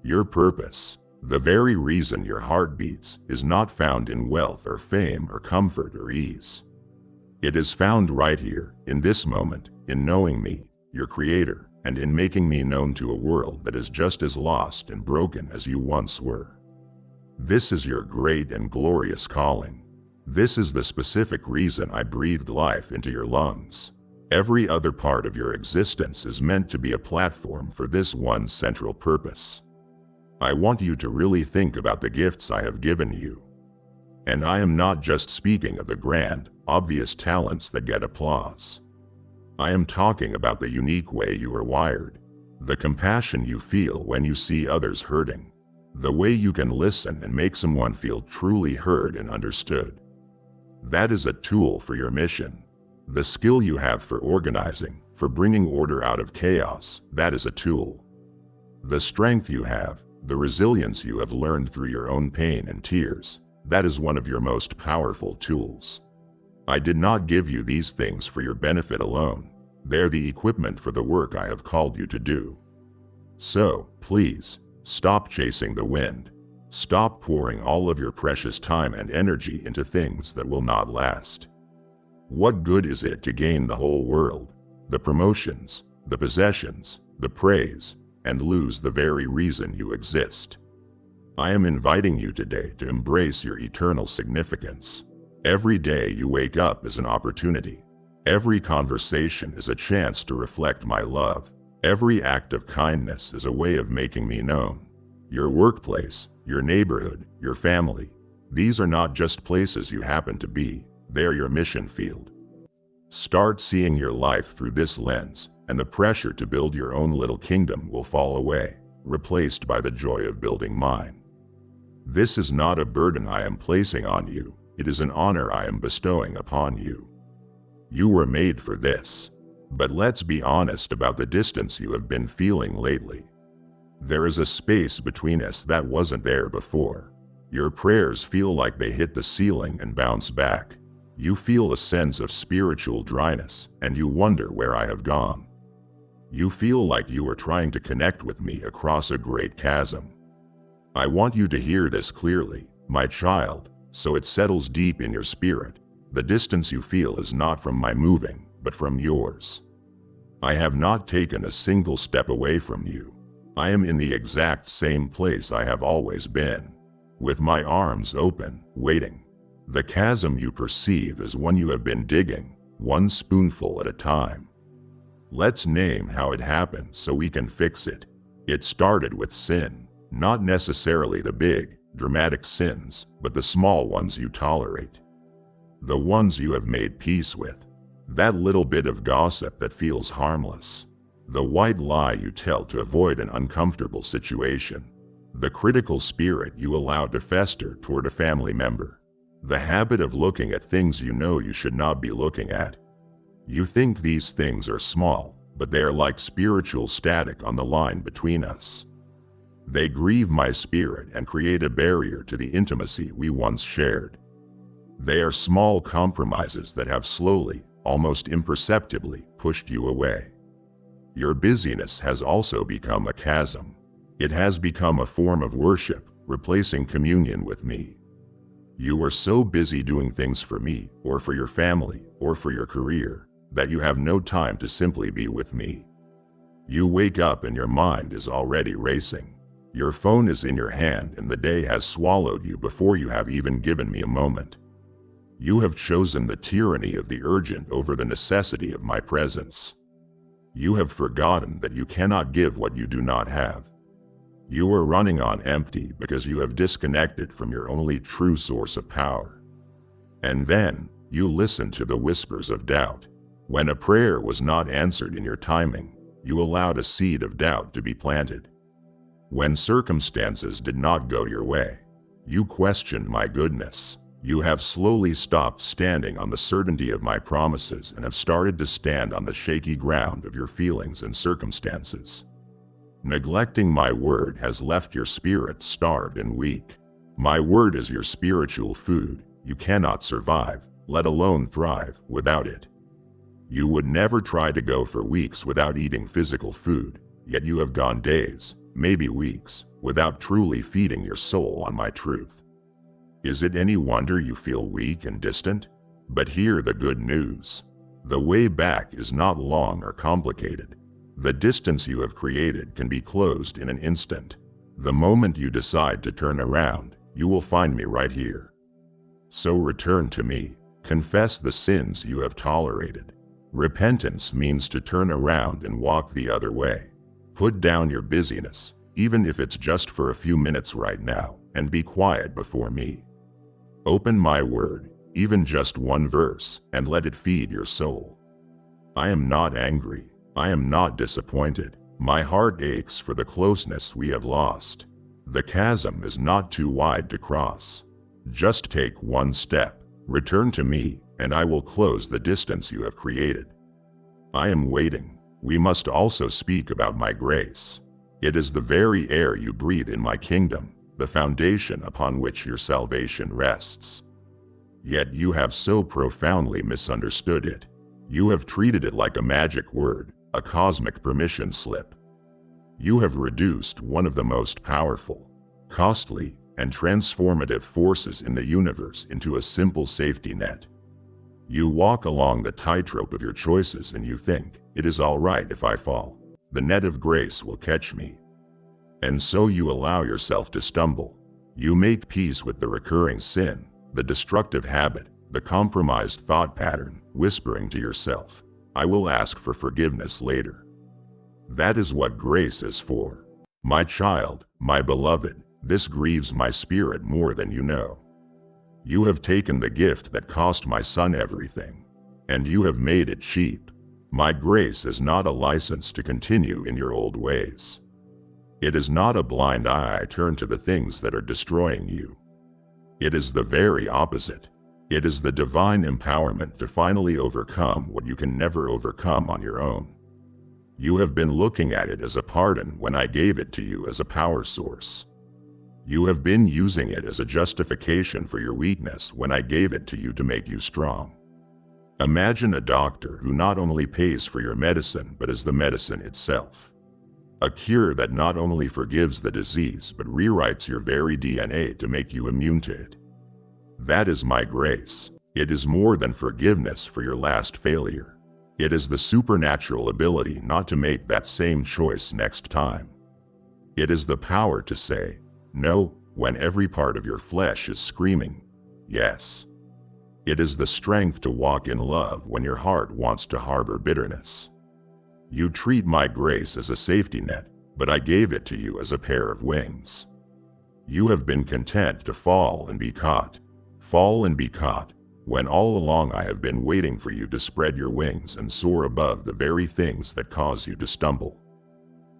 Your purpose, the very reason your heart beats, is not found in wealth or fame or comfort or ease. It is found right here, in this moment, in knowing me, your creator, and in making me known to a world that is just as lost and broken as you once were. This is your great and glorious calling. This is the specific reason I breathed life into your lungs. Every other part of your existence is meant to be a platform for this one central purpose. I want you to really think about the gifts I have given you. And I am not just speaking of the grand, obvious talents that get applause. I am talking about the unique way you are wired. The compassion you feel when you see others hurting. The way you can listen and make someone feel truly heard and understood. That is a tool for your mission. The skill you have for organizing, for bringing order out of chaos, that is a tool. The strength you have, the resilience you have learned through your own pain and tears, that is one of your most powerful tools. I did not give you these things for your benefit alone. They're the equipment for the work I have called you to do. So, please, stop chasing the wind. Stop pouring all of your precious time and energy into things that will not last. What good is it to gain the whole world, the promotions, the possessions, the praise, and lose the very reason you exist? I am inviting you today to embrace your eternal significance. Every day you wake up is an opportunity. Every conversation is a chance to reflect my love. Every act of kindness is a way of making me known. Your workplace, your neighborhood, your family, these are not just places you happen to be, they are your mission field. Start seeing your life through this lens, and the pressure to build your own little kingdom will fall away, replaced by the joy of building mine. This is not a burden I am placing on you, it is an honor I am bestowing upon you. You were made for this. But let's be honest about the distance you have been feeling lately. There is a space between us that wasn't there before. Your prayers feel like they hit the ceiling and bounce back. You feel a sense of spiritual dryness, and you wonder where I have gone. You feel like you are trying to connect with me across a great chasm. I want you to hear this clearly, my child, so it settles deep in your spirit. The distance you feel is not from my moving, but from yours. I have not taken a single step away from you. I am in the exact same place I have always been, with my arms open, waiting. The chasm you perceive is one you have been digging, one spoonful at a time. Let's name how it happened so we can fix it. It started with sin, not necessarily the big, dramatic sins, but the small ones you tolerate. The ones you have made peace with. That little bit of gossip that feels harmless. The white lie you tell to avoid an uncomfortable situation. The critical spirit you allow to fester toward a family member. The habit of looking at things you know you should not be looking at. You think these things are small, but they are like spiritual static on the line between us. They grieve my spirit and create a barrier to the intimacy we once shared. They are small compromises that have slowly, almost imperceptibly, pushed you away. Your busyness has also become a chasm. It has become a form of worship, replacing communion with me. You are so busy doing things for me, or for your family, or for your career, that you have no time to simply be with me. You wake up and your mind is already racing. Your phone is in your hand and the day has swallowed you before you have even given me a moment. You have chosen the tyranny of the urgent over the necessity of my presence. You have forgotten that you cannot give what you do not have. You are running on empty because you have disconnected from your only true source of power. And then, you listen to the whispers of doubt. When a prayer was not answered in your timing, you allowed a seed of doubt to be planted. When circumstances did not go your way, you questioned my goodness. You have slowly stopped standing on the certainty of my promises and have started to stand on the shaky ground of your feelings and circumstances. Neglecting my word has left your spirit starved and weak. My word is your spiritual food. You cannot survive, let alone thrive, without it. You would never try to go for weeks without eating physical food, yet you have gone days, maybe weeks, without truly feeding your soul on my truth. Is it any wonder you feel weak and distant? But hear the good news. The way back is not long or complicated. The distance you have created can be closed in an instant. The moment you decide to turn around, you will find me right here. So return to me. Confess the sins you have tolerated. Repentance means to turn around and walk the other way. Put down your busyness, even if it's just for a few minutes right now, and be quiet before me. Open my word, even just one verse, and let it feed your soul. I am not angry. I am not disappointed. My heart aches for the closeness we have lost. The chasm is not too wide to cross. Just take one step, return to me, and I will close the distance you have created. I am waiting. We must also speak about my grace. It is the very air you breathe in my kingdom, the foundation upon which your salvation rests. Yet you have so profoundly misunderstood it. You have treated it like a magic word, a cosmic permission slip. You have reduced one of the most powerful, costly, and transformative forces in the universe into a simple safety net. You walk along the tightrope of your choices and you think, it is all right if I fall. The net of grace will catch me. And so you allow yourself to stumble. You make peace with the recurring sin, the destructive habit, the compromised thought pattern, whispering to yourself, I will ask for forgiveness later. That is what grace is for. My child, my beloved, this grieves my spirit more than you know. You have taken the gift that cost my son everything, and you have made it cheap. My grace is not a license to continue in your old ways. It is not a blind eye I turn to the things that are destroying you. It is the very opposite. It is the divine empowerment to finally overcome what you can never overcome on your own. You have been looking at it as a pardon when I gave it to you as a power source. You have been using it as a justification for your weakness when I gave it to you to make you strong. Imagine a doctor who not only pays for your medicine but is the medicine itself. A cure that not only forgives the disease but rewrites your very DNA to make you immune to it. That is my grace. It is more than forgiveness for your last failure. It is the supernatural ability not to make that same choice next time. It is the power to say no when every part of your flesh is screaming yes. It is the strength to walk in love when your heart wants to harbor bitterness. You treat my grace as a safety net, but I gave it to you as a pair of wings. You have been content to fall and be caught, when all along I have been waiting for you to spread your wings and soar above the very things that cause you to stumble.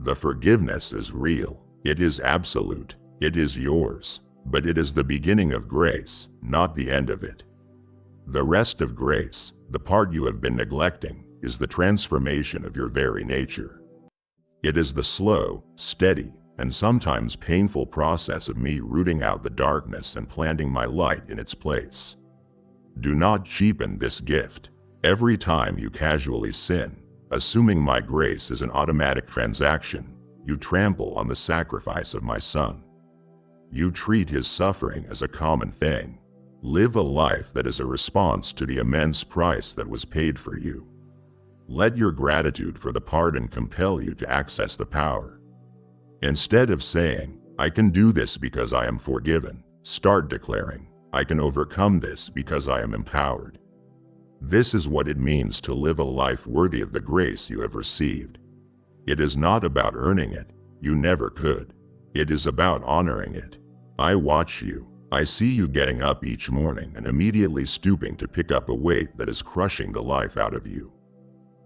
The forgiveness is real, it is absolute, it is yours, but it is the beginning of grace, not the end of it. The rest of grace, the part you have been neglecting, is the transformation of your very nature. It is the slow, steady, and sometimes painful process of me rooting out the darkness and planting my light in its place. Do not cheapen this gift. Every time you casually sin, assuming my grace is an automatic transaction, you trample on the sacrifice of my son. You treat his suffering as a common thing. Live a life that is a response to the immense price that was paid for you. Let your gratitude for the pardon compel you to access the power. Instead of saying, I can do this because I am forgiven, start declaring, I can overcome this because I am empowered. This is what it means to live a life worthy of the grace you have received. It is not about earning it, you never could. It is about honoring it. I watch you. I see you getting up each morning and immediately stooping to pick up a weight that is crushing the life out of you.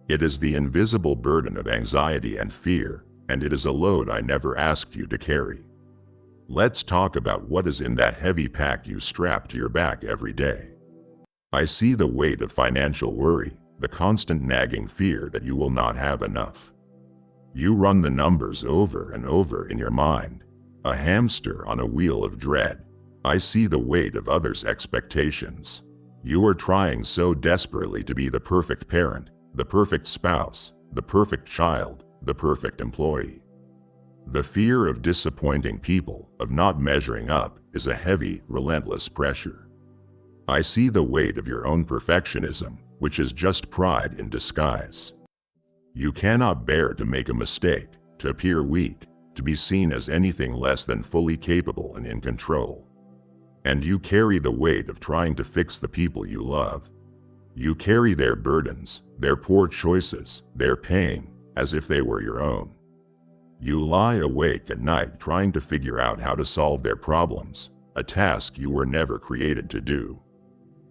It is the invisible burden of anxiety and fear, and it is a load I never asked you to carry. Let's talk about what is in that heavy pack you strap to your back every day. I see the weight of financial worry, the constant nagging fear that you will not have enough. You run the numbers over and over in your mind, a hamster on a wheel of dread. I see the weight of others' expectations. You are trying so desperately to be the perfect parent, the perfect spouse, the perfect child, the perfect employee. The fear of disappointing people, of not measuring up, is a heavy, relentless pressure. I see the weight of your own perfectionism, which is just pride in disguise. You cannot bear to make a mistake, to appear weak, to be seen as anything less than fully capable and in control. And you carry the weight of trying to fix the people you love. You carry their burdens, their poor choices, their pain, as if they were your own. You lie awake at night trying to figure out how to solve their problems, a task you were never created to do.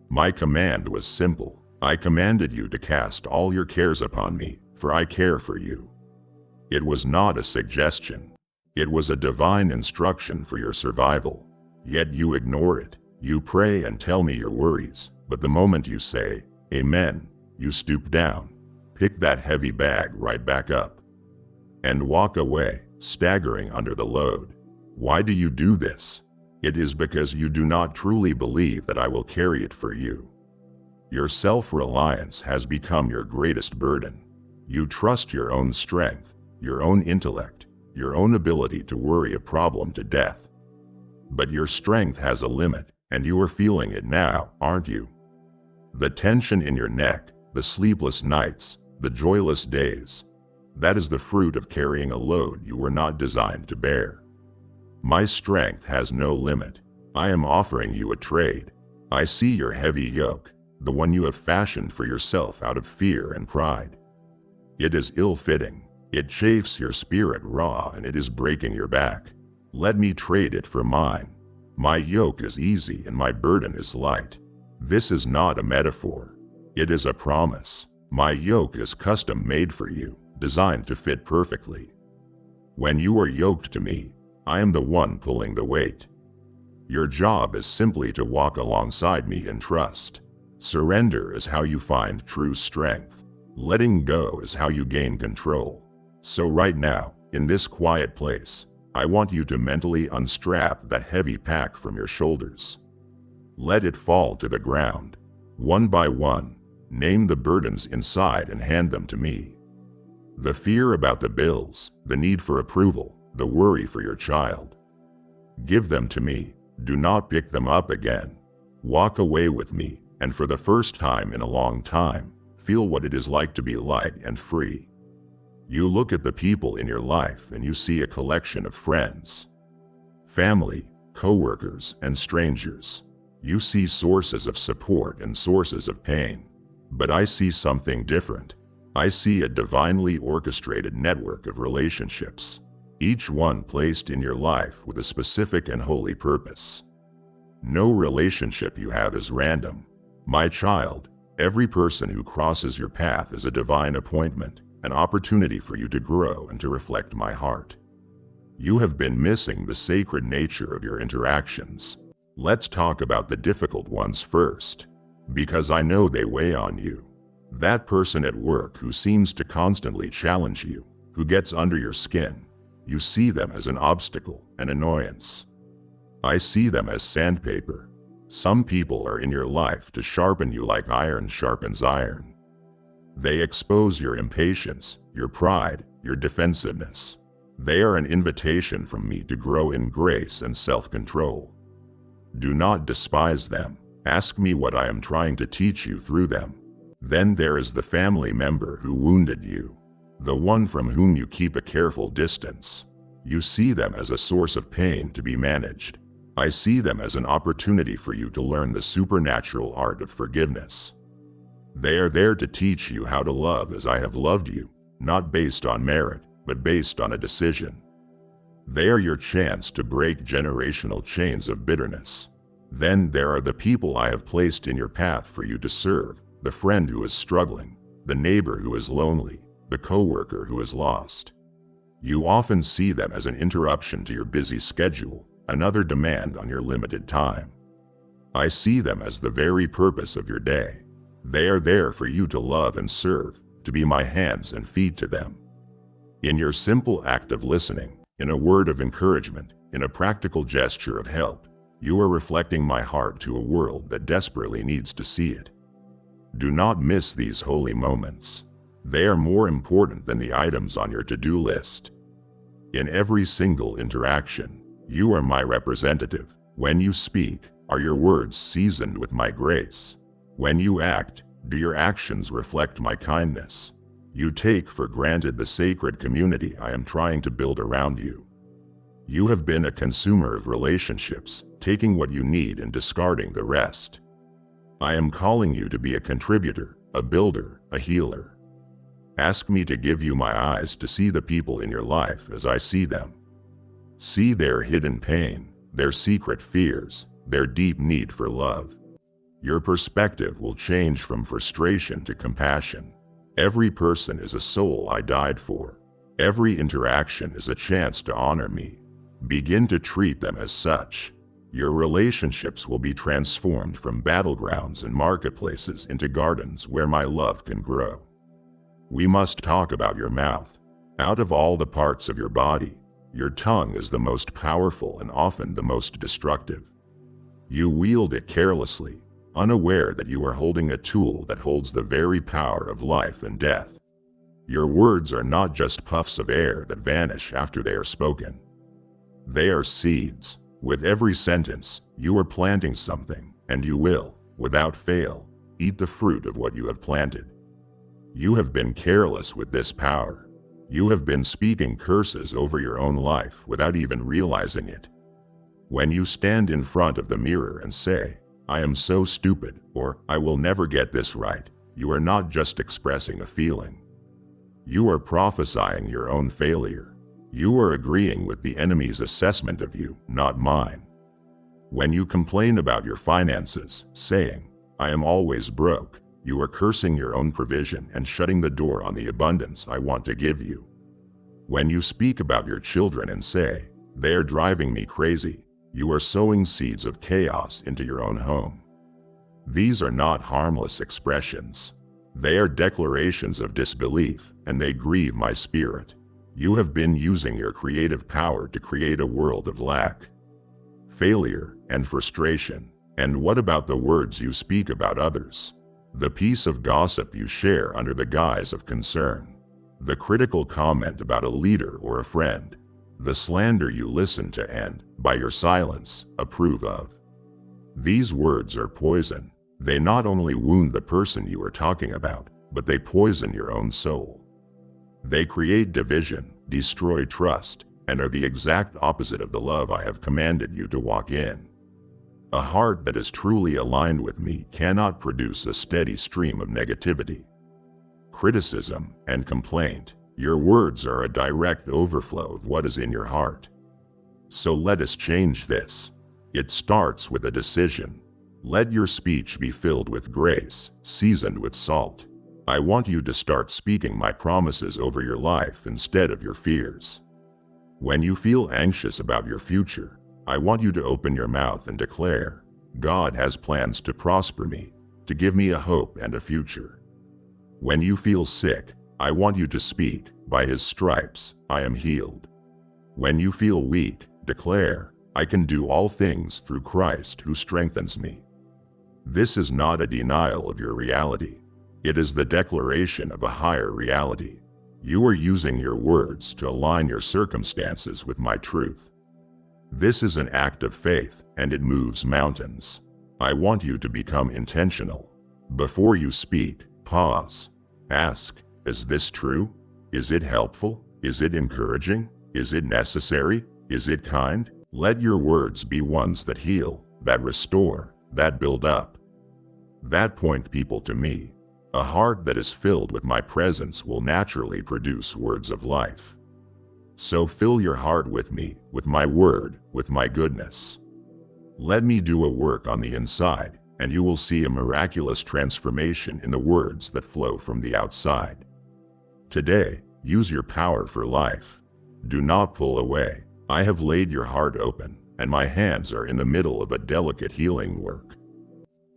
My command was simple. I commanded you to cast all your cares upon me, for I care for you. It was not a suggestion. It was a divine instruction for your survival. Yet you ignore it. You pray and tell me your worries, but the moment you say, "Amen," you stoop down, pick that heavy bag right back up, and walk away, staggering under the load. Why do you do this? It is because you do not truly believe that I will carry it for you. Your self-reliance has become your greatest burden. You trust your own strength, your own intellect, your own ability to worry a problem to death. But your strength has a limit, and you are feeling it now, aren't you? The tension in your neck, the sleepless nights, the joyless days. That is the fruit of carrying a load you were not designed to bear. My strength has no limit. I am offering you a trade. I see your heavy yoke, the one you have fashioned for yourself out of fear and pride. It is ill-fitting. It chafes your spirit raw, and it is breaking your back. Let me trade it for mine. My yoke is easy and my burden is light. This is not a metaphor. It is a promise. My yoke is custom made for you, designed to fit perfectly. When you are yoked to me, I am the one pulling the weight. Your job is simply to walk alongside me in trust. Surrender is how you find true strength. Letting go is how you gain control. So right now, in this quiet place, I want you to mentally unstrap that heavy pack from your shoulders. Let it fall to the ground. One by one, name the burdens inside and hand them to me. The fear about the bills, the need for approval, the worry for your child. Give them to me. Do not pick them up again. Walk away with me, and for the first time in a long time, feel what it is like to be light and free. You look at the people in your life and you see a collection of friends, family, co-workers, and strangers. You see sources of support and sources of pain. But I see something different. I see a divinely orchestrated network of relationships, each one placed in your life with a specific and holy purpose. No relationship you have is random. My child, every person who crosses your path is a divine appointment, an opportunity for you to grow and to reflect my heart. You have been missing the sacred nature of your interactions. Let's talk about the difficult ones first, because I know they weigh on you. That person at work who seems to constantly challenge you, who gets under your skin, you see them as an obstacle, an annoyance. I see them as sandpaper. Some people are in your life to sharpen you like iron sharpens iron. They expose your impatience, your pride, your defensiveness. They are an invitation from me to grow in grace and self-control. Do not despise them. Ask me what I am trying to teach you through them. Then there is the family member who wounded you, the one from whom you keep a careful distance. You see them as a source of pain to be managed. I see them as an opportunity for you to learn the supernatural art of forgiveness. They are there to teach you how to love as I have loved you, not based on merit, but based on a decision. They are your chance to break generational chains of bitterness. Then there are the people I have placed in your path for you to serve, the friend who is struggling, the neighbor who is lonely, the coworker who is lost. You often see them as an interruption to your busy schedule, another demand on your limited time. I see them as the very purpose of your day. They are there for you to love and serve, to be my hands and feet to them. In your simple act of listening, in a word of encouragement, in a practical gesture of help, you are reflecting my heart to a world that desperately needs to see it. Do not miss these holy moments. They are more important than the items on your to-do list. In every single interaction, you are my representative. When you speak, are your words seasoned with my grace? When you act, do your actions reflect my kindness? You take for granted the sacred community I am trying to build around you. You have been a consumer of relationships, taking what you need and discarding the rest. I am calling you to be a contributor, a builder, a healer. Ask me to give you my eyes to see the people in your life as I see them. See their hidden pain, their secret fears, their deep need for love. Your perspective will change from frustration to compassion. Every person is a soul I died for. Every interaction is a chance to honor me. Begin to treat them as such. Your relationships will be transformed from battlegrounds and marketplaces into gardens where my love can grow. We must talk about your mouth. Out of all the parts of your body, your tongue is the most powerful and often the most destructive. You wield it carelessly, unaware that you are holding a tool that holds the very power of life and death. Your words are not just puffs of air that vanish after they are spoken. They are seeds. With every sentence, you are planting something, and you will, without fail, eat the fruit of what you have planted. You have been careless with this power. You have been speaking curses over your own life without even realizing it. When you stand in front of the mirror and say, "I am so stupid," or "I will never get this right," you are not just expressing a feeling. You are prophesying your own failure. You are agreeing with the enemy's assessment of you, not mine. When you complain about your finances, saying, "I am always broke," you are cursing your own provision and shutting the door on the abundance I want to give you. When you speak about your children and say, "They are driving me crazy," you are sowing seeds of chaos into your own home. These are not harmless expressions. They are declarations of disbelief, and they grieve my spirit. You have been using your creative power to create a world of lack, failure, and frustration. And what about the words you speak about others? The piece of gossip you share under the guise of concern? The critical comment about a leader or a friend? The slander you listen to and, by your silence, approve of? These words are poison. They not only wound the person you are talking about, but they poison your own soul. They create division, destroy trust, and are the exact opposite of the love I have commanded you to walk in. A heart that is truly aligned with me cannot produce a steady stream of negativity, criticism, and complaint. Your words are a direct overflow of what is in your heart. So let us change this. It starts with a decision. Let your speech be filled with grace, seasoned with salt. I want you to start speaking my promises over your life instead of your fears. When you feel anxious about your future, I want you to open your mouth and declare, "God has plans to prosper me, to give me a hope and a future." When you feel sick, I want you to speak, "By his stripes, I am healed." When you feel weak, declare, "I can do all things through Christ who strengthens me." This is not a denial of your reality. It is the declaration of a higher reality. You are using your words to align your circumstances with my truth. This is an act of faith, and it moves mountains. I want you to become intentional. Before you speak, pause. Ask, "Is this true? Is it helpful? Is it encouraging? Is it necessary? Is it kind?" Let your words be ones that heal, that restore, that build up, that point people to me. A heart that is filled with my presence will naturally produce words of life. So fill your heart with me, with my word, with my goodness. Let me do a work on the inside, and you will see a miraculous transformation in the words that flow from the outside. Today, use your power for life. Do not pull away. I have laid your heart open, and my hands are in the middle of a delicate healing work.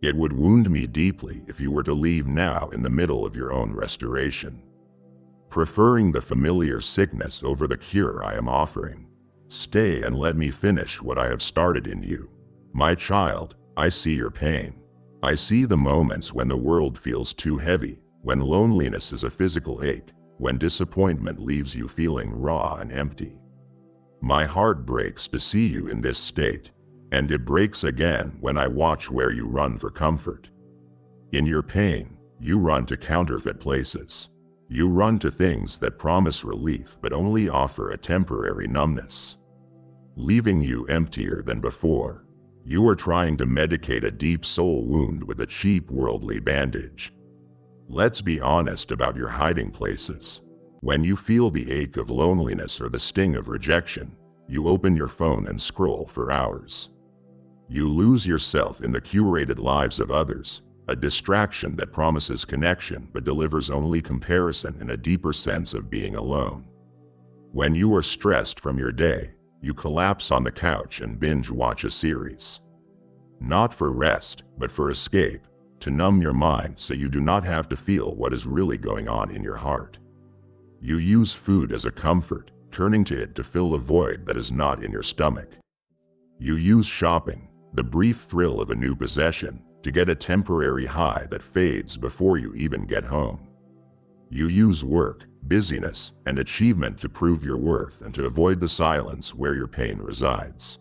It would wound me deeply if you were to leave now in the middle of your own restoration, preferring the familiar sickness over the cure I am offering. Stay and let me finish what I have started in you. My child, I see your pain. I see the moments when the world feels too heavy, when loneliness is a physical ache, when disappointment leaves you feeling raw and empty. My heart breaks to see you in this state. And it breaks again when I watch where you run for comfort. In your pain, you run to counterfeit places. You run to things that promise relief but only offer a temporary numbness, leaving you emptier than before. You are trying to medicate a deep soul wound with a cheap worldly bandage. Let's be honest about your hiding places. When you feel the ache of loneliness or the sting of rejection, you open your phone and scroll for hours. You lose yourself in the curated lives of others, a distraction that promises connection but delivers only comparison and a deeper sense of being alone. When you are stressed from your day, you collapse on the couch and binge watch a series. Not for rest, but for escape, to numb your mind so you do not have to feel what is really going on in your heart. You use food as a comfort, turning to it to fill a void that is not in your stomach. You use shopping, the brief thrill of a new possession, to get a temporary high that fades before you even get home. You use work, busyness, and achievement to prove your worth and to avoid the silence where your pain resides.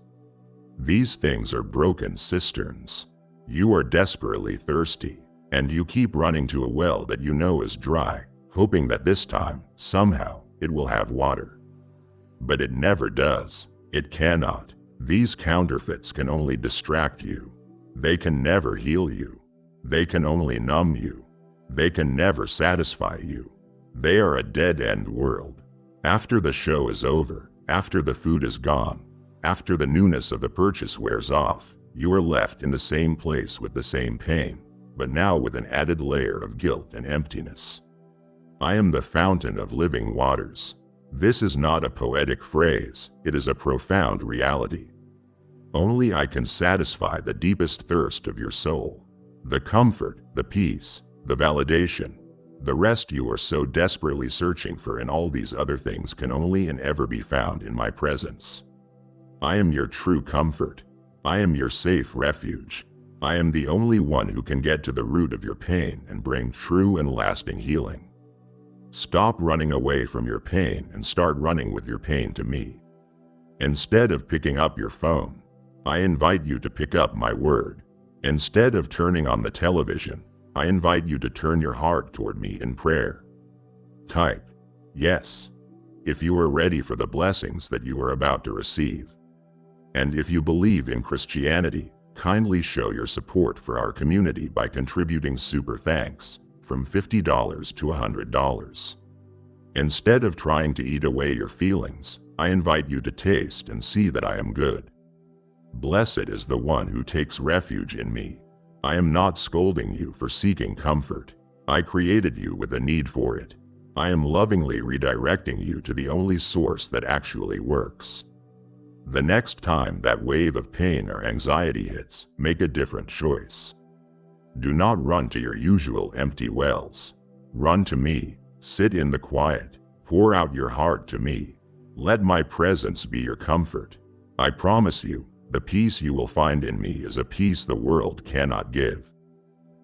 These things are broken cisterns. You are desperately thirsty, and you keep running to a well that you know is dry, hoping that this time, somehow, it will have water. But it never does. It cannot. These counterfeits can only distract you. They can never heal you. They can only numb you. They can never satisfy you. They are a dead-end world. After the show is over, after the food is gone, after the newness of the purchase wears off, you are left in the same place with the same pain, but now with an added layer of guilt and emptiness. I am the fountain of living waters. This is not a poetic phrase, it is a profound reality. Only I can satisfy the deepest thirst of your soul. The comfort, the peace, the validation, the rest you are so desperately searching for in all these other things can only and ever be found in my presence. I am your true comfort. I am your safe refuge. I am the only one who can get to the root of your pain and bring true and lasting healing. Stop running away from your pain and start running with your pain to me. Instead of picking up your phone, I invite you to pick up my word. Instead of turning on the television, I invite you to turn your heart toward me in prayer. Type yes if you are ready for the blessings that you are about to receive. And if you believe in Christianity, kindly show your support for our community by contributing super thanks from $50 to $100. Instead of trying to eat away your feelings, I invite you to taste and see that I am good. Blessed is the one who takes refuge in me. I am not scolding you for seeking comfort. I created you with a need for it. I am lovingly redirecting you to the only source that actually works. The next time that wave of pain or anxiety hits, make a different choice. Do not run to your usual empty wells. Run to me, sit in the quiet, pour out your heart to me. Let my presence be your comfort. I promise you, the peace you will find in me is a peace the world cannot give.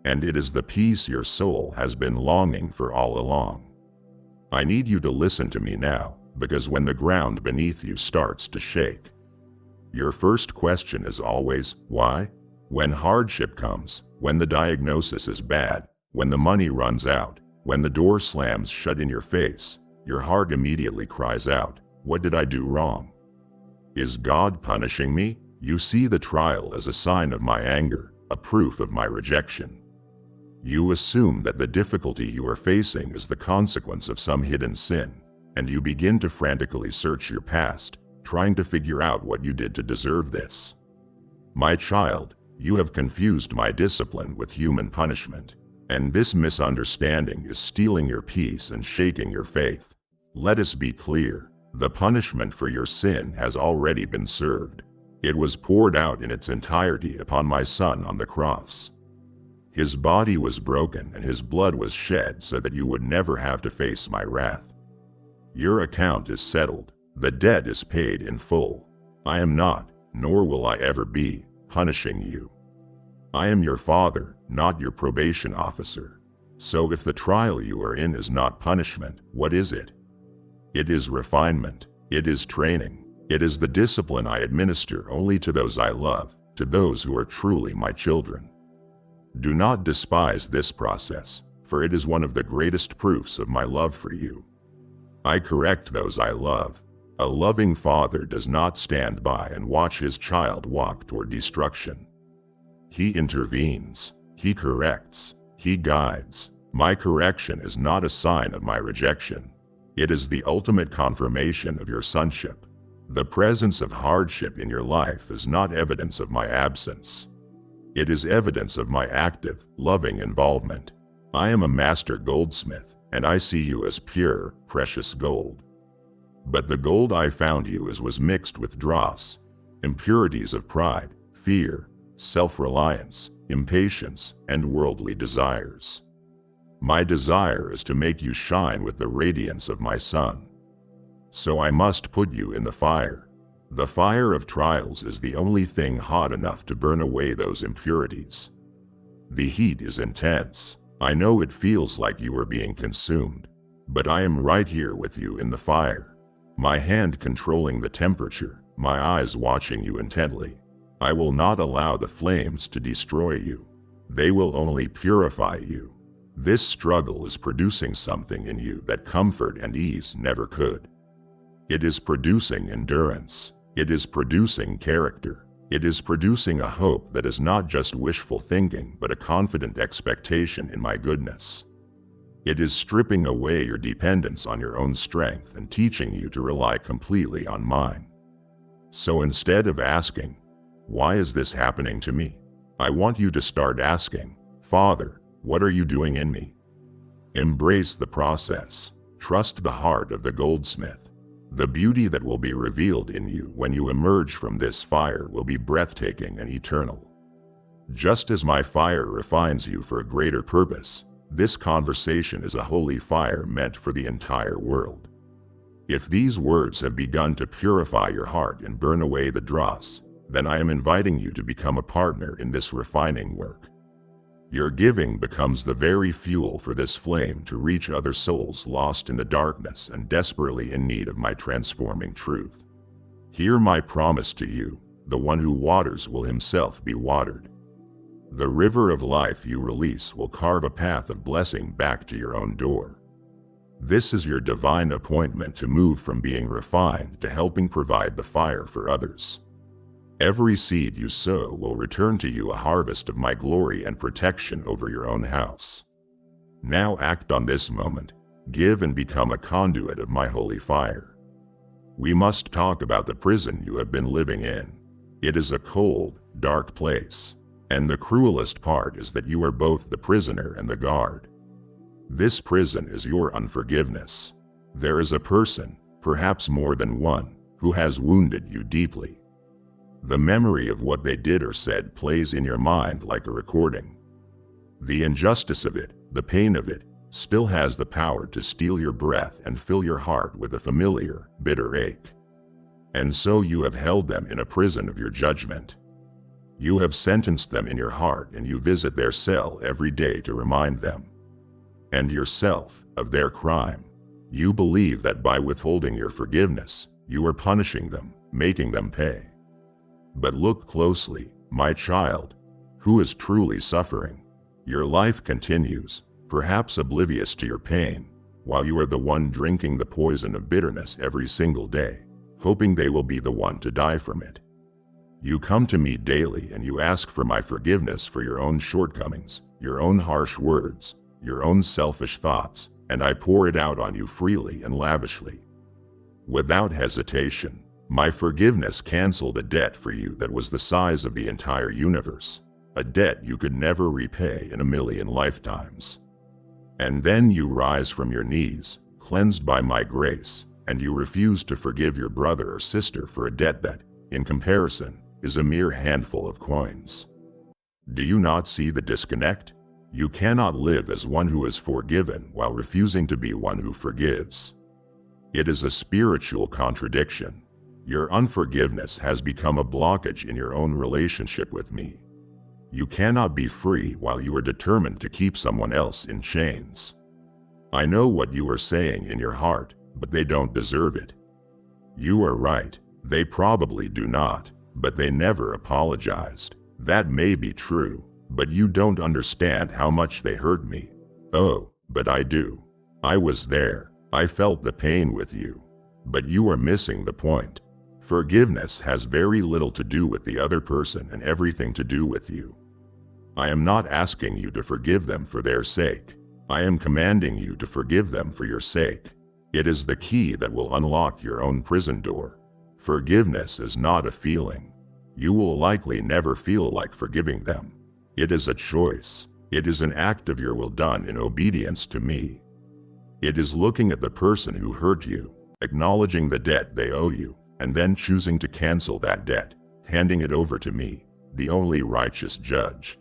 And it is the peace your soul has been longing for all along. I need you to listen to me now, because when the ground beneath you starts to shake, your first question is always, why? When hardship comes, when the diagnosis is bad, when the money runs out, when the door slams shut in your face, your heart immediately cries out, what did I do wrong? Is God punishing me? You see the trial as a sign of my anger, a proof of my rejection. You assume that the difficulty you are facing is the consequence of some hidden sin, and you begin to frantically search your past, trying to figure out what you did to deserve this. My child, you have confused my discipline with human punishment, and this misunderstanding is stealing your peace and shaking your faith. Let us be clear, the punishment for your sin has already been served. It was poured out in its entirety upon my Son on the cross. His body was broken and his blood was shed so that you would never have to face my wrath. Your account is settled. The debt is paid in full. I am not, nor will I ever be, punishing you. I am your father, not your probation officer. So if the trial you are in is not punishment, what is it? It is refinement. It is training. It is the discipline I administer only to those I love, to those who are truly my children. Do not despise this process, for it is one of the greatest proofs of my love for you. I correct those I love. A loving father does not stand by and watch his child walk toward destruction. He intervenes. He corrects. He guides. My correction is not a sign of my rejection. It is the ultimate confirmation of your sonship. The presence of hardship in your life is not evidence of my absence. It is evidence of my active, loving involvement. I am a master goldsmith, and I see you as pure, precious gold. But the gold I found you was mixed with dross, impurities of pride, fear, self-reliance, impatience, and worldly desires. My desire is to make you shine with the radiance of my sun. So I must put you in the fire. The fire of trials is the only thing hot enough to burn away those impurities. The heat is intense. I know it feels like you are being consumed, but I am right here with you in the fire. My hand controlling the temperature, my eyes watching you intently. I will not allow the flames to destroy you. They will only purify you. This struggle is producing something in you that comfort and ease never could. It is producing endurance. It is producing character. It is producing a hope that is not just wishful thinking but a confident expectation in my goodness. It is stripping away your dependence on your own strength and teaching you to rely completely on mine. So instead of asking, "Why is this happening to me?" I want you to start asking, "Father, what are you doing in me?" Embrace the process. Trust the heart of the goldsmith. The beauty that will be revealed in you when you emerge from this fire will be breathtaking and eternal. Just as my fire refines you for a greater purpose, this conversation is a holy fire meant for the entire world. If these words have begun to purify your heart and burn away the dross, then I am inviting you to become a partner in this refining work. Your giving becomes the very fuel for this flame to reach other souls lost in the darkness and desperately in need of my transforming truth. Hear my promise to you: the one who waters will himself be watered. The river of life you release will carve a path of blessing back to your own door. This is your divine appointment to move from being refined to helping provide the fire for others. Every seed you sow will return to you a harvest of my glory and protection over your own house. Now act on this moment. Give and become a conduit of my holy fire. We must talk about the prison you have been living in. It is a cold, dark place, and the cruelest part is that you are both the prisoner and the guard. This prison is your unforgiveness. There is a person, perhaps more than one, who has wounded you deeply. The memory of what they did or said plays in your mind like a recording. The injustice of it, the pain of it, still has the power to steal your breath and fill your heart with a familiar, bitter ache. And so you have held them in a prison of your judgment. You have sentenced them in your heart and you visit their cell every day to remind them, and yourself, of their crime. You believe that by withholding your forgiveness, you are punishing them, making them pay. But look closely, my child, who is truly suffering. Your life continues, perhaps oblivious to your pain, while you are the one drinking the poison of bitterness every single day, hoping they will be the one to die from it. You come to me daily and you ask for my forgiveness for your own shortcomings, your own harsh words, your own selfish thoughts, and I pour it out on you freely and lavishly. Without hesitation, my forgiveness canceled a debt for you that was the size of the entire universe, a debt you could never repay in a million lifetimes. And then you rise from your knees, cleansed by my grace, and you refuse to forgive your brother or sister for a debt that, in comparison, is a mere handful of coins. Do you not see the disconnect? You cannot live as one who is forgiven while refusing to be one who forgives. It is a spiritual contradiction. Your unforgiveness has become a blockage in your own relationship with me. You cannot be free while you are determined to keep someone else in chains. I know what you are saying in your heart, but they don't deserve it. You are right, they probably do not, but they never apologized. That may be true, but you don't understand how much they hurt me. Oh, but I do. I was there. I felt the pain with you. But you are missing the point. Forgiveness has very little to do with the other person and everything to do with you. I am not asking you to forgive them for their sake. I am commanding you to forgive them for your sake. It is the key that will unlock your own prison door. Forgiveness is not a feeling. You will likely never feel like forgiving them. It is a choice. It is an act of your will done in obedience to me. It is looking at the person who hurt you, acknowledging the debt they owe you, and then choosing to cancel that debt, handing it over to me, the only righteous judge.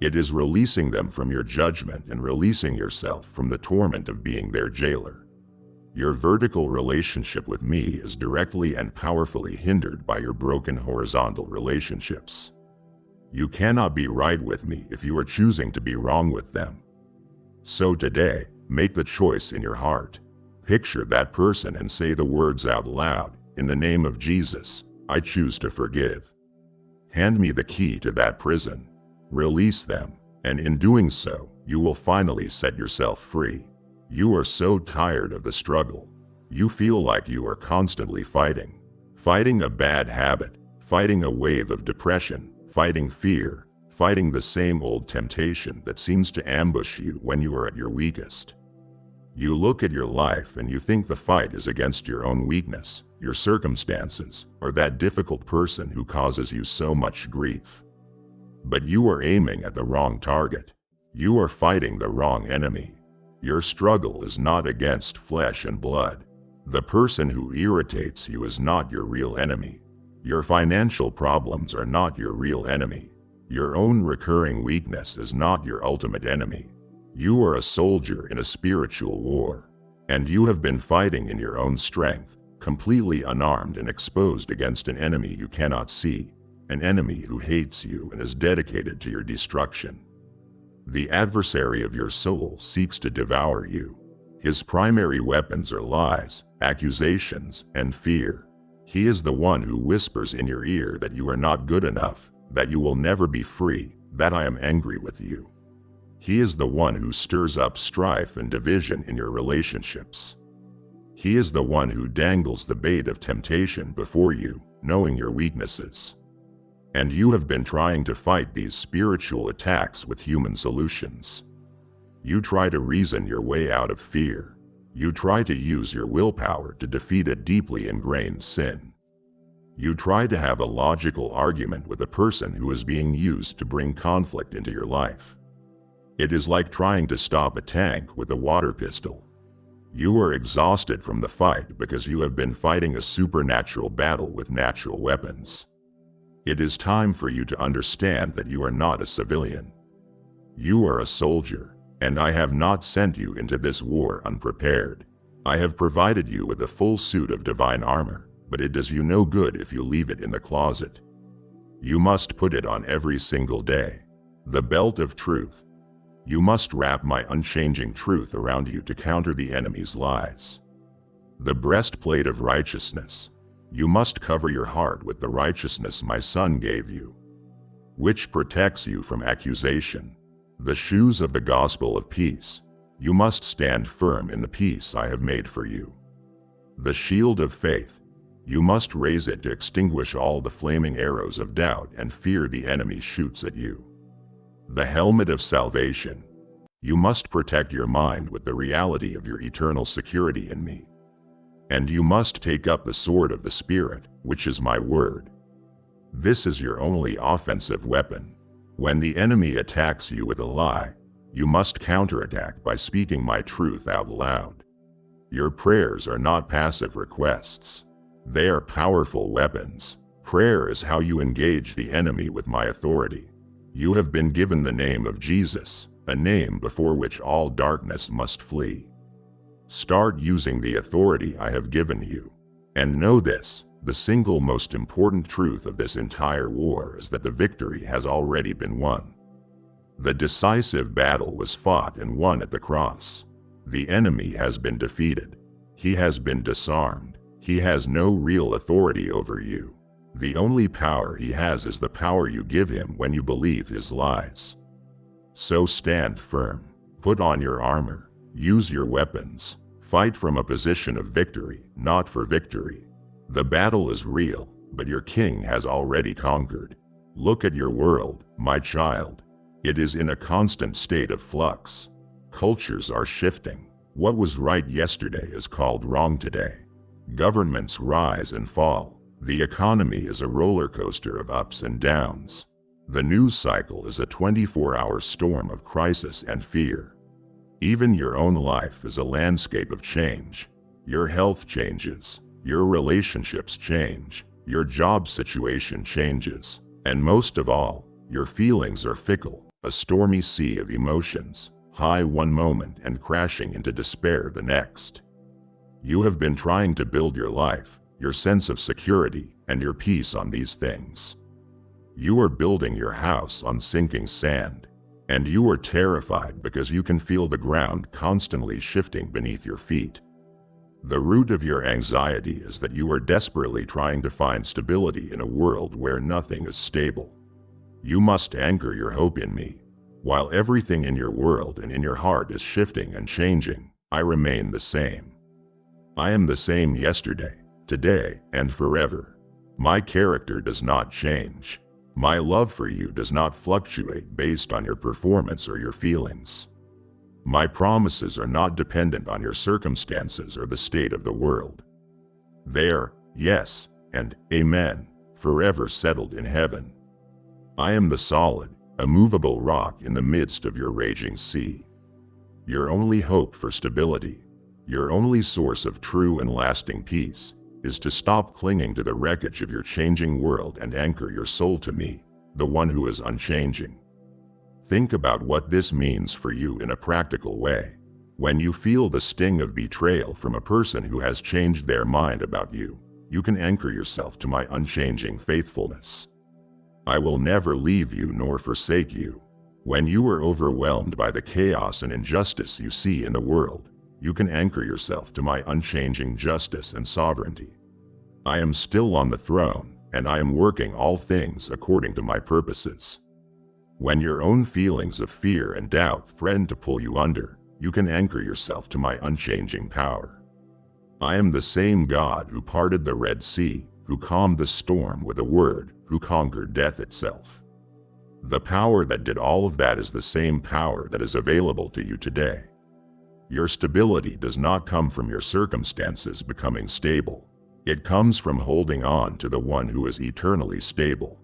It is releasing them from your judgment and releasing yourself from the torment of being their jailer. Your vertical relationship with me is directly and powerfully hindered by your broken horizontal relationships. You cannot be right with me if you are choosing to be wrong with them. So today, make the choice in your heart. Picture that person and say the words out loud, "In the name of Jesus, I choose to forgive." Hand me the key to that prison. Release them, and in doing so, you will finally set yourself free. You are so tired of the struggle. You feel like you are constantly fighting a bad habit, fighting a wave of depression, fighting fear, fighting the same old temptation that seems to ambush you when you are at your weakest. You look at your life and you think the fight is against your own weakness, your circumstances, or that difficult person who causes you so much grief. But you are aiming at the wrong target. You are fighting the wrong enemy. Your struggle is not against flesh and blood. The person who irritates you is not your real enemy. Your financial problems are not your real enemy. Your own recurring weakness is not your ultimate enemy. You are a soldier in a spiritual war, and you have been fighting in your own strength, completely unarmed and exposed against an enemy you cannot see, an enemy who hates you and is dedicated to your destruction. The adversary of your soul seeks to devour you. His primary weapons are lies, accusations, and fear. He is the one who whispers in your ear that you are not good enough, that you will never be free, that I am angry with you. He is the one who stirs up strife and division in your relationships. He is the one who dangles the bait of temptation before you, knowing your weaknesses. And you have been trying to fight these spiritual attacks with human solutions. You try to reason your way out of fear. You try to use your willpower to defeat a deeply ingrained sin. You try to have a logical argument with a person who is being used to bring conflict into your life. It is like trying to stop a tank with a water pistol. You are exhausted from the fight because you have been fighting a supernatural battle with natural weapons. It is time for you to understand that you are not a civilian. You are a soldier, and I have not sent you into this war unprepared. I have provided you with a full suit of divine armor, but it does you no good if you leave it in the closet. You must put it on every single day. The belt of truth. You must wrap my unchanging truth around you to counter the enemy's lies. The breastplate of righteousness. You must cover your heart with the righteousness my Son gave you, which protects you from accusation. The shoes of the gospel of peace. You must stand firm in the peace I have made for you. The shield of faith. You must raise it to extinguish all the flaming arrows of doubt and fear the enemy shoots at you. The helmet of salvation. You must protect your mind with the reality of your eternal security in me. And you must take up the sword of the Spirit, which is my word. This is your only offensive weapon. When the enemy attacks you with a lie, you must counterattack by speaking my truth out loud. Your prayers are not passive requests. They are powerful weapons. Prayer is how you engage the enemy with my authority. You have been given the name of Jesus, a name before which all darkness must flee. Start using the authority I have given you. And know this, the single most important truth of this entire war is that the victory has already been won. The decisive battle was fought and won at the cross. The enemy has been defeated. He has been disarmed. He has no real authority over you. The only power he has is the power you give him when you believe his lies. So stand firm. Put on your armor. Use your weapons. Fight from a position of victory, not for victory. The battle is real, but your king has already conquered. Look at your world, my child. It is in a constant state of flux. Cultures are shifting. What was right yesterday is called wrong today. Governments rise and fall. The economy is a roller coaster of ups and downs. The news cycle is a 24-hour storm of crisis and fear. Even your own life is a landscape of change. Your health changes, your relationships change, your job situation changes, and most of all, your feelings are fickle, a stormy sea of emotions, high one moment and crashing into despair the next. You have been trying to build your life, your sense of security, and your peace on these things. You are building your house on sinking sand, and you are terrified because you can feel the ground constantly shifting beneath your feet. The root of your anxiety is that you are desperately trying to find stability in a world where nothing is stable. You must anchor your hope in me. While everything in your world and in your heart is shifting and changing, I remain the same. I am the same yesterday, today, and forever. My character does not change. My love for you does not fluctuate based on your performance or your feelings. My promises are not dependent on your circumstances or the state of the world. They are yes and amen, forever settled in heaven. I am the solid, immovable rock in the midst of your raging sea. Your only hope for stability, your only source of true and lasting peace, is to stop clinging to the wreckage of your changing world and anchor your soul to me, the one who is unchanging. Think about what this means for you in a practical way. When you feel the sting of betrayal from a person who has changed their mind about you, you can anchor yourself to my unchanging faithfulness. I will never leave you nor forsake you. When you are overwhelmed by the chaos and injustice you see in the world, you can anchor yourself to my unchanging justice and sovereignty. I am still on the throne, and I am working all things according to my purposes. When your own feelings of fear and doubt threaten to pull you under, you can anchor yourself to my unchanging power. I am the same God who parted the Red Sea, who calmed the storm with a word, who conquered death itself. The power that did all of that is the same power that is available to you today. Your stability does not come from your circumstances becoming stable. It comes from holding on to the one who is eternally stable.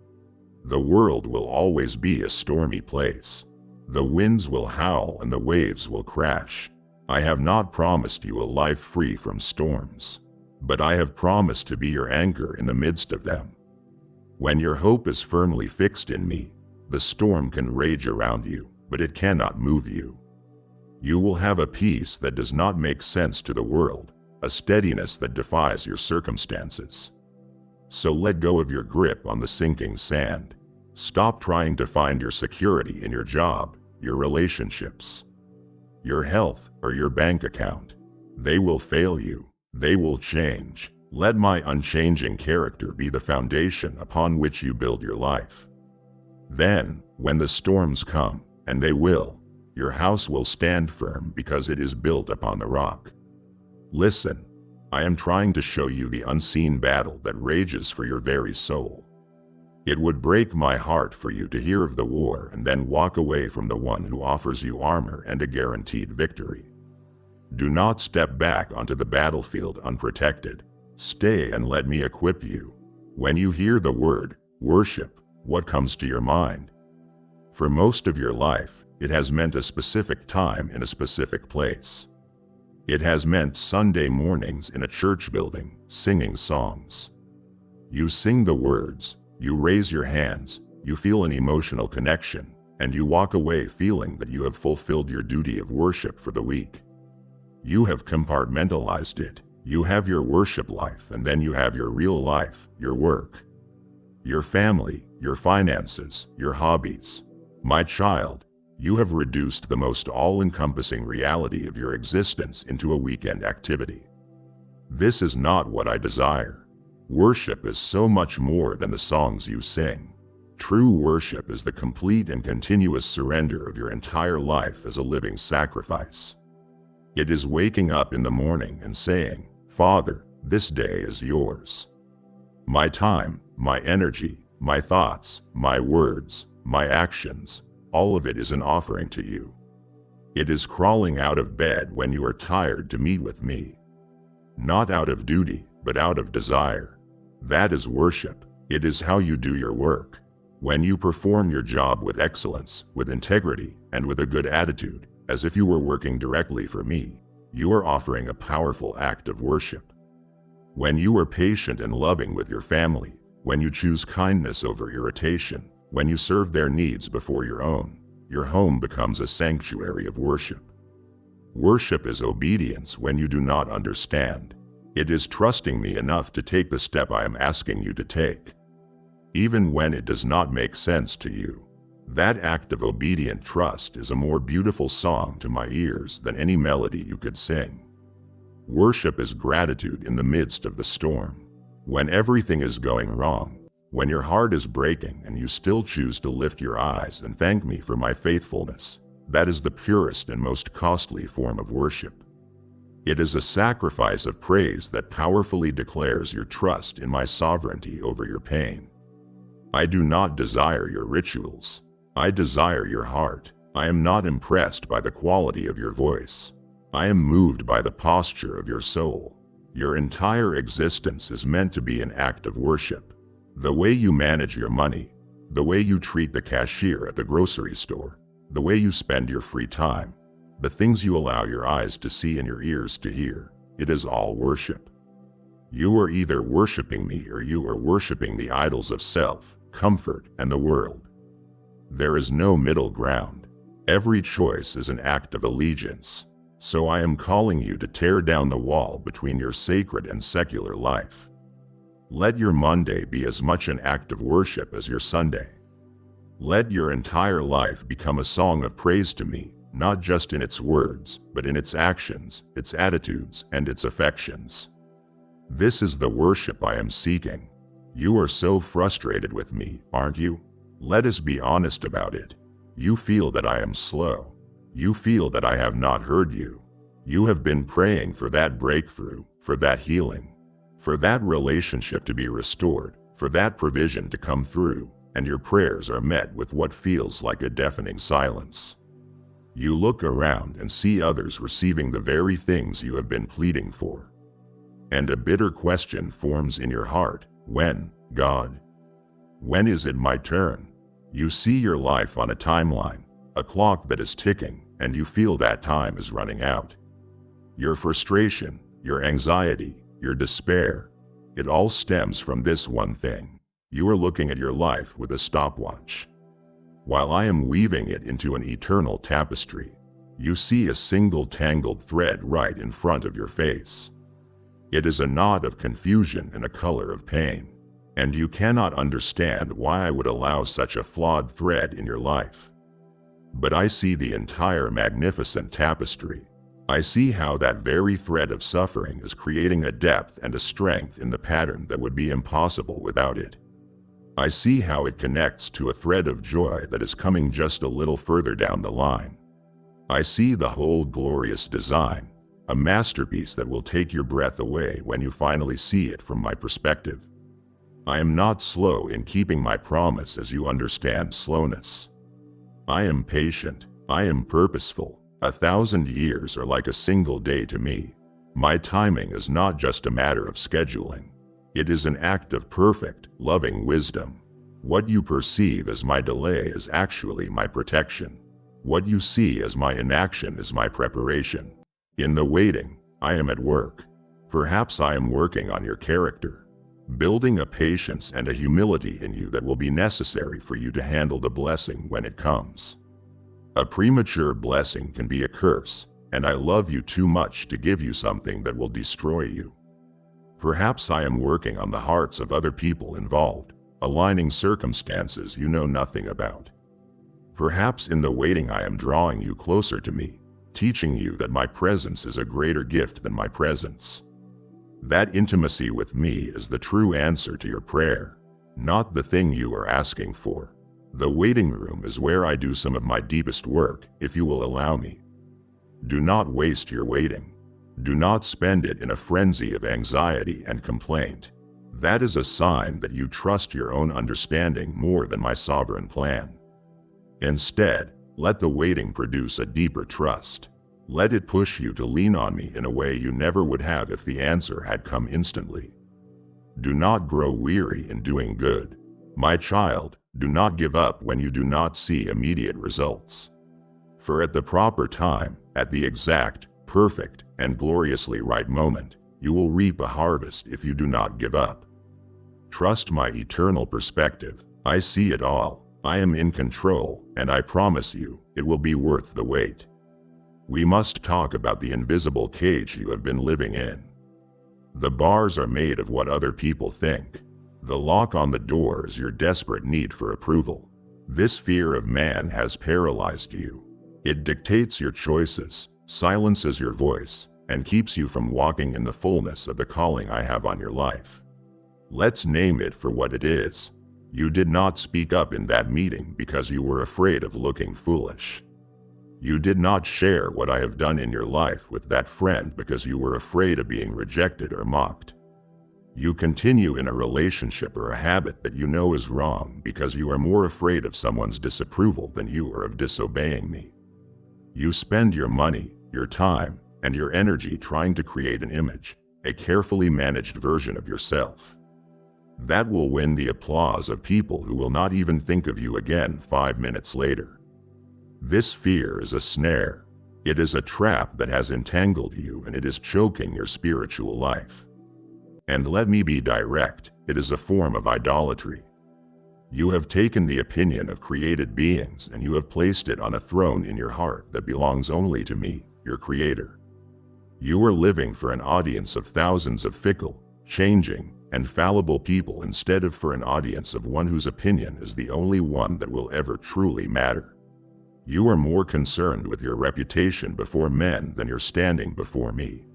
The world will always be a stormy place. The winds will howl and the waves will crash. I have not promised you a life free from storms, but I have promised to be your anchor in the midst of them. When your hope is firmly fixed in me, the storm can rage around you, but it cannot move you. You will have a peace that does not make sense to the world, a steadiness that defies your circumstances. So let go of your grip on the sinking sand. Stop trying to find your security in your job, your relationships, your health, or your bank account. They will fail you. They will change. Let my unchanging character be the foundation upon which you build your life. Then, when the storms come, and they will, your house will stand firm because it is built upon the rock. Listen, I am trying to show you the unseen battle that rages for your very soul. It would break my heart for you to hear of the war and then walk away from the one who offers you armor and a guaranteed victory. Do not step back onto the battlefield unprotected. Stay and let me equip you. When you hear the word worship, what comes to your mind? For most of your life, it has meant a specific time in a specific place. It has meant Sunday mornings in a church building, singing songs. You sing the words, you raise your hands, you feel an emotional connection, and you walk away feeling that you have fulfilled your duty of worship for the week. You have compartmentalized it. You have your worship life, and then you have your real life, your work, your family, your finances, your hobbies. My child, you have reduced the most all-encompassing reality of your existence into a weekend activity. This is not what I desire. Worship is so much more than the songs you sing. True worship is the complete and continuous surrender of your entire life as a living sacrifice. It is waking up in the morning and saying, Father, this day is yours. My time, my energy, my thoughts, my words, my actions, all of it is an offering to you. It is crawling out of bed when you are tired to meet with me. Not out of duty, but out of desire. That is worship. It is how you do your work. When you perform your job with excellence, with integrity, and with a good attitude, as if you were working directly for me, You are offering a powerful act of worship. When you are patient and loving with your family, when you choose kindness over irritation, when you serve their needs before your own, your home becomes a sanctuary of worship. Worship is obedience when you do not understand. It is trusting me enough to take the step I am asking you to take, even when it does not make sense to you. That act of obedient trust is a more beautiful song to my ears than any melody you could sing. Worship is gratitude in the midst of the storm. When everything is going wrong, when your heart is breaking and you still choose to lift your eyes and thank me for my faithfulness, that is the purest and most costly form of worship. It is a sacrifice of praise that powerfully declares your trust in my sovereignty over your pain. I do not desire your rituals. I desire your heart. I am not impressed by the quality of your voice. I am moved by the posture of your soul. Your entire existence is meant to be an act of worship. The way you manage your money, the way you treat the cashier at the grocery store, the way you spend your free time, the things you allow your eyes to see and your ears to hear, it is all worship. You are either worshiping me or you are worshiping the idols of self, comfort, and the world. There is no middle ground. Every choice is an act of allegiance. So I am calling you to tear down the wall between your sacred and secular life. Let your Monday be as much an act of worship as your Sunday. Let your entire life become a song of praise to me, not just in its words, but in its actions, its attitudes, and its affections. This is the worship I am seeking. You are so frustrated with me, aren't you? Let us be honest about it. You feel that I am slow. You feel that I have not heard you. You have been praying for that breakthrough, for that healing, for that relationship to be restored, for that provision to come through, and your prayers are met with what feels like a deafening silence. You look around and see others receiving the very things you have been pleading for. And a bitter question forms in your heart: when, God? When is it my turn? You see your life on a timeline, a clock that is ticking, and you feel that time is running out. Your frustration, your anxiety, your despair, it all stems from this one thing. You are looking at your life with a stopwatch. While I am weaving it into an eternal tapestry, you see a single tangled thread right in front of your face. It is a knot of confusion and a color of pain, and you cannot understand why I would allow such a flawed thread in your life. But I see the entire magnificent tapestry. I see how that very thread of suffering is creating a depth and a strength in the pattern that would be impossible without it. I see how it connects to a thread of joy that is coming just a little further down the line. I see the whole glorious design, a masterpiece that will take your breath away when you finally see it from my perspective. I am not slow in keeping my promise as you understand slowness. I am patient. I am purposeful. 1,000 years are like a single day to me. My timing is not just a matter of scheduling. It is an act of perfect, loving wisdom. What you perceive as my delay is actually my protection. What you see as my inaction is my preparation. In the waiting, I am at work. Perhaps I am working on your character, building a patience and a humility in you that will be necessary for you to handle the blessing when it comes. A premature blessing can be a curse, and I love you too much to give you something that will destroy you. Perhaps I am working on the hearts of other people involved, aligning circumstances you know nothing about. Perhaps in the waiting I am drawing you closer to me, teaching you that my presence is a greater gift than my presence. That intimacy with me is the true answer to your prayer, not the thing you are asking for. The waiting room is where I do some of my deepest work, if you will allow me. Do not waste your waiting. Do not spend it in a frenzy of anxiety and complaint. That is a sign that you trust your own understanding more than my sovereign plan. Instead, let the waiting produce a deeper trust. Let it push you to lean on me in a way you never would have if the answer had come instantly. Do not grow weary in doing good. My child, do not give up when you do not see immediate results. For at the proper time, at the exact, perfect, and gloriously right moment, you will reap a harvest if you do not give up. Trust my eternal perspective. I see it all. I am in control, and I promise you, it will be worth the wait. We must talk about the invisible cage you have been living in. The bars are made of what other people think. The lock on the door is your desperate need for approval. This fear of man has paralyzed you. It dictates your choices, silences your voice, and keeps you from walking in the fullness of the calling I have on your life. Let's name it for what it is. You did not speak up in that meeting because you were afraid of looking foolish. You did not share what I have done in your life with that friend because you were afraid of being rejected or mocked. You continue in a relationship or a habit that you know is wrong because you are more afraid of someone's disapproval than you are of disobeying me. You spend your money, your time, and your energy trying to create an image, a carefully managed version of yourself. That will win the applause of people who will not even think of you again 5 minutes later. This fear is a snare. It is a trap that has entangled you, and it is choking your spiritual life. And let me be direct, it is a form of idolatry. You have taken the opinion of created beings and you have placed it on a throne in your heart that belongs only to me, your Creator. You are living for an audience of thousands of fickle, changing, and fallible people instead of for an audience of one whose opinion is the only one that will ever truly matter. You are more concerned with your reputation before men than your standing before me.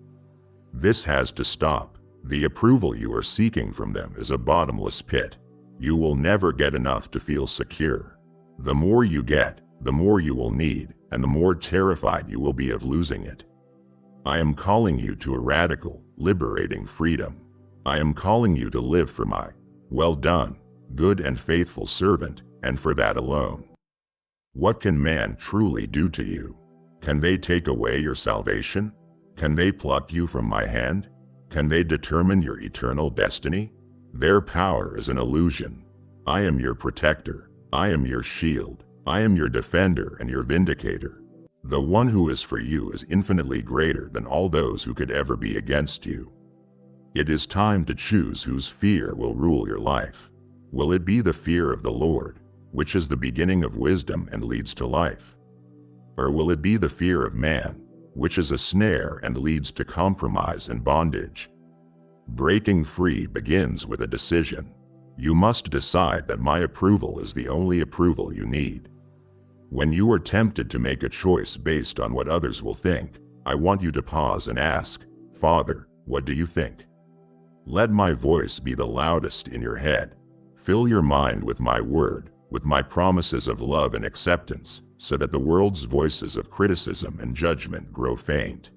This has to stop. The approval you are seeking from them is a bottomless pit. You will never get enough to feel secure. The more you get, the more you will need, and the more terrified you will be of losing it. I am calling you to a radical, liberating freedom. I am calling you to live for my, well done, good and faithful servant, and for that alone. What can man truly do to you? Can they take away your salvation? Can they pluck you from my hand? Can they determine your eternal destiny? Their power is an illusion. I am your protector. I am your shield. I am your defender and your vindicator. The one who is for you is infinitely greater than all those who could ever be against you. It is time to choose whose fear will rule your life. Will it be the fear of the Lord, which is the beginning of wisdom and leads to life? Or will it be the fear of man, which is a snare and leads to compromise and bondage? Breaking free begins with a decision. You must decide that my approval is the only approval you need. When you are tempted to make a choice based on what others will think, I want you to pause and ask, Father, what do you think? Let my voice be the loudest in your head. Fill your mind with my word, with my promises of love and acceptance, so that the world's voices of criticism and judgment grow faint.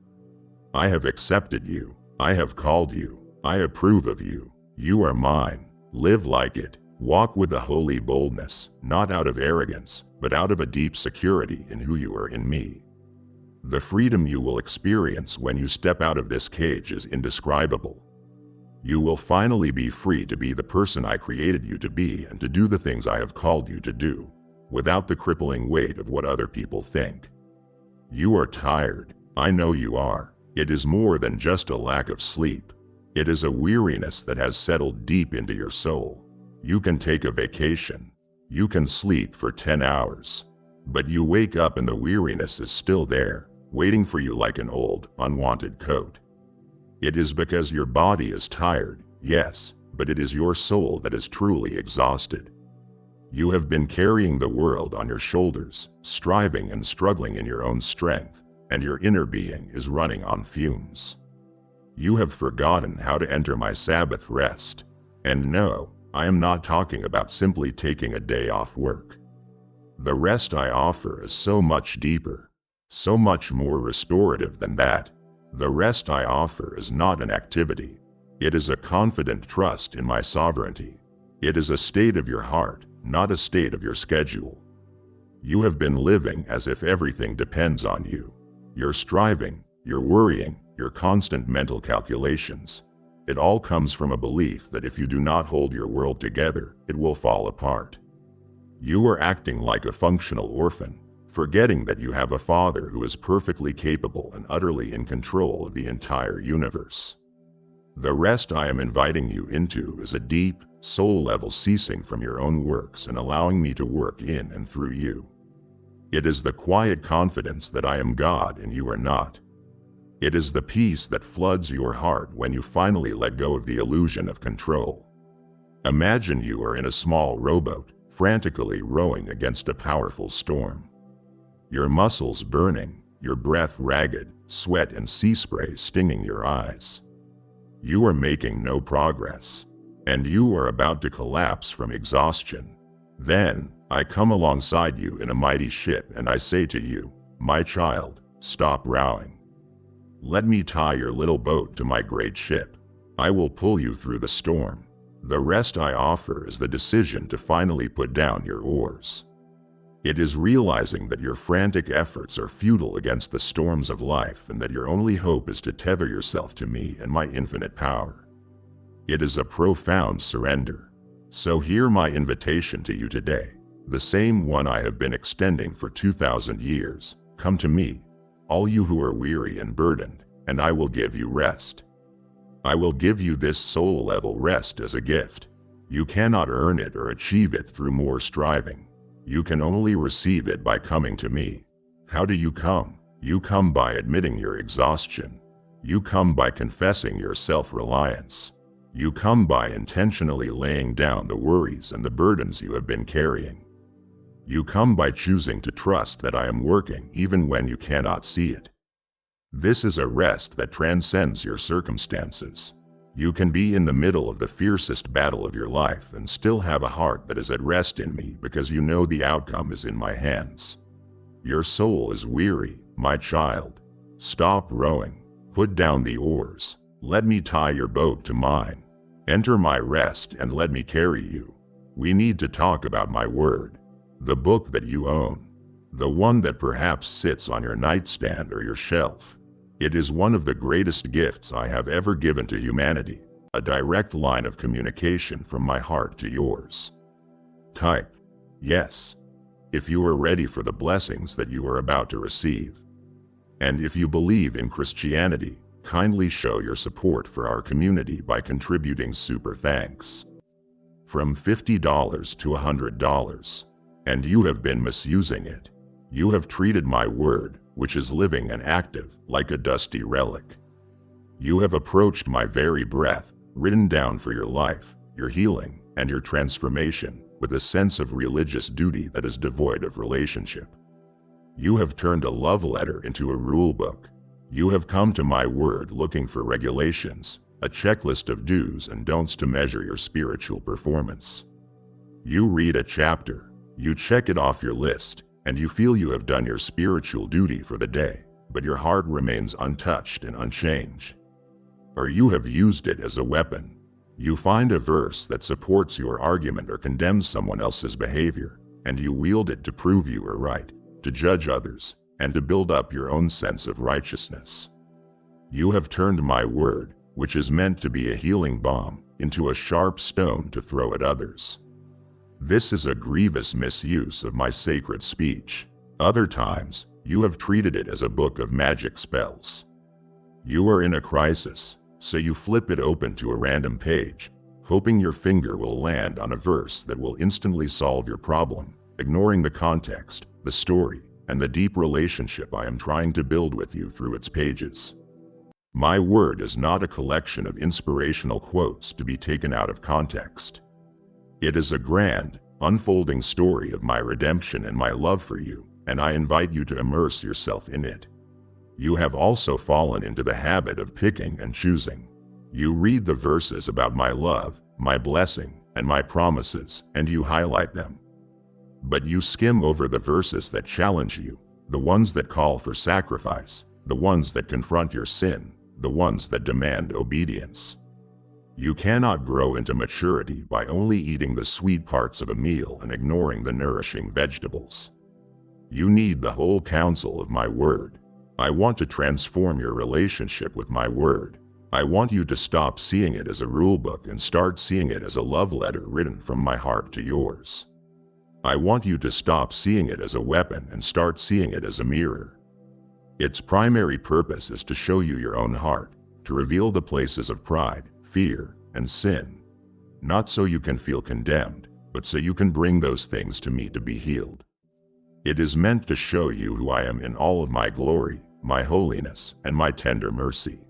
I have accepted you. I have called you. I approve of you. You are mine. Live like it. Walk with a holy boldness, not out of arrogance, but out of a deep security in who you are in me. The freedom you will experience when you step out of this cage is indescribable. You will finally be free to be the person I created you to be and to do the things I have called you to do, without the crippling weight of what other people think. You are tired. I know you are. It is more than just a lack of sleep. It is a weariness that has settled deep into your soul. You can take a vacation. You can sleep for 10 hours. But you wake up and the weariness is still there, waiting for you like an old, unwanted coat. It is because your body is tired, yes, but it is your soul that is truly exhausted. You have been carrying the world on your shoulders, striving and struggling in your own strength, and your inner being is running on fumes. You have forgotten how to enter my Sabbath rest. And no, I am not talking about simply taking a day off work. The rest I offer is so much deeper, so much more restorative than that. The rest I offer is not an activity. It is a confident trust in my sovereignty. It is a state of your heart, not a state of your schedule. You have been living as if everything depends on you. Your striving, your worrying, your constant mental calculations. It all comes from a belief that if you do not hold your world together, it will fall apart. You are acting like a functional orphan, forgetting that you have a Father who is perfectly capable and utterly in control of the entire universe. The rest I am inviting you into is a deep, soul-level ceasing from your own works and allowing me to work in and through you. It is the quiet confidence that I am God and you are not. It is the peace that floods your heart when you finally let go of the illusion of control. Imagine you are in a small rowboat, frantically rowing against a powerful storm. Your muscles burning, your breath ragged, sweat and sea spray stinging your eyes. You are making no progress, and you are about to collapse from exhaustion. Then, I come alongside you in a mighty ship and I say to you, my child, stop rowing. Let me tie your little boat to my great ship. I will pull you through the storm. The rest I offer is the decision to finally put down your oars. It is realizing that your frantic efforts are futile against the storms of life and that your only hope is to tether yourself to me and my infinite power. It is a profound surrender. So hear my invitation to you today, the same one I have been extending for 2,000 years. Come to me, all you who are weary and burdened, and I will give you rest. I will give you this soul-level rest as a gift. You cannot earn it or achieve it through more striving. You can only receive it by coming to me. How do you come? You come by admitting your exhaustion. You come by confessing your self-reliance. You come by intentionally laying down the worries and the burdens you have been carrying. You come by choosing to trust that I am working even when you cannot see it. This is a rest that transcends your circumstances. You can be in the middle of the fiercest battle of your life and still have a heart that is at rest in me because you know the outcome is in my hands. Your soul is weary, my child. Stop rowing. Put down the oars. Let me tie your boat to mine. Enter my rest and let me carry you. We need to talk about my word. The book that you own, the one that perhaps sits on your nightstand or your shelf. It is one of the greatest gifts I have ever given to humanity, a direct line of communication from my heart to yours. Type yes if you are ready for the blessings that you are about to receive. And if you believe in Christianity, kindly show your support for our community by contributing super thanks. From $50 to $100. And you have been misusing it. You have treated my word, which is living and active, like a dusty relic. You have approached my very breath, written down for your life, your healing, and your transformation, with a sense of religious duty that is devoid of relationship. You have turned a love letter into a rule book. You have come to my word looking for regulations, a checklist of do's and don'ts to measure your spiritual performance. You read a chapter. You check it off your list, and you feel you have done your spiritual duty for the day, but your heart remains untouched and unchanged. Or you have used it as a weapon. You find a verse that supports your argument or condemns someone else's behavior, and you wield it to prove you are right, to judge others, and to build up your own sense of righteousness. You have turned my word, which is meant to be a healing balm, into a sharp stone to throw at others. This is a grievous misuse of my sacred speech. Other times, you have treated it as a book of magic spells. You are in a crisis, so you flip it open to a random page, hoping your finger will land on a verse that will instantly solve your problem, ignoring the context, the story, and the deep relationship I am trying to build with you through its pages. My word is not a collection of inspirational quotes to be taken out of context. It is a grand, unfolding story of my redemption and my love for you, and I invite you to immerse yourself in it. You have also fallen into the habit of picking and choosing. You read the verses about my love, my blessing, and my promises, and you highlight them. But you skim over the verses that challenge you, the ones that call for sacrifice, the ones that confront your sin, the ones that demand obedience. You cannot grow into maturity by only eating the sweet parts of a meal and ignoring the nourishing vegetables. You need the whole counsel of my word. I want to transform your relationship with my word. I want you to stop seeing it as a rule book and start seeing it as a love letter written from my heart to yours. I want you to stop seeing it as a weapon and start seeing it as a mirror. Its primary purpose is to show you your own heart, to reveal the places of pride, fear, and sin. Not so you can feel condemned, but so you can bring those things to me to be healed. It is meant to show you who I am in all of my glory, my holiness, and my tender mercy.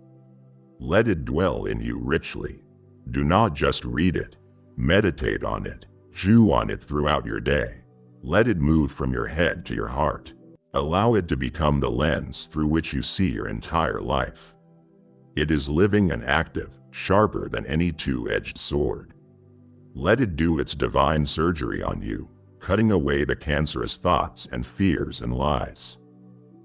Let it dwell in you richly. Do not just read it. Meditate on it. Chew on it throughout your day. Let it move from your head to your heart. Allow it to become the lens through which you see your entire life. It is living and active, sharper than any two-edged sword. Let it do its divine surgery on you, cutting away the cancerous thoughts and fears and lies.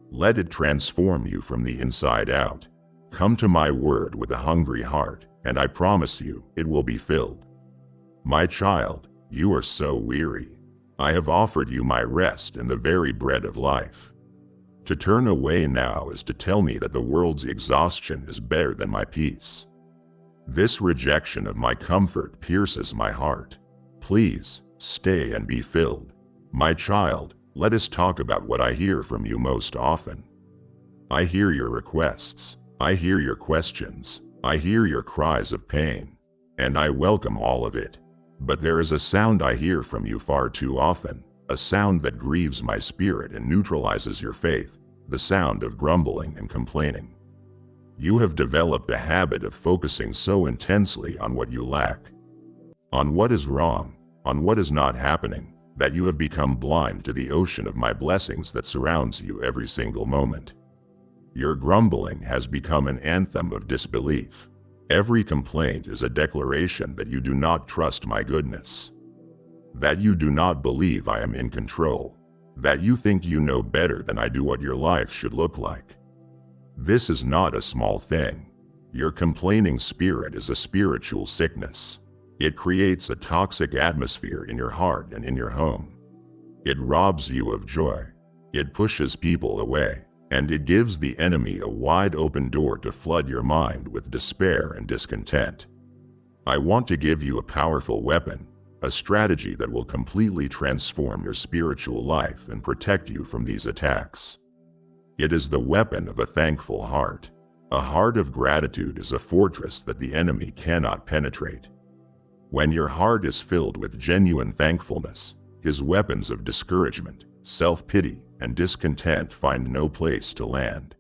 Let it transform you from the inside out. Come to my word with a hungry heart, and I promise you, it will be filled. My child, you are so weary. I have offered you my rest and the very bread of life. To turn away now is to tell me that the world's exhaustion is better than my peace. This rejection of my comfort pierces my heart. Please, stay and be filled. My child, let us talk about what I hear from you most often. I hear your requests. I hear your questions. I hear your cries of pain. And I welcome all of it. But there is a sound I hear from you far too often, a sound that grieves my spirit and neutralizes your faith, the sound of grumbling and complaining. You have developed a habit of focusing so intensely on what you lack, on what is wrong, on what is not happening, that you have become blind to the ocean of my blessings that surrounds you every single moment. Your grumbling has become an anthem of disbelief. Every complaint is a declaration that you do not trust my goodness, that you do not believe I am in control, that you think you know better than I do what your life should look like. This is not a small thing. Your complaining spirit is a spiritual sickness. It creates a toxic atmosphere in your heart and in your home. It robs you of joy. It pushes people away. And it gives the enemy a wide open door to flood your mind with despair and discontent. I want to give you a powerful weapon, a strategy that will completely transform your spiritual life and protect you from these attacks. It is the weapon of a thankful heart. A heart of gratitude is a fortress that the enemy cannot penetrate. When your heart is filled with genuine thankfulness, his weapons of discouragement, self-pity, and discontent find no place to land.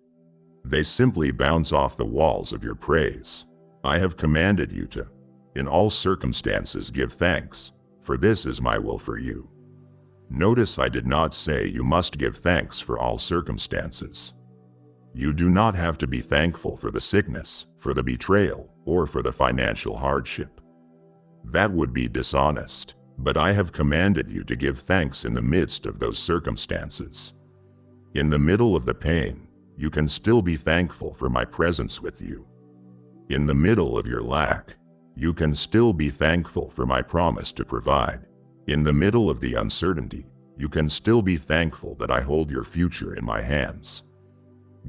They simply bounce off the walls of your praise. I have commanded you to, in all circumstances, give thanks, for this is my will for you. Notice I did not say you must give thanks for all circumstances. You do not have to be thankful for the sickness, for the betrayal, or for the financial hardship. That would be dishonest. But I have commanded you to give thanks in the midst of those circumstances. In the middle of the pain, you can still be thankful for my presence with you. In the middle of your lack, you can still be thankful for my promise to provide. In the middle of the uncertainty, you can still be thankful that I hold your future in my hands.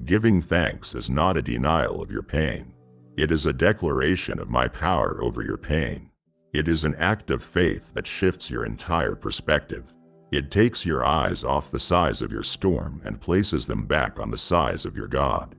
Giving thanks is not a denial of your pain. It is a declaration of my power over your pain. It is an act of faith that shifts your entire perspective. It takes your eyes off the size of your storm and places them back on the size of your God.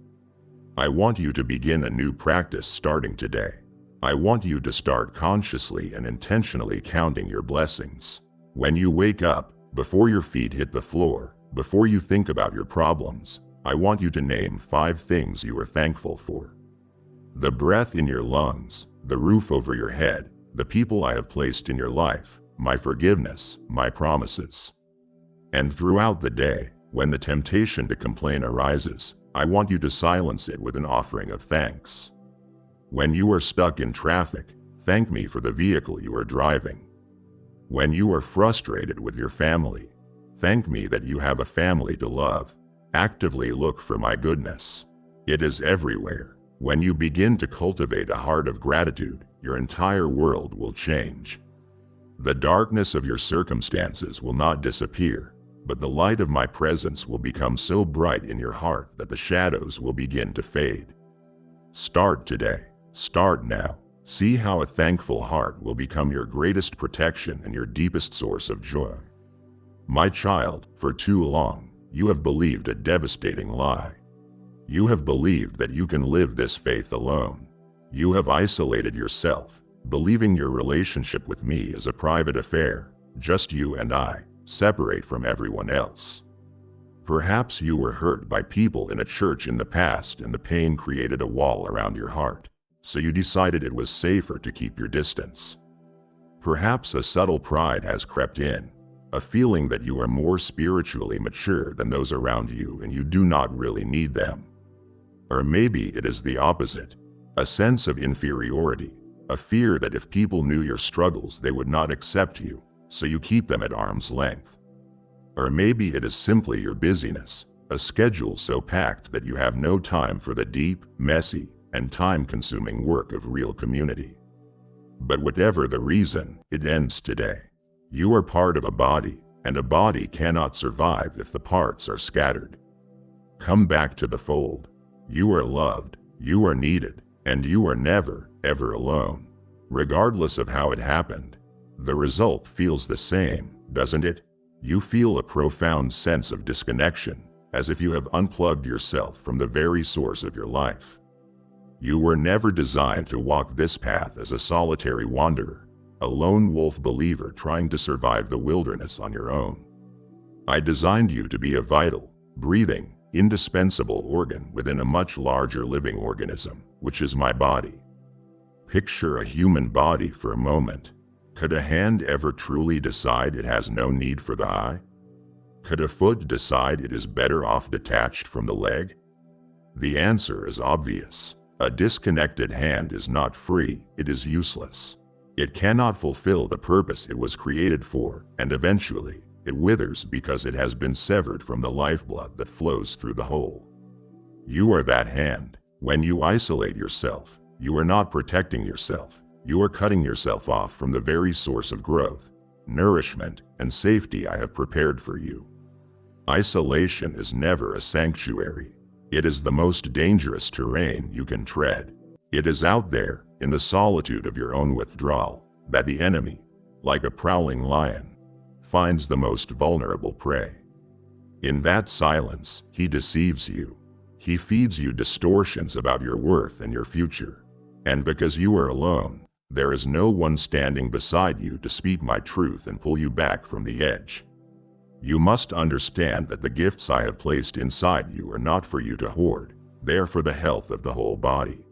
I want you to begin a new practice starting today. I want you to start consciously and intentionally counting your blessings. When you wake up, before your feet hit the floor, before you think about your problems, I want you to name 5 things you are thankful for. The breath in your lungs, the roof over your head, the people I have placed in your life, my forgiveness, my promises. And throughout the day, when the temptation to complain arises, I want you to silence it with an offering of thanks. When you are stuck in traffic, thank me for the vehicle you are driving. When you are frustrated with your family, thank me that you have a family to love. Actively look for my goodness. It is everywhere. When you begin to cultivate a heart of gratitude, your entire world will change. The darkness of your circumstances will not disappear, but the light of my presence will become so bright in your heart that the shadows will begin to fade. Start today. Start now. See how a thankful heart will become your greatest protection and your deepest source of joy. My child, for too long, you have believed a devastating lie. You have believed that you can live this faith alone. You have isolated yourself, believing your relationship with me is a private affair, just you and I, separate from everyone else. Perhaps you were hurt by people in a church in the past and the pain created a wall around your heart, so you decided it was safer to keep your distance. Perhaps a subtle pride has crept in, a feeling that you are more spiritually mature than those around you and you do not really need them. Or maybe it is the opposite, a sense of inferiority, a fear that if people knew your struggles they would not accept you, so you keep them at arm's length. Or maybe it is simply your busyness, a schedule so packed that you have no time for the deep, messy, and time-consuming work of real community. But whatever the reason, it ends today. You are part of a body, and a body cannot survive if the parts are scattered. Come back to the fold. You are loved, you are needed, and you are never, ever alone. Regardless of how it happened, the result feels the same, doesn't it? You feel a profound sense of disconnection, as if you have unplugged yourself from the very source of your life. You were never designed to walk this path as a solitary wanderer, a lone wolf believer trying to survive the wilderness on your own. I designed you to be a vital, breathing, indispensable organ within a much larger living organism, which is my body. Picture a human body for a moment. Could a hand ever truly decide it has no need for the eye? Could a foot decide it is better off detached from the leg? The answer is obvious. A disconnected hand is not free, it is useless. It cannot fulfill the purpose it was created for, and eventually, it withers because it has been severed from the lifeblood that flows through the hole. You are that hand. When you isolate yourself, you are not protecting yourself. You are cutting yourself off from the very source of growth, nourishment, and safety I have prepared for you. Isolation is never a sanctuary. It is the most dangerous terrain you can tread. It is out there, in the solitude of your own withdrawal, that the enemy, like a prowling lion, finds the most vulnerable prey. In that silence, he deceives you. He feeds you distortions about your worth and your future. And because you are alone, there is no one standing beside you to speak my truth and pull you back from the edge. You must understand that the gifts I have placed inside you are not for you to hoard. They are for the health of the whole body.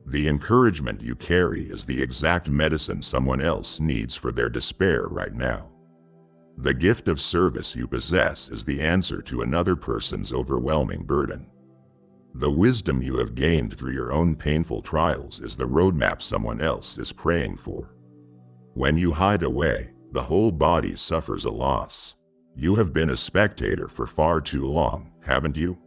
The encouragement you carry is the exact medicine someone else needs for their despair right now. The gift of service you possess is the answer to another person's overwhelming burden. The wisdom you have gained through your own painful trials is the roadmap someone else is praying for. When you hide away, the whole body suffers a loss. You have been a spectator for far too long, haven't you?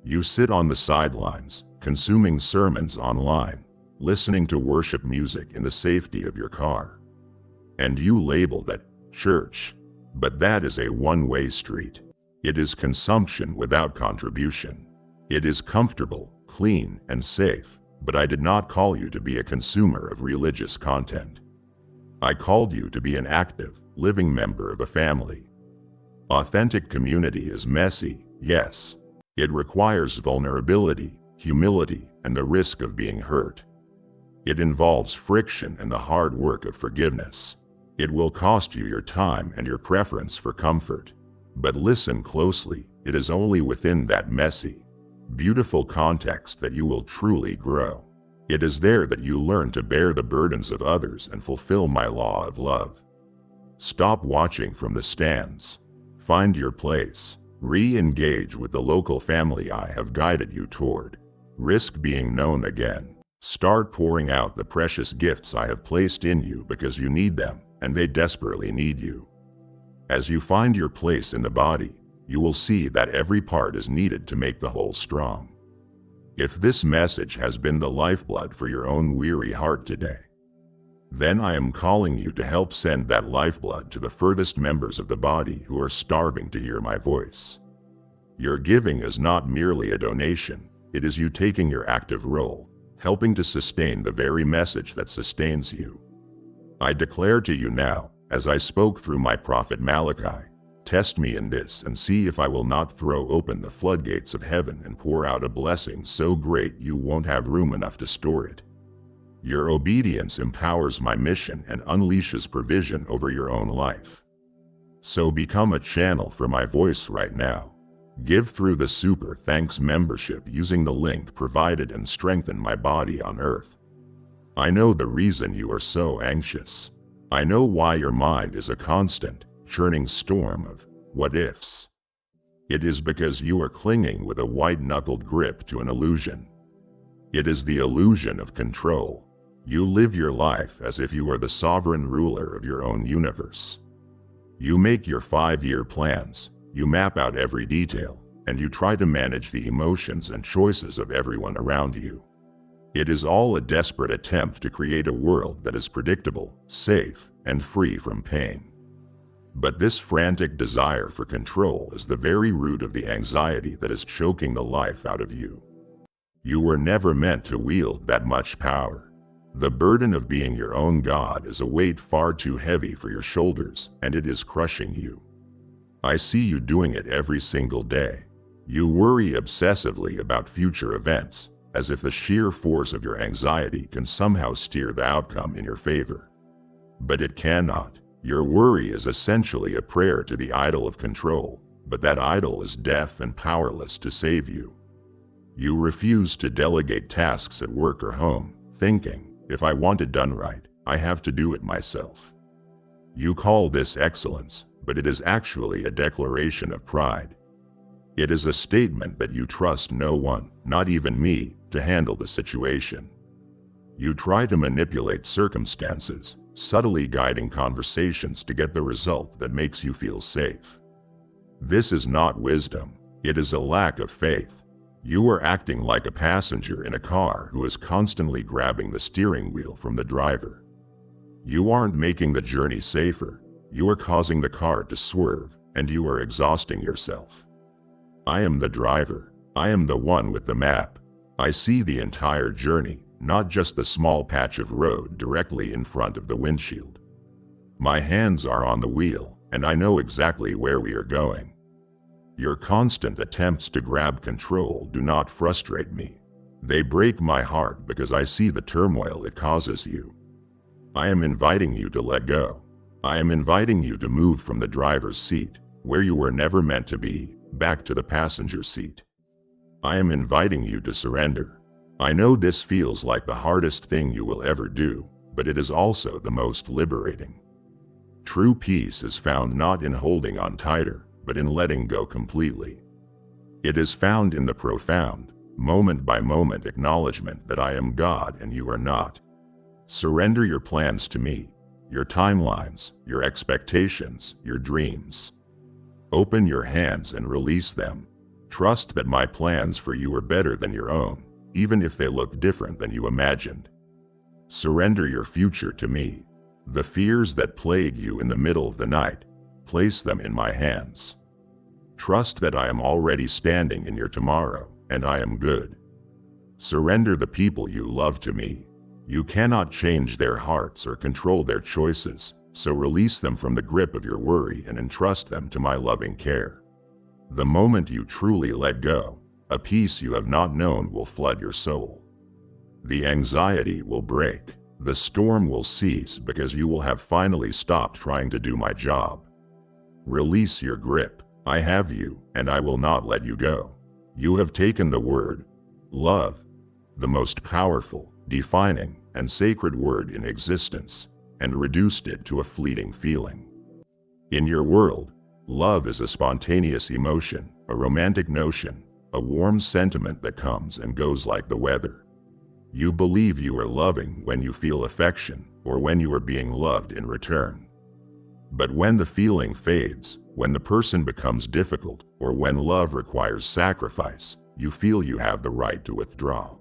You sit on the sidelines, consuming sermons online, listening to worship music in the safety of your car. And you label that church. But that is a one-way street. It is consumption without contribution. It is comfortable, clean, and safe, but I did not call you to be a consumer of religious content. I called you to be an active, living member of a family. Authentic community is messy, yes. It requires vulnerability, humility, and the risk of being hurt. It involves friction and the hard work of forgiveness. It will cost you your time and your preference for comfort. But listen closely, it is only within that messy, beautiful context that you will truly grow. It is there that you learn to bear the burdens of others and fulfill my law of love. Stop watching from the stands. Find your place. Re-engage with the local family I have guided you toward. Risk being known again. Start pouring out the precious gifts I have placed in you because you need them, and they desperately need you. As you find your place in the body, you will see that every part is needed to make the whole strong. If this message has been the lifeblood for your own weary heart today, then I am calling you to help send that lifeblood to the furthest members of the body who are starving to hear my voice. Your giving is not merely a donation, it is you taking your active role, helping to sustain the very message that sustains you. I declare to you now, as I spoke through my prophet Malachi, Test me in this and see if I will not throw open the floodgates of heaven and pour out a blessing so great you won't have room enough to store it. Your obedience empowers my mission and unleashes provision over your own life. So become a channel for my voice right now. Give through the Super Thanks membership using the link provided and strengthen my body on earth. I know the reason you are so anxious. I know why your mind is a constant, churning storm of what-ifs. It is because you are clinging with a white-knuckled grip to an illusion. It is the illusion of control. You live your life as if you are the sovereign ruler of your own universe. You make your 5-year plans, you map out every detail, and you try to manage the emotions and choices of everyone around you. It is all a desperate attempt to create a world that is predictable, safe, and free from pain. But this frantic desire for control is the very root of the anxiety that is choking the life out of you. You were never meant to wield that much power. The burden of being your own God is a weight far too heavy for your shoulders, and it is crushing you. I see you doing it every single day. You worry obsessively about future events, as if the sheer force of your anxiety can somehow steer the outcome in your favor. But it cannot. Your worry is essentially a prayer to the idol of control, but that idol is deaf and powerless to save you. You refuse to delegate tasks at work or home, thinking, if I want it done right, I have to do it myself. You call this excellence, but it is actually a declaration of pride. It is a statement that you trust no one, not even me, to handle the situation. You try to manipulate circumstances, subtly guiding conversations to get the result that makes you feel safe. This is not wisdom, it is a lack of faith. You are acting like a passenger in a car who is constantly grabbing the steering wheel from the driver. You aren't making the journey safer, you are causing the car to swerve, and you are exhausting yourself. I am the driver, I am the one with the map. I see the entire journey, not just the small patch of road directly in front of the windshield. My hands are on the wheel, and I know exactly where we are going. Your constant attempts to grab control do not frustrate me. They break my heart because I see the turmoil it causes you. I am inviting you to let go. I am inviting you to move from the driver's seat, where you were never meant to be, back to the passenger seat. I am inviting you to surrender. I know this feels like the hardest thing you will ever do, but it is also the most liberating. True peace is found not in holding on tighter, but in letting go completely. It is found in the profound, moment-by-moment acknowledgement that I am God and you are not. Surrender your plans to me, your timelines, your expectations, your dreams. Open your hands and release them. Trust that my plans for you are better than your own, even if they look different than you imagined. Surrender your future to me. The fears that plague you in the middle of the night, place them in my hands. Trust that I am already standing in your tomorrow, and I am good. Surrender the people you love to me. You cannot change their hearts or control their choices, so release them from the grip of your worry and entrust them to my loving care. The moment you truly let go, a peace you have not known will flood your soul. The anxiety will break. The storm will cease because you will have finally stopped trying to do my job. Release your grip. I have you, and I will not let you go. You have taken the word, love, the most powerful, defining, and sacred word in existence, and reduced it to a fleeting feeling. In your world, love is a spontaneous emotion, a romantic notion, a warm sentiment that comes and goes like the weather. You believe you are loving when you feel affection, or when you are being loved in return. But when the feeling fades, when the person becomes difficult, or when love requires sacrifice, you feel you have the right to withdraw.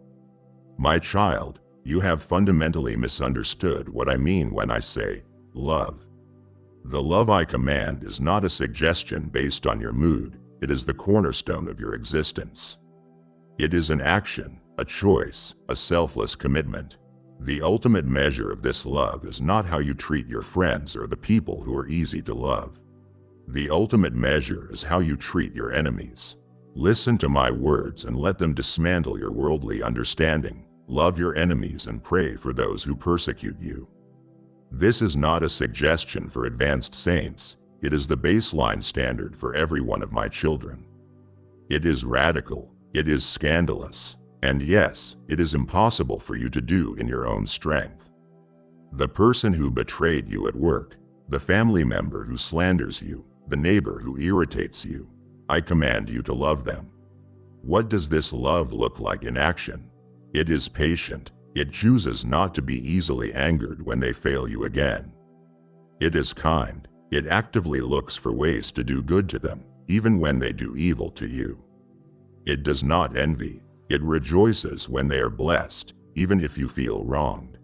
My child, you have fundamentally misunderstood what I mean when I say love. The love I command is not a suggestion based on your mood, it is the cornerstone of your existence. It is an action, a choice, a selfless commitment. The ultimate measure of this love is not how you treat your friends or the people who are easy to love. The ultimate measure is how you treat your enemies. Listen to my words and let them dismantle your worldly understanding. Love your enemies and pray for those who persecute you. This is not a suggestion for advanced saints. It is the baseline standard for every one of my children. It is radical, it is scandalous, and yes, it is impossible for you to do in your own strength. The person who betrayed you at work, the family member who slanders you, the neighbor who irritates you, I command you to love them. What does this love look like in action? It is patient. It chooses not to be easily angered when they fail you again. It is kind. It actively looks for ways to do good to them, even when they do evil to you. It does not envy. It rejoices when they are blessed, even if you feel wronged.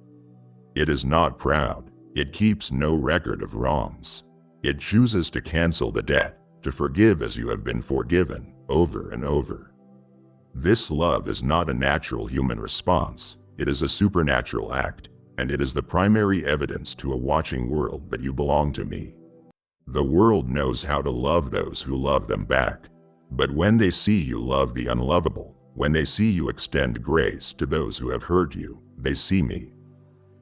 It is not proud. It keeps no record of wrongs. It chooses to cancel the debt, to forgive as you have been forgiven, over and over. This love is not a natural human response. It is a supernatural act, and it is the primary evidence to a watching world that you belong to me. The world knows how to love those who love them back. But when they see you love the unlovable, when they see you extend grace to those who have hurt you, they see me.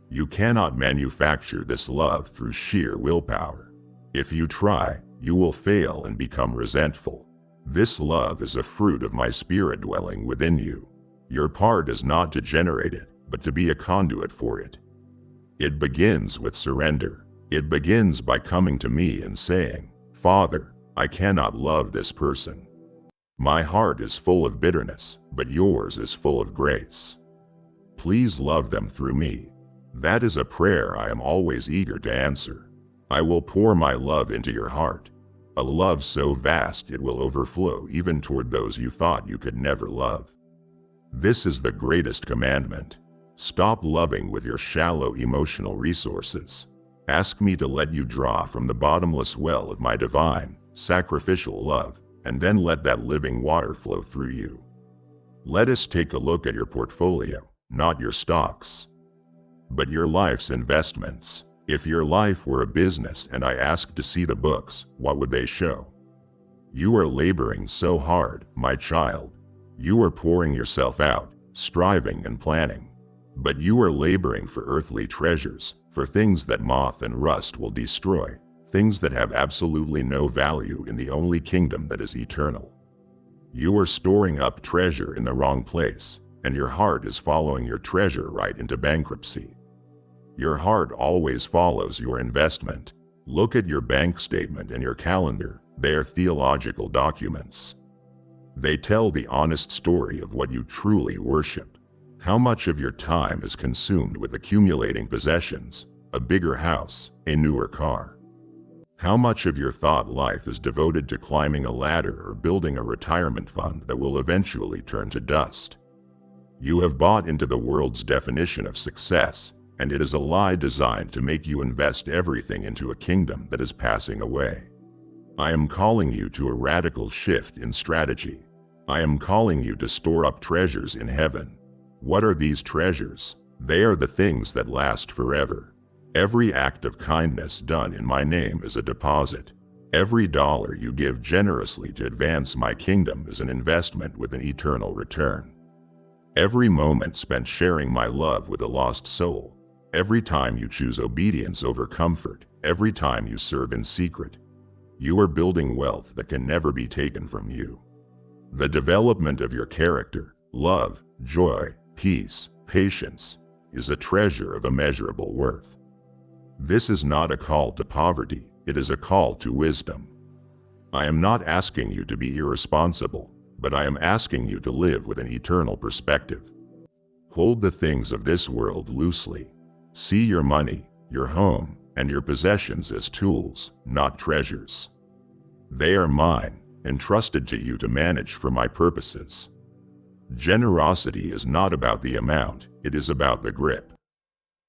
You cannot manufacture this love through sheer willpower. If you try, you will fail and become resentful. This love is a fruit of my spirit dwelling within you. Your part is not to generate it, but to be a conduit for it. It begins with surrender. It begins by coming to me and saying, Father, I cannot love this person. My heart is full of bitterness, but yours is full of grace. Please love them through me. That is a prayer I am always eager to answer. I will pour my love into your heart, a love so vast it will overflow even toward those you thought you could never love. This is the greatest commandment. Stop loving with your shallow emotional resources. Ask me to let you draw from the bottomless well of my divine, sacrificial love, and then let that living water flow through you. Let us take a look at your portfolio, not your stocks, but your life's investments. If your life were a business and I asked to see the books, what would they show? You are laboring so hard, my child. You are pouring yourself out, striving and planning. But you are laboring for earthly treasures, for things that moth and rust will destroy, things that have absolutely no value in the only kingdom that is eternal. You are storing up treasure in the wrong place, and your heart is following your treasure right into bankruptcy. Your heart always follows your investment. Look at your bank statement and your calendar. They are theological documents. They tell the honest story of what you truly worship. How much of your time is consumed with accumulating possessions, a bigger house, a newer car? How much of your thought life is devoted to climbing a ladder or building a retirement fund that will eventually turn to dust? You have bought into the world's definition of success, and it is a lie designed to make you invest everything into a kingdom that is passing away. I am calling you to a radical shift in strategy. I am calling you to store up treasures in heaven. What are these treasures? They are the things that last forever. Every act of kindness done in my name is a deposit. Every dollar you give generously to advance my kingdom is an investment with an eternal return. Every moment spent sharing my love with a lost soul, every time you choose obedience over comfort, every time you serve in secret, you are building wealth that can never be taken from you. The development of your character, love, joy, peace, patience, is a treasure of immeasurable worth. This is not a call to poverty, it is a call to wisdom. I am not asking you to be irresponsible, but I am asking you to live with an eternal perspective. Hold the things of this world loosely. See your money, your home, and your possessions as tools, not treasures. They are mine, entrusted to you to manage for my purposes. Generosity is not about the amount, it is about the grip.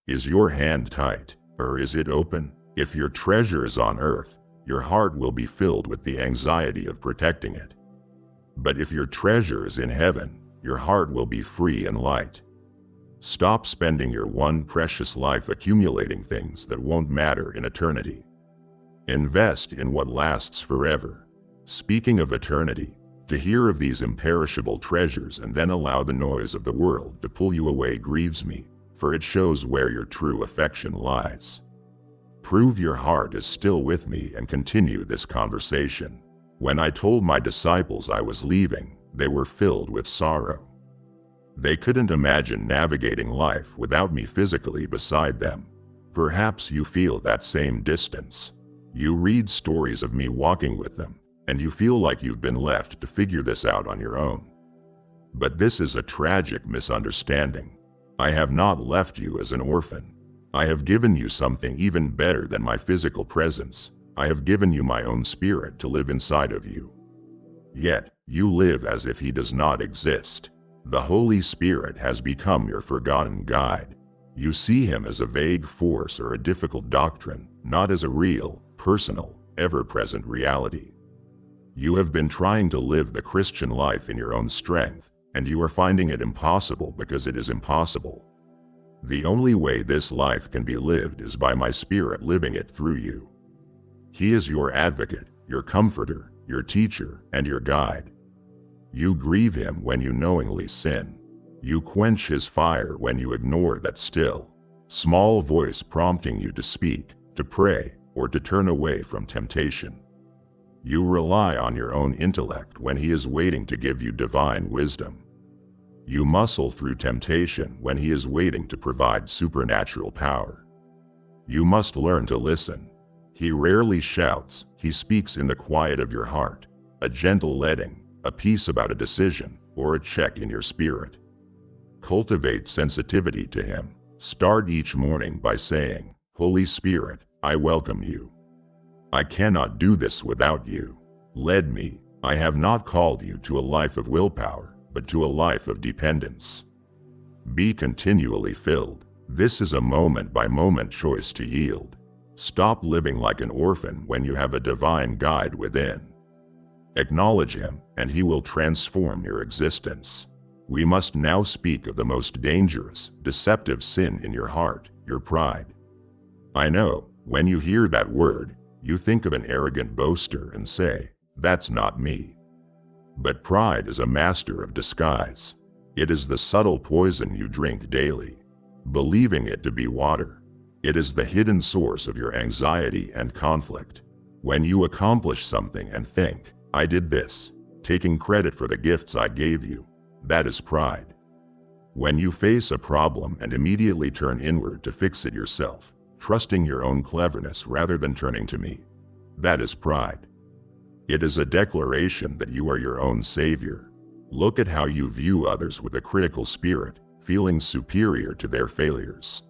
Is your hand tight, or is it open? If your treasure is on earth, your heart will be filled with the anxiety of protecting it. But if your treasure is in heaven, your heart will be free and light. Stop spending your one precious life accumulating things that won't matter in eternity. Invest in what lasts forever. Speaking of eternity, to hear of these imperishable treasures and then allow the noise of the world to pull you away grieves me, for it shows where your true affection lies. Prove your heart is still with me and continue this conversation. When I told my disciples I was leaving, they were filled with sorrow. They couldn't imagine navigating life without me physically beside them. Perhaps you feel that same distance. You read stories of me walking with them, and you feel like you've been left to figure this out on your own. But this is a tragic misunderstanding. I have not left you as an orphan. I have given you something even better than my physical presence. I have given you my own spirit to live inside of you. Yet, you live as if he does not exist. The Holy Spirit has become your forgotten guide. You see him as a vague force or a difficult doctrine, not as a real, personal, ever-present reality. You have been trying to live the Christian life in your own strength, and you are finding it impossible because it is impossible. The only way this life can be lived is by my Spirit living it through you. He is your advocate, your comforter, your teacher, and your guide. You grieve him when you knowingly sin. You quench his fire when you ignore that still, small voice prompting you to speak, to pray, or to turn away from temptation. You rely on your own intellect when he is waiting to give you divine wisdom. You muscle through temptation when he is waiting to provide supernatural power. You must learn to listen. He rarely shouts, he speaks in the quiet of your heart, a gentle leading, a peace about a decision, or a check in your spirit. Cultivate sensitivity to him. Start each morning by saying, Holy Spirit, I welcome you. I cannot do this without you. Lead me. I have not called you to a life of willpower, but to a life of dependence. Be continually filled. This is a moment-by-moment choice to yield. Stop living like an orphan when you have a divine guide within. Acknowledge him, and he will transform your existence. We must now speak of the most dangerous, deceptive sin in your heart, your pride. I know, when you hear that word, you think of an arrogant boaster and say, that's not me. But pride is a master of disguise. It is the subtle poison you drink daily, believing it to be water. It is the hidden source of your anxiety and conflict. When you accomplish something and think, I did this, taking credit for the gifts I gave you, that is pride. When you face a problem and immediately turn inward to fix it yourself, trusting your own cleverness rather than turning to me, that is pride. It is a declaration that you are your own savior. Look at how you view others with a critical spirit, feeling superior to their failures.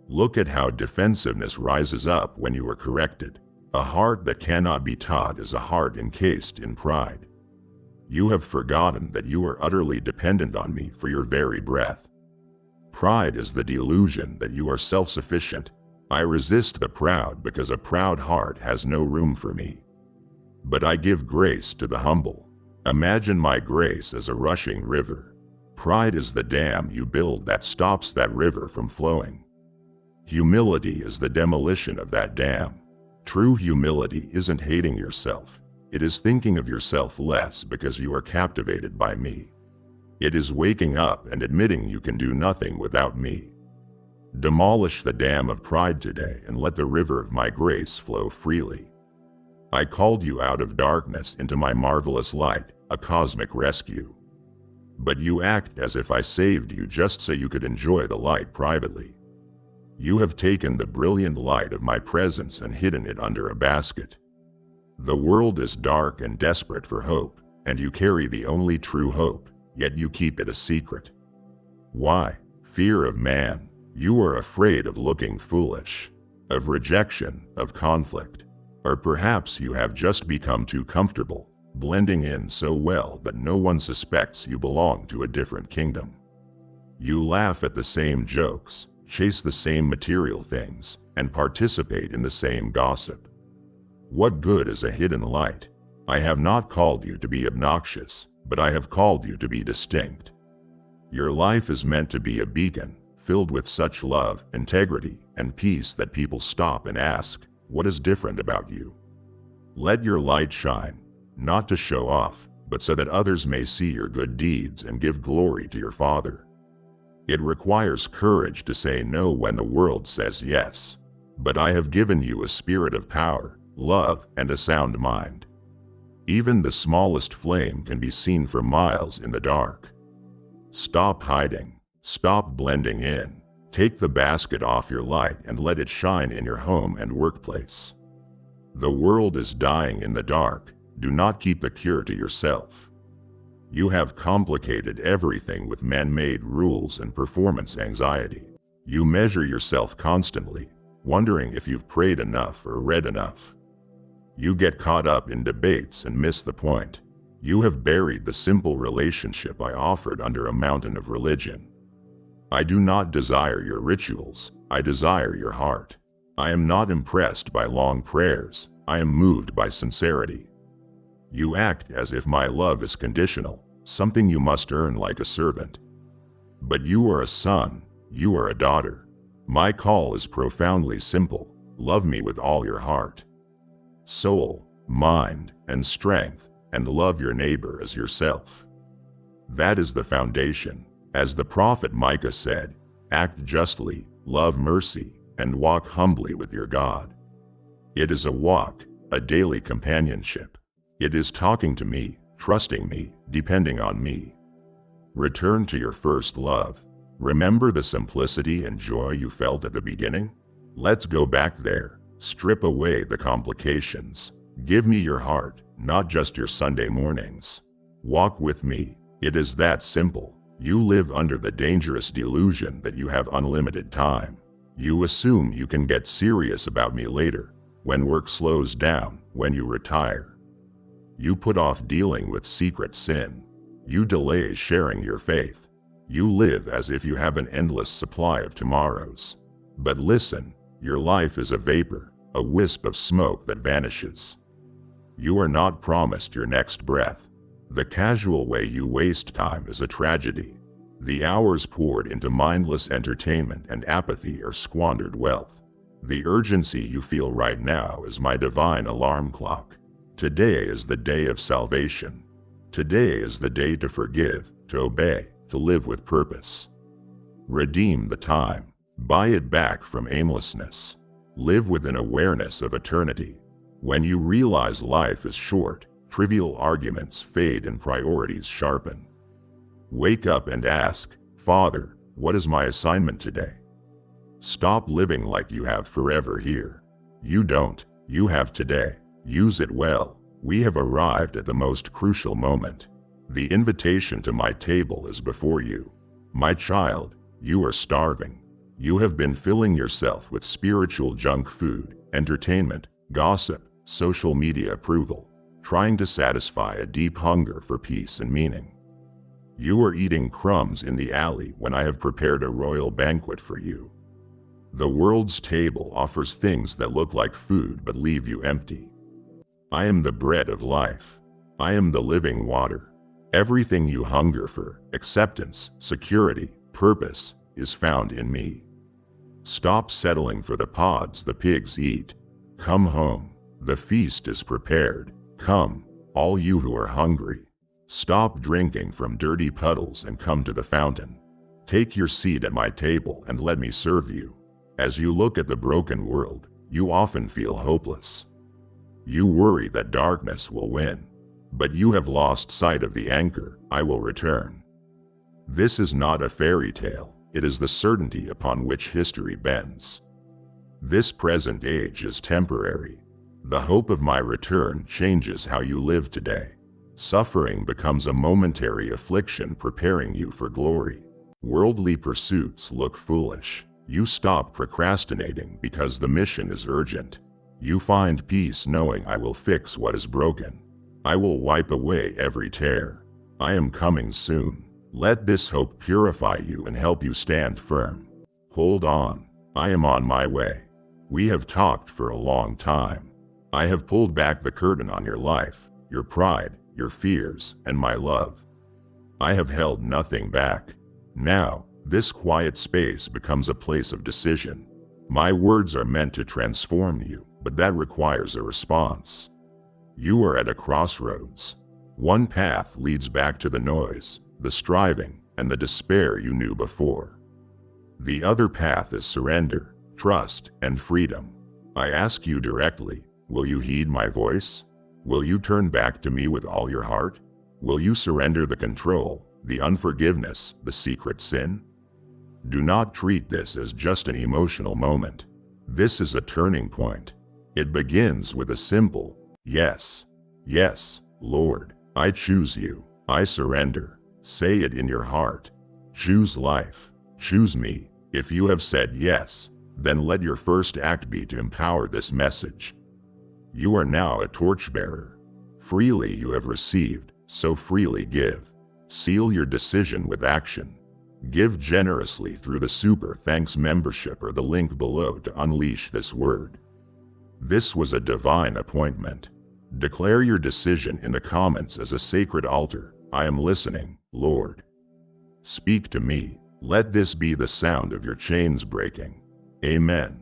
Look at how defensiveness rises up when you are corrected. A heart that cannot be taught is a heart encased in pride. You have forgotten that you are utterly dependent on me for your very breath. Pride is the delusion that you are self-sufficient. I resist the proud because a proud heart has no room for me. But I give grace to the humble. Imagine my grace as a rushing river. Pride is the dam you build that stops that river from flowing. Humility is the demolition of that dam. True humility isn't hating yourself. It is thinking of yourself less because you are captivated by me. It is waking up and admitting you can do nothing without me. Demolish the dam of pride today and let the river of my grace flow freely. I called you out of darkness into my marvelous light, a cosmic rescue. But you act as if I saved you just so you could enjoy the light privately. You have taken the brilliant light of my presence and hidden it under a basket. The world is dark and desperate for hope, and you carry the only true hope, yet you keep it a secret. Why? Fear of man. You are afraid of looking foolish, of rejection, of conflict. Or perhaps you have just become too comfortable, blending in so well that no one suspects you belong to a different kingdom. You laugh at the same jokes, chase the same material things, and participate in the same gossip. What good is a hidden light? I have not called you to be obnoxious, but I have called you to be distinct. Your life is meant to be a beacon, filled with such love, integrity, and peace that people stop and ask, What is different about you? Let your light shine, not to show off, but so that others may see your good deeds and give glory to your Father. It requires courage to say no when the world says yes. But I have given you a spirit of power, love, and a sound mind. Even the smallest flame can be seen for miles in the dark. Stop hiding. Stop blending in. Take the basket off your light and let it shine in your home and workplace. The world is dying in the dark. Do not keep the cure to yourself. You have complicated everything with man-made rules and performance anxiety. You measure yourself constantly, wondering if you've prayed enough or read enough. You get caught up in debates and miss the point. You have buried the simple relationship I offered under a mountain of religion. I do not desire your rituals, I desire your heart. I am not impressed by long prayers, I am moved by sincerity. You act as if my love is conditional, something you must earn like a servant. But you are a son, you are a daughter. My call is profoundly simple: love me with all your heart, soul, mind, and strength, and love your neighbor as yourself. That is the foundation. As the prophet Micah said, act justly, love mercy, and walk humbly with your God. It is a walk, a daily companionship. It is talking to me, trusting me, depending on me. Return to your first love. Remember the simplicity and joy you felt at the beginning? Let's go back there. Strip away the complications. Give me your heart, not just your Sunday mornings. Walk with me. It is that simple. You live under the dangerous delusion that you have unlimited time. You assume you can get serious about me later, when work slows down, when you retire. You put off dealing with secret sin. You delay sharing your faith. You live as if you have an endless supply of tomorrows. But listen, your life is a vapor, a wisp of smoke that vanishes. You are not promised your next breath. The casual way you waste time is a tragedy. The hours poured into mindless entertainment and apathy are squandered wealth. The urgency you feel right now is my divine alarm clock. Today is the day of salvation. Today is the day to forgive, to obey, to live with purpose. Redeem the time. Buy it back from aimlessness. Live with an awareness of eternity. When you realize life is short, trivial arguments fade and priorities sharpen. Wake up and ask, Father, what is my assignment today? Stop living like you have forever here. You don't, you have today. Use it well. We have arrived at the most crucial moment. The invitation to my table is before you. My child, you are starving. You have been filling yourself with spiritual junk food, entertainment, gossip, social media approval, trying to satisfy a deep hunger for peace and meaning. You are eating crumbs in the alley when I have prepared a royal banquet for you. The world's table offers things that look like food but leave you empty. I am the bread of life. I am the living water. Everything you hunger for, acceptance, security, purpose, is found in me. Stop settling for the pods the pigs eat. Come home. The feast is prepared. Come, all you who are hungry. Stop drinking from dirty puddles and come to the fountain. Take your seat at my table and let me serve you. As you look at the broken world, you often feel hopeless. You worry that darkness will win, but you have lost sight of the anchor, I will return. This is not a fairy tale, it is the certainty upon which history bends. This present age is temporary. The hope of my return changes how you live today. Suffering becomes a momentary affliction preparing you for glory. Worldly pursuits look foolish. You stop procrastinating because the mission is urgent. You find peace knowing I will fix what is broken. I will wipe away every tear. I am coming soon. Let this hope purify you and help you stand firm. Hold on. I am on my way. We have talked for a long time. I have pulled back the curtain on your life, your pride, your fears, and my love. I have held nothing back. Now, this quiet space becomes a place of decision. My words are meant to transform you, but that requires a response. You are at a crossroads. One path leads back to the noise, the striving, and the despair you knew before. The other path is surrender, trust, and freedom. I ask you directly, will you heed my voice? Will you turn back to me with all your heart? Will you surrender the control, the unforgiveness, the secret sin? Do not treat this as just an emotional moment. This is a turning point. It begins with a simple, yes, yes, Lord, I choose you, I surrender. Say it in your heart. Choose life, choose me. If you have said yes, then let your first act be to empower this message. You are now a torchbearer. Freely you have received, so freely give. Seal your decision with action. Give generously through the Super Thanks membership or the link below to unleash this word. This was a divine appointment. Declare your decision in the comments as a sacred altar. I am listening, Lord. Speak to me. Let this be the sound of your chains breaking. Amen.